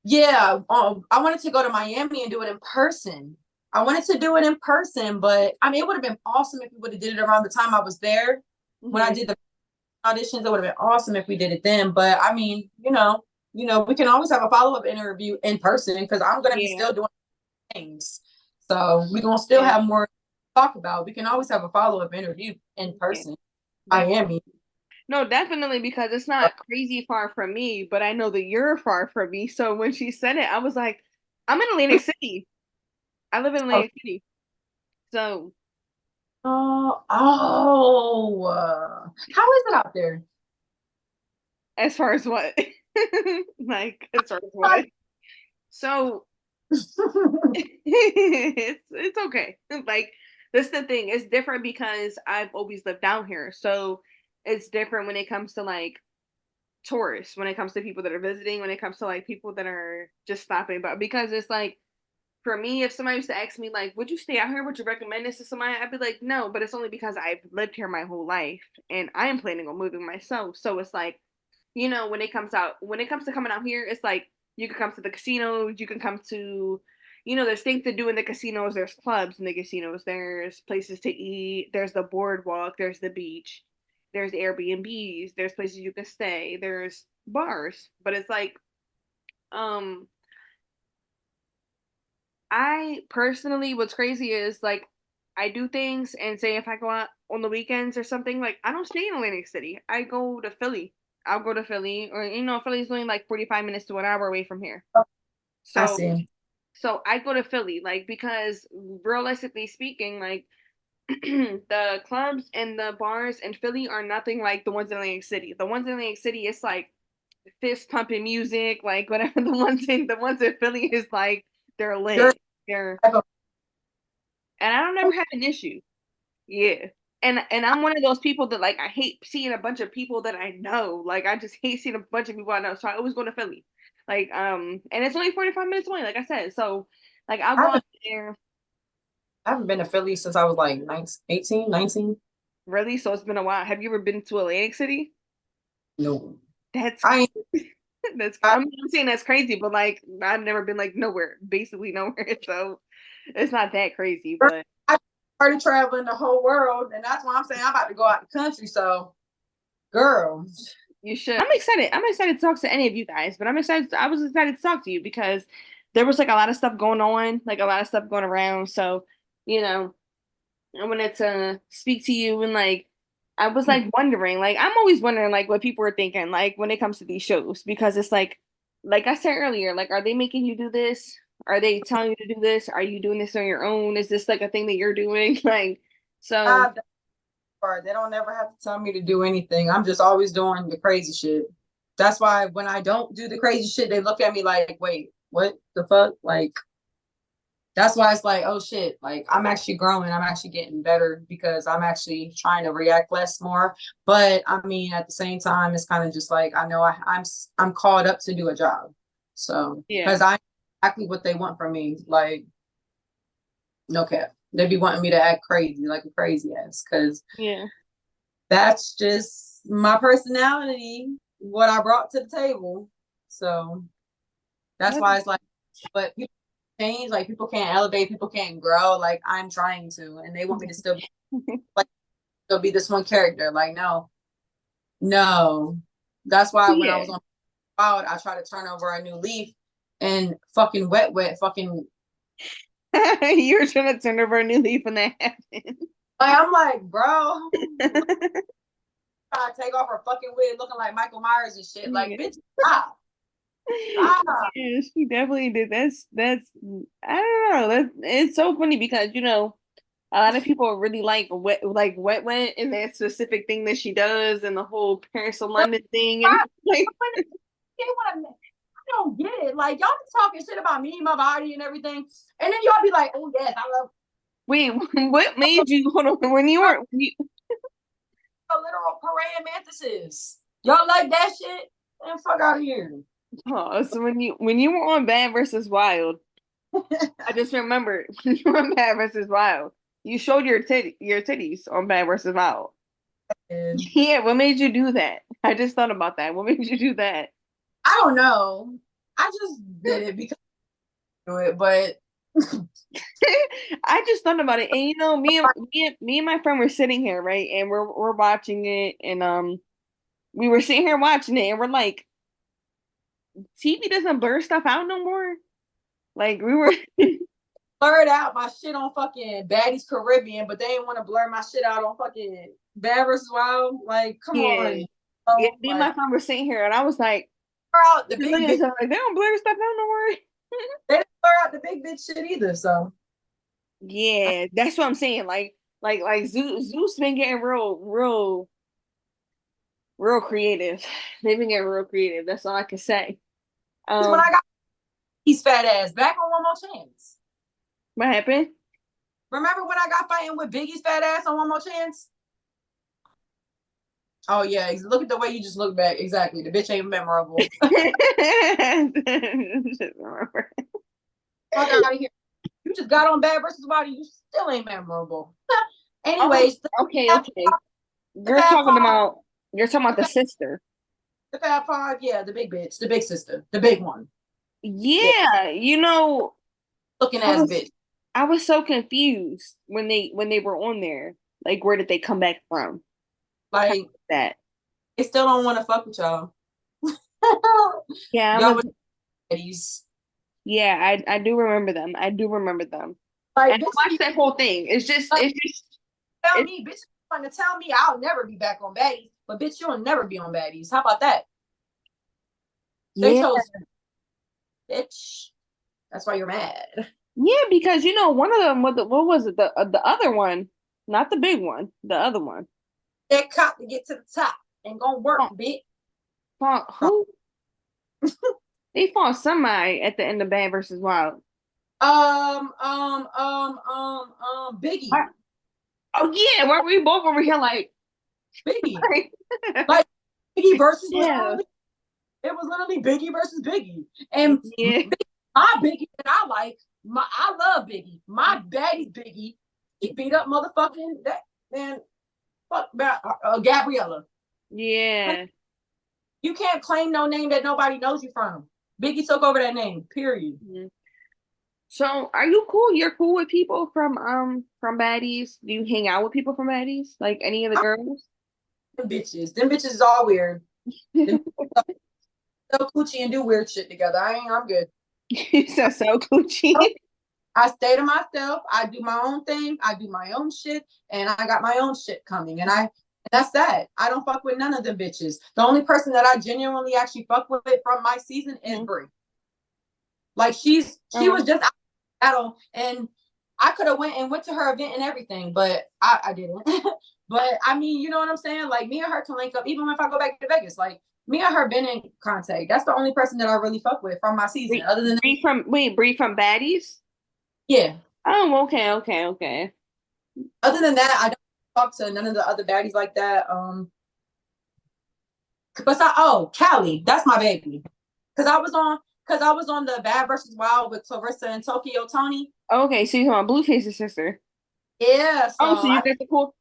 Yeah, I wanted to go to Miami and do it in person. I wanted to do it in person, but I mean, it would have been awesome if we would have did it around the time I was there. When I did the auditions, it would have been awesome if we did it then. But I mean, we can always have a follow-up interview in person because I'm gonna be
Yeah.
still doing things. So we're gonna still
Yeah.
have more to talk about. We can always have a follow-up interview in
Yeah.
person. Miami.
No, definitely because it's not crazy far from me, but I know that you're far from me. So when she said it, I was like, I'm in Atlantic City. I live in Atlantic City. So
How is it out there?
as far as what? Like as far as what? So it's okay. Like this is the thing. It's different because I've always lived down here. So it's different when it comes to like tourists, when it comes to people that are visiting, when it comes to like people that are just stopping. But because it's like for me, if somebody was to ask me like, would you stay out here? Would you recommend this to somebody? I'd be like, no, but it's only because I've lived here my whole life and I am planning on moving myself. So it's like, when it comes to coming out here, it's like you can come to the casinos, you can come to, there's things to do in the casinos, there's clubs in the casinos, there's places to eat, there's the boardwalk, there's the beach, there's Airbnbs, there's places you can stay, there's bars. But it's like, um, I personally, what's crazy is like I do things and say if I go out on the weekends or something, like I don't stay in Atlantic City. I go to Philly. I'll go to Philly, or Philly's only like 45 minutes to an hour away from here.
I
So
see.
so I go to Philly, like because realistically speaking, like the clubs and the bars in Philly are nothing like the ones in Atlantic City. The ones in Atlantic City, it's like fist pumping music, like whatever. The ones in Philly is like they're
You're
lit. They're
type of-
and I don't ever have an issue. Yeah. And I'm one of those people that like I hate seeing a bunch of people that I know. Like I just hate seeing a bunch of people I know. So I always go to Philly. Like and it's only 45 minutes away, like I said. So like I'll
I
go out
haven't,
there.
I haven't been to Philly since I was like 19, 18, 19.
Really? So it's been a while. Have you ever been to Atlantic City?
No.
That's
I ain't
that's
I,
I'm saying that's crazy, but like I've never been like nowhere, basically nowhere. So it's not that crazy, but
I started traveling the whole world, and that's why I'm saying I'm about to go out the country. So, girl,
you should. I'm excited. I'm excited to talk to any of you guys, but I was excited to talk to you because there was like a lot of stuff going on, like a lot of stuff going around. So, you know, I wanted to speak to you and like I was like wondering, like I'm always wondering like what people are thinking, like when it comes to these shows, because it's like I said earlier, like are they making you do this? Are they telling you to do this? Are you doing this on your own? Is this like a thing that you're doing? Like, so
that part, they don't ever have to tell me to do anything. I'm just always doing the crazy shit. That's why when I don't do the crazy shit, they look at me like, wait, what the fuck? Like, that's why it's like, oh shit, like I'm actually growing, I'm actually getting better because I'm actually trying to react less more. But I mean, at the same time, it's kind of just like I know I'm called up to do a job, so
yeah,
because I exactly what they want from me. Like, no cap, they be wanting me to act crazy, like a crazy ass, because
yeah.
that's just my personality, what I brought to the table. So that's why it's like, but people change, like people can't elevate, people can't grow. Like I'm trying to, and they want me to still be like still be this one character. Like, no, no. That's why when I
Yeah.
was on Wild, I tried to turn over a new leaf and fucking wet wet fucking
You were trying to turn over a new leaf when that happened.
like I'm like, bro, trying to take off her fucking wig looking like Michael Myers and shit. Like,
Yeah.
bitch, stop. Stop.
Yeah, she definitely did. That's I don't know. That's it's so funny because a lot of people really like wet wet and that specific thing that she does and the whole Paris to London thing and
Stop.
like
I don't get it. Like y'all be talking shit about me, my body, and everything, and then y'all be like, "Oh yes, I love
wait, what made you hold on
the literal praying mantises." Y'all like that shit? Man, fuck out of here.
oh, so when you were on Bad versus Wild, I just remembered when you were on Bad versus Wild. You showed your titties on Bad versus Wild.
And
Yeah, what made you do that? I just thought about that. What made you do that?
I don't know. I just did it because I do it, but
I just thought about it, and me and my friend were sitting here, right, and we're watching it, and we were sitting here watching it, and we're like, TV doesn't blur stuff out no more. Like we were,
blurred out my shit on fucking Baddie's Caribbean, but they didn't want to blur my shit out on fucking Bad versus Wild. Like, come
yeah,
on.
yeah.
Oh,
Me and
like,
my friend were sitting here, and I was like,
blur out the
just
big
looking at
bitch.
each other, like they don't blur stuff out no more.
They didn't blur out the big bitch shit either. So
Yeah, that's what I'm saying. Like Zeus been getting real creative. They've been getting real creative. That's all I can say.
when
Um,
I got his fat ass back on One More Chance.
what happened?
Remember when I got fighting with Biggie's fat ass on One More Chance? Oh yeah, look at the way you just look back. Exactly, the bitch ain't memorable. Fuck out of here. You just got on Bad versus Body. You still ain't memorable.
Oh,
Anyways,
okay.
the
You're talking about the sister.
Fab Pod, yeah, the big bitch, the big sister, the big one. Yeah,
Yeah,
looking
I
ass
was
bitch.
I was so confused when they were on there. Like, where did they come back from? Kind
Like
of that.
they still don't want to fuck with y'all.
Yeah, I
Y'all
was.
with ladies.
Yeah, I do remember them. I do remember them.
Like
And I
bitch,
watched that whole thing.
like, tell
It's
me, bitch, trying to tell me I'll never be back on baddies, but bitch, you'll never be on baddies. How about that? They
yeah,
chose bitch. That's why you're mad.
yeah, because one of them, what was it, the other one, not the big one, the other one.
That cop to get to the top and gonna work,
Fought,
bitch.
who? They fought somebody at the end of Bad versus Wild.
Biggie,
Oh yeah, where we both over here like,
Biggie,
like
like Biggie versus
yeah,
literally. It was literally Biggie versus Biggie, and
yeah,
my Biggie that I like, I love Biggie. My baddie's Biggie. He beat up motherfucking that man. Fuck about Gabriella.
yeah.
You can't claim no name that nobody knows you from. Biggie took over that name. Period.
Mhm. So, are you cool? You're cool with people from Baddies? Do you hang out with people from Baddies? Like any of the girls?
Them bitches. Them bitches is all weird. Them sell coochie and do weird shit together. I'm good.
You said so coochie.
I stay to myself. I do my own thing. I do my own shit, and I got my own shit coming. And that's that. I don't fuck with none of them bitches. The only person that I genuinely actually fuck with from my season is
Mhm.
Brie. Like she was just out of battle, and I could have went to her event and everything, but I didn't. But I mean, you know what I'm saying? Like me and her can link up, even if I go back to Vegas. Like me and her been in contact. That's the only person that I really fuck with from my season. Other than that,
Bree from Baddies?
yeah.
Oh, okay.
Other than that, I don't talk to none of the other baddies like that. Callie, that's my baby. Cause I was on the Bad versus Wild with Clarissa and Tokyo Tony.
Okay, so you're talking about Blueface's sister.
Yeah, so
Oh, so you get the cool.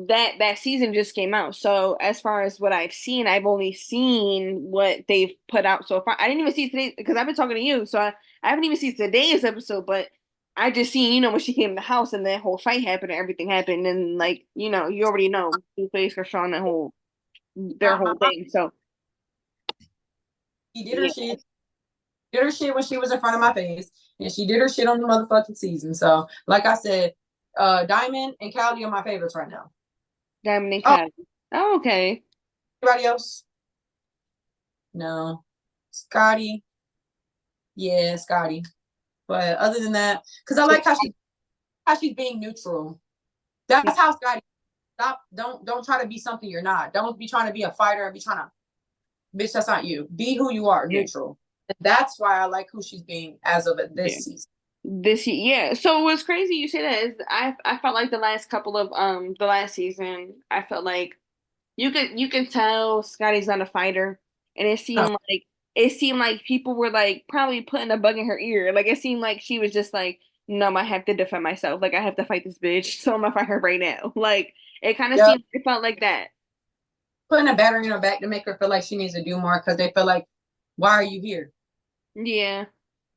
That season just came out. So as far as what I've seen, I've only seen what they've put out so far. I didn't even see today because I've been talking to you, so I haven't even seen today's episode. But I just seen, when she came in the house and that whole fight happened and everything happened, and like, you already know Blueface, Chrisean, their whole
uh,
thing. So
she
yeah,
did her shit when she was in front of my face, and she did her shit on the motherfucking season. So, like I said, Diamond and Callie are my favorites right now.
Diamond and
Oh,
Cat. Oh, okay.
anybody else? No. Scotty, yeah, Scotty. But other than that, because I
So
like how she's being neutral.
yeah,
That's how Scotty. Stop. Don't try to be something you're not. Don't be trying to be a fighter and be trying to, bitch, that's not you. Be who you are,
yeah,
neutral. And that's why I like who she's being as of
yeah.
this season.
Yeah. So what's crazy you say that is I felt like the last season I felt like you can tell Scotty's not a fighter, and it seemed like people were like probably putting a bug in her ear. Like it seemed like she was just like no, I have to defend myself. Like I have to fight this bitch, so I'm gonna fight her right now. Like it kind of
Yep.
seemed, it felt like that.
Putting a battery in her back to make her feel like she needs to do more because they feel like, why are you here?
Yeah.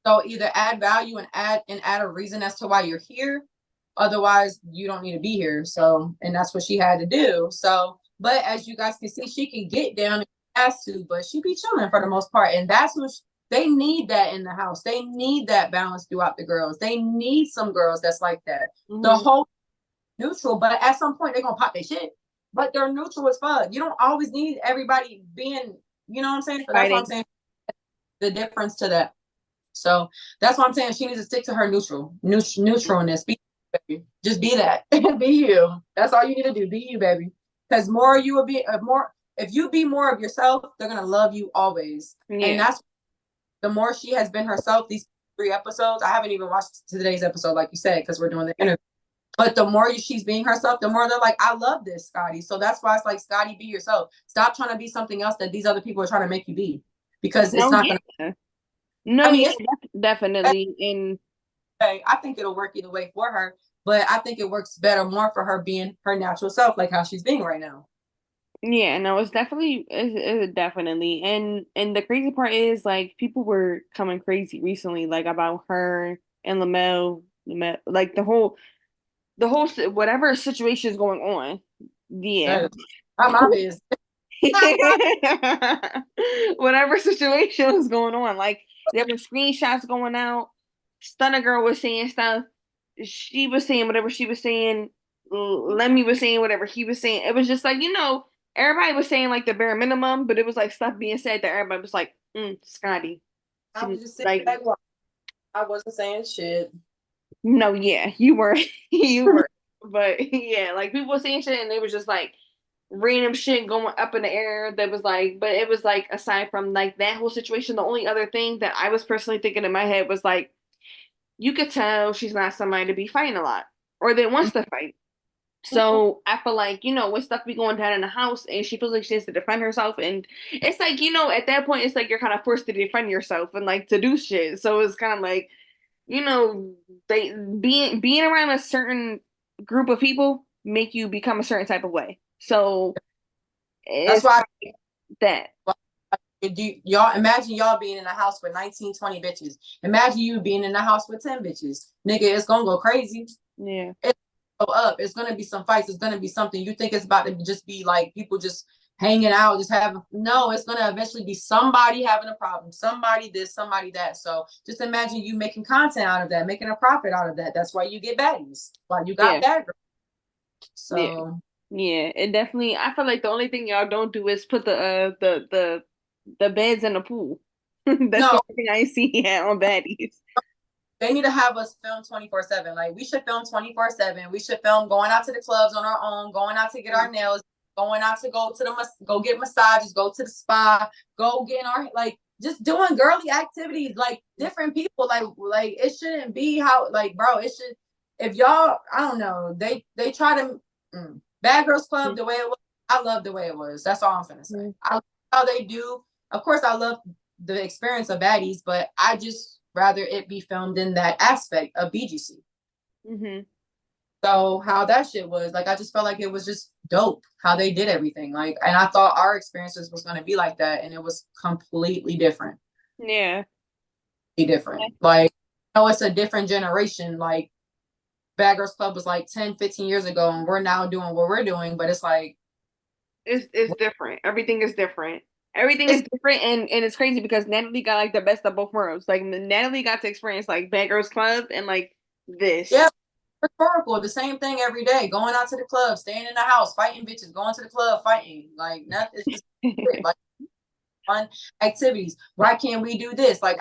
So either add value and add a reason as to why you're here. Otherwise, you don't need to be here. So, and that's what she had to do. So, but as you guys can see, she can get down and has to, but she be chilling for the most part. And that's what they need that in the house. They need that balance throughout the girls. They need some girls that's like that. The
Hmm.
whole neutral, but at some point they're gonna pop their shit. But they're neutral as fuck. You don't always need everybody being, you know what I'm saying? So that's what I'm
Fighting.
saying. The difference to that. So that's what I'm saying. She needs to stick to her neutralness. Just be that. Be you. That's all you need to do. Be you, baby. Because more you will be more. If you be more of yourself, they're gonna love you always. And
Yeah.
that's the more she has been herself. These 3 episodes. I haven't even watched today's episode, like you said, because we're doing the interview. But the more she's being herself, the more they're like, I love this, Scotty. So that's why it's like, Scotty, be yourself. Stop trying to be something else that these other people are trying to make you be, because it's
No,
not gonna.
yeah.
I
No,
mean,
yeah,
it's
definitely. And
okay. I think it'll work either way for her, but I think it works better more for her being her natural self, like how she's being right now.
yeah, no, it's definitely. And the crazy part is like people were coming crazy recently, like about her and Lamel, like whatever situation is going on. Yeah.
That is not my business.
Whatever situation was going on. Like there were screenshots going out. Stunner Girl was saying stuff. She was saying whatever she was saying. Lemmy was saying whatever he was saying. It was just like, everybody was saying like the bare minimum, but it was like stuff being said that everybody was like, Scotty.
I was just sitting
Like,
back. I wasn't saying shit.
no, yeah, you were. You were. But yeah, like people were saying shit and it was just like random shit going up in the air that was like, but it was like aside from like that whole situation, the only other thing that I was personally thinking in my head was like, you could tell she's not somebody to be fighting a lot or that wants to fight. So I feel like, when stuff be going down in the house and she feels like she has to defend herself. And it's like, at that point, it's like you're kind of forced to defend yourself and like to do shit. So it's kind of like, they being around a certain group of people make you become a certain type of way. So
That's
it's
why
that.
y'all imagine y'all being in a house with 19, 20 bitches. Imagine you being in a house with 10 bitches. Nigga, it's gonna go crazy.
Yeah.
It's gonna go up. It's gonna be some fights. It's gonna be something. You think it's about to just be like people just hanging out, just having no, it's gonna eventually be somebody having a problem, somebody this, somebody that. So just imagine you making content out of that, making a profit out of that. That's why you get baddies. Why you got
Yeah.
bad girls.
Yeah.
So
Yeah. It definitely, I feel like the only thing y'all don't do is put the beds in the pool. That's the
no,
only thing I see here on baddies.
they need to have us film 24/7. Like we should film 24/7. We should film going out to the clubs on our own, going out to get our nails, going out to go get massages, go to the spa, go get our like just doing girly activities, like different people. Like it shouldn't be how like bro, it should if y'all, I don't know, they try to Bad Girls Club the way it was. I love the way it was. That's all I'm gonna say.
Mm-hmm.
I love how they do. Of course, I love the experience of baddies, but I just rather it be filmed in that aspect of BGC.
Mm-hmm.
So how that shit was, like, I just felt like it was just dope how they did everything. Like, and I thought our experiences was gonna be like that, and it was completely different.
Yeah.
Different. Like, it's a different generation. Like, Bad Girls Club was like 10, 15 years ago, and we're now doing what we're doing, but it's like
It's different. Everything is different. Everything is
it's
different, and it's crazy because Natalie got like the best of both worlds. Like Natalie got to experience like Bad Girls Club and like
yeah,
this.
rhetorical, the same thing every day. Going out to the club, staying in the house, fighting bitches, going to the club, fighting. Like nothing. It's just like fun activities. Why can't we do this? Like,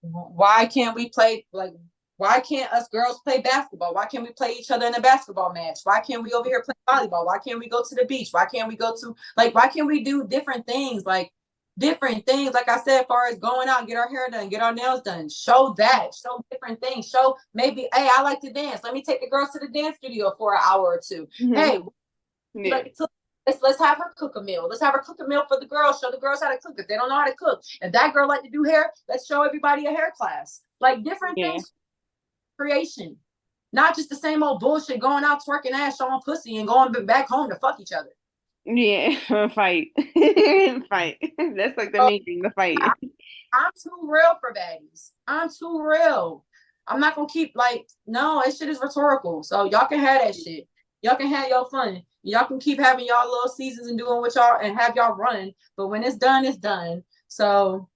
why can't we play? Like, why can't us girls play basketball? Why can't we play each other in a basketball match? Why can't we over here play volleyball? Why can't we go to the beach? Why can't we go to like? Why can't we do different things? Like different things, like I said, as far as going out, get our hair done, get our nails done, show that, show different things, show maybe, hey, I like to dance. Let me take the girls to the dance studio for an hour or two.
Mhm.
Hey,
Yeah.
like, let's have her cook a meal. Let's have her cook a meal for the girls. Show the girls how to cook if they don't know how to cook. If that girl like to do hair, let's show everybody a hair class. Like different
Yeah.
things. creation, not just the same old bullshit going out twerking ass, showing pussy, and going back home to fuck each other.
Yeah, fight. Fight. That's like the
So
main thing, the fight.
I'm too real for baddies. I'm too real. I'm not gonna keep like, no, that shit is rhetorical. So y'all can have that shit. Y'all can have y'all fun. Y'all can keep having y'all little seasons and doing what y'all and have y'all run. But when it's done, it's done. So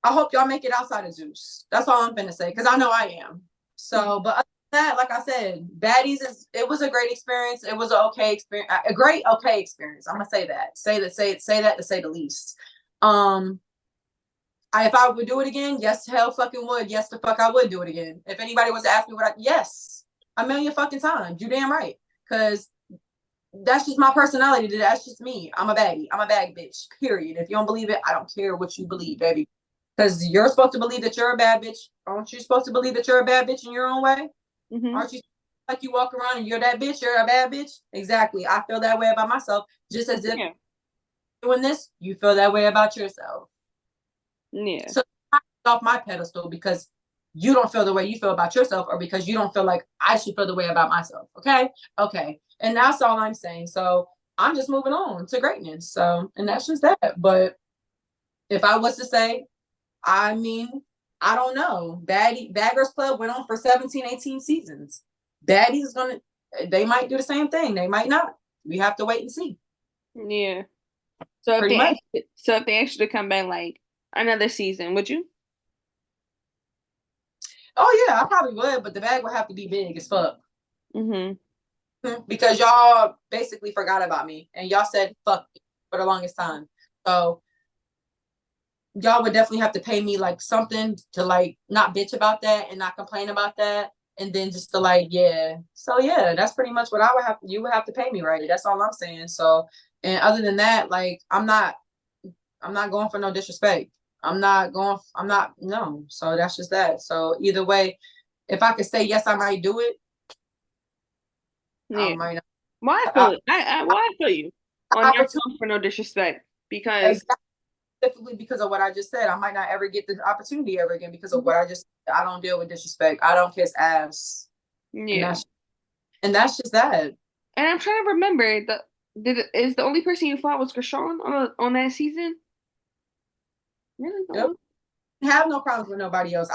I hope y'all make it outside of Zeus. That's all I'm gonna say, because I know I am. So, but other than that, like I said, Baddies it was a great experience. It was an okay experience, a great okay experience. I'm gonna say that. Say that to say the least. If I would do it again, yes, hell fucking would. Yes, the fuck I would do it again. If anybody was to ask me yes, a million fucking times. You damn right. Because that's just my personality. That's just me. I'm a baddie. I'm a bad bitch, period. If you don't believe it, I don't care what you believe, baby. Because you're supposed to believe that you're a bad bitch. Aren't you supposed to believe that you're a bad bitch in your own way? Mm-hmm. Aren't you like you walk around and you're that bitch, you're a bad bitch? Exactly. I feel that way about myself. Just as if doing this, you feel that way about yourself.
Yeah.
So I'm off my pedestal because you don't feel the way you feel about yourself, or because you don't feel like I should feel the way about myself. Okay. And that's all I'm saying. So I'm just moving on to greatness. So, and that's just that. But if I was to say, I mean, I don't know. Baggers Club went on for 17, 18 seasons. Baddie's they might do the same thing. They might not. We have to wait and see.
Yeah. So if they actually come back like another season, would you?
Oh yeah, I probably would, but the bag would have to be big as fuck.
Mm-hmm.
Because y'all basically forgot about me and y'all said fuck me for the longest time. So y'all would definitely have to pay me like something to like not bitch about that and not complain about that. And then just to like, yeah. So yeah, that's pretty much what you would have to pay me, right? That's all I'm saying. So, and other than that, like I'm not going for no disrespect. No. So that's just that. So either way, if I could say yes, I might do it.
Yeah. I might not. Well, I feel it. I feel you on your tone for no disrespect, because
specifically because of what I just said. I might not ever get the opportunity ever again because of what I just said. I don't deal with disrespect. I don't kiss ass. Yeah. And that's just that.
And I'm trying to remember, is the only person you fought was Chrisean on that season?
Really? Yep. Have no problems with nobody else.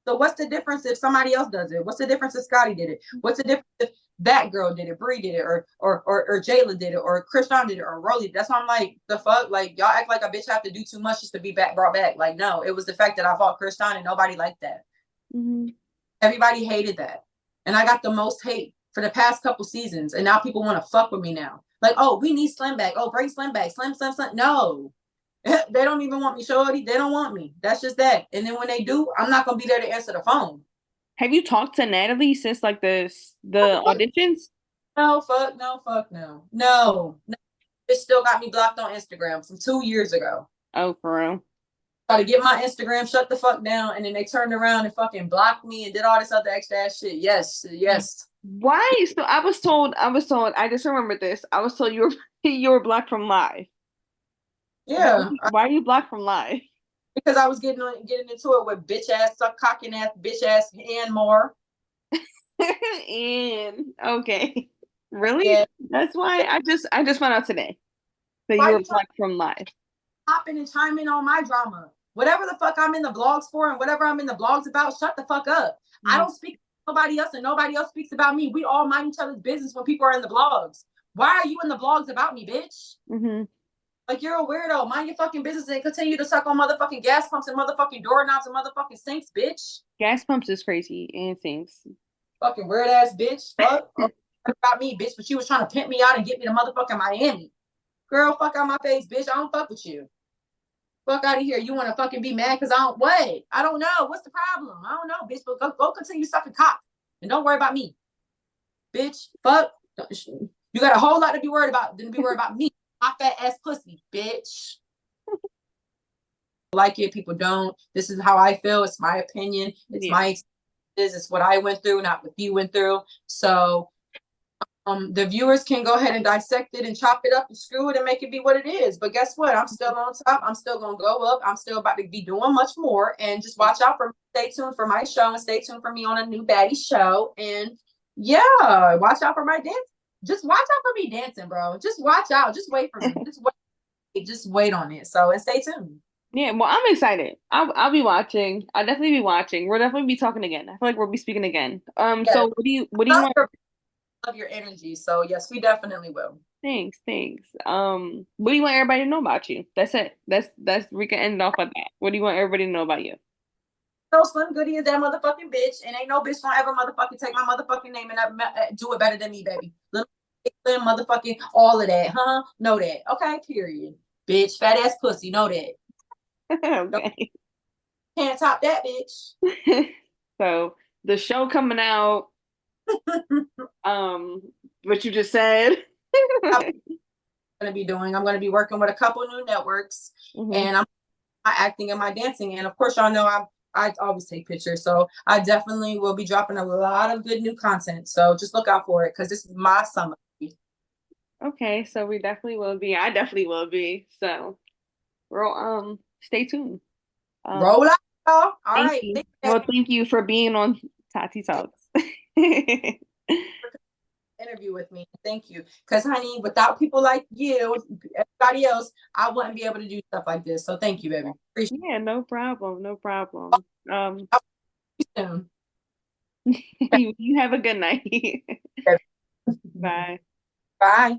So what's the difference if somebody else does it? What's the difference if Scotty did it? What's the difference if that girl did it, Bree did it, or Jayla did it, or Chrisean did it, or Rollie? That's why I'm like, the fuck? Like, y'all act like a bitch have to do too much just to be brought back. Like, no, it was the fact that I fought Chrisean and nobody liked that. Mm-hmm. Everybody hated that. And I got the most hate for the past couple seasons. And now people want to fuck with me now. Like, oh, we need Slim back. Oh, bring Slim back. Slim. No. They don't even want me, shorty. They don't want me. That's just that. And then when they do, I'm not gonna be there to answer the phone.
Have you talked to Natalie since like the auditions?
No. It still got me blocked on Instagram from 2 years ago.
Oh, for real?
Try to get my Instagram shut the fuck down, and then they turned around and fucking blocked me and did all this other extra ass shit. Yes.
Why? So I was told. I just remembered this. I was told you were blocked from live.
Yeah.
Why are you blocked from live?
Because I was getting into it with bitch ass, suck cocking ass, bitch ass, and more.
And okay, really? Yeah. That's why I just found out today that you were blocked from live.
Hopping and chiming on my drama. Whatever the fuck I'm in the blogs for and whatever I'm in the blogs about, shut the fuck up. Mm-hmm. I don't speak to nobody else and nobody else speaks about me. We all mind each other's business when people are in the blogs. Why are you in the blogs about me, bitch? Mm-hmm. Like, you're a weirdo. Mind your fucking business and continue to suck on motherfucking gas pumps and motherfucking doorknobs and motherfucking sinks, bitch.
Gas pumps is crazy and sinks.
Fucking weird ass bitch. Fuck. About me, bitch, but she was trying to pimp me out and get me to motherfucking Miami. Girl, fuck out my face, bitch. I don't fuck with you. Fuck out of here. You want to fucking be mad because I don't know. What's the problem? I don't know, bitch, but go continue sucking cock and don't worry about me. Bitch, fuck. You got a whole lot to be worried about than to be worried about me. My fat ass pussy, bitch. Like it, people don't. This is how I feel. It's my opinion. It's my experience. It's what I went through, not what you went through. So The viewers can go ahead and dissect it and chop it up and screw it and make it be what it is. But guess what? I'm still on top. I'm still gonna go up. I'm still about to be doing much more. And just watch out for me. Stay tuned for my show and stay tuned for me on a new Baddie show. And yeah, watch out for my dance. Just watch out for me dancing, bro. Just watch out. Just wait for me. Just wait on it. So and stay tuned.
Yeah, well, I'm excited. I'll be watching. I'll definitely be watching. We'll definitely be talking again. I feel like we'll be speaking again.
Yes.
So what do you want?
Love your energy. So yes, we definitely will.
Thanks, thanks. What do you want everybody to know about you? That's it. That's we can end off with that. What do you want everybody to know about you?
No, Slim Goody is that motherfucking bitch, and ain't no bitch gonna ever motherfucking take my motherfucking name and do it better than me, baby. Little Slim motherfucking all of that, huh? Know that. Okay, period. Bitch, fat ass pussy, know that.
Okay.
Can't top that, bitch.
So the show coming out, what you just said.
I'm gonna be doing. I'm gonna be working with a couple new networks, and I'm my acting and my dancing, and of course, y'all know I always take pictures, so I definitely will be dropping a lot of good new content. So just look out for it because this is my summer.
Okay, so we definitely will be. I definitely will be. So we'll stay tuned. Um,
Roll out, y'all. All
thank
right.
you. Well, thank you for being on Tati Talks.
Interview with me. Thank you. Because, honey, without people like you, everybody else, I wouldn't be able to do stuff like this. So thank you, baby. Appreciate
Yeah, no problem. No problem.
you soon.
You have a good night. Bye.
Bye.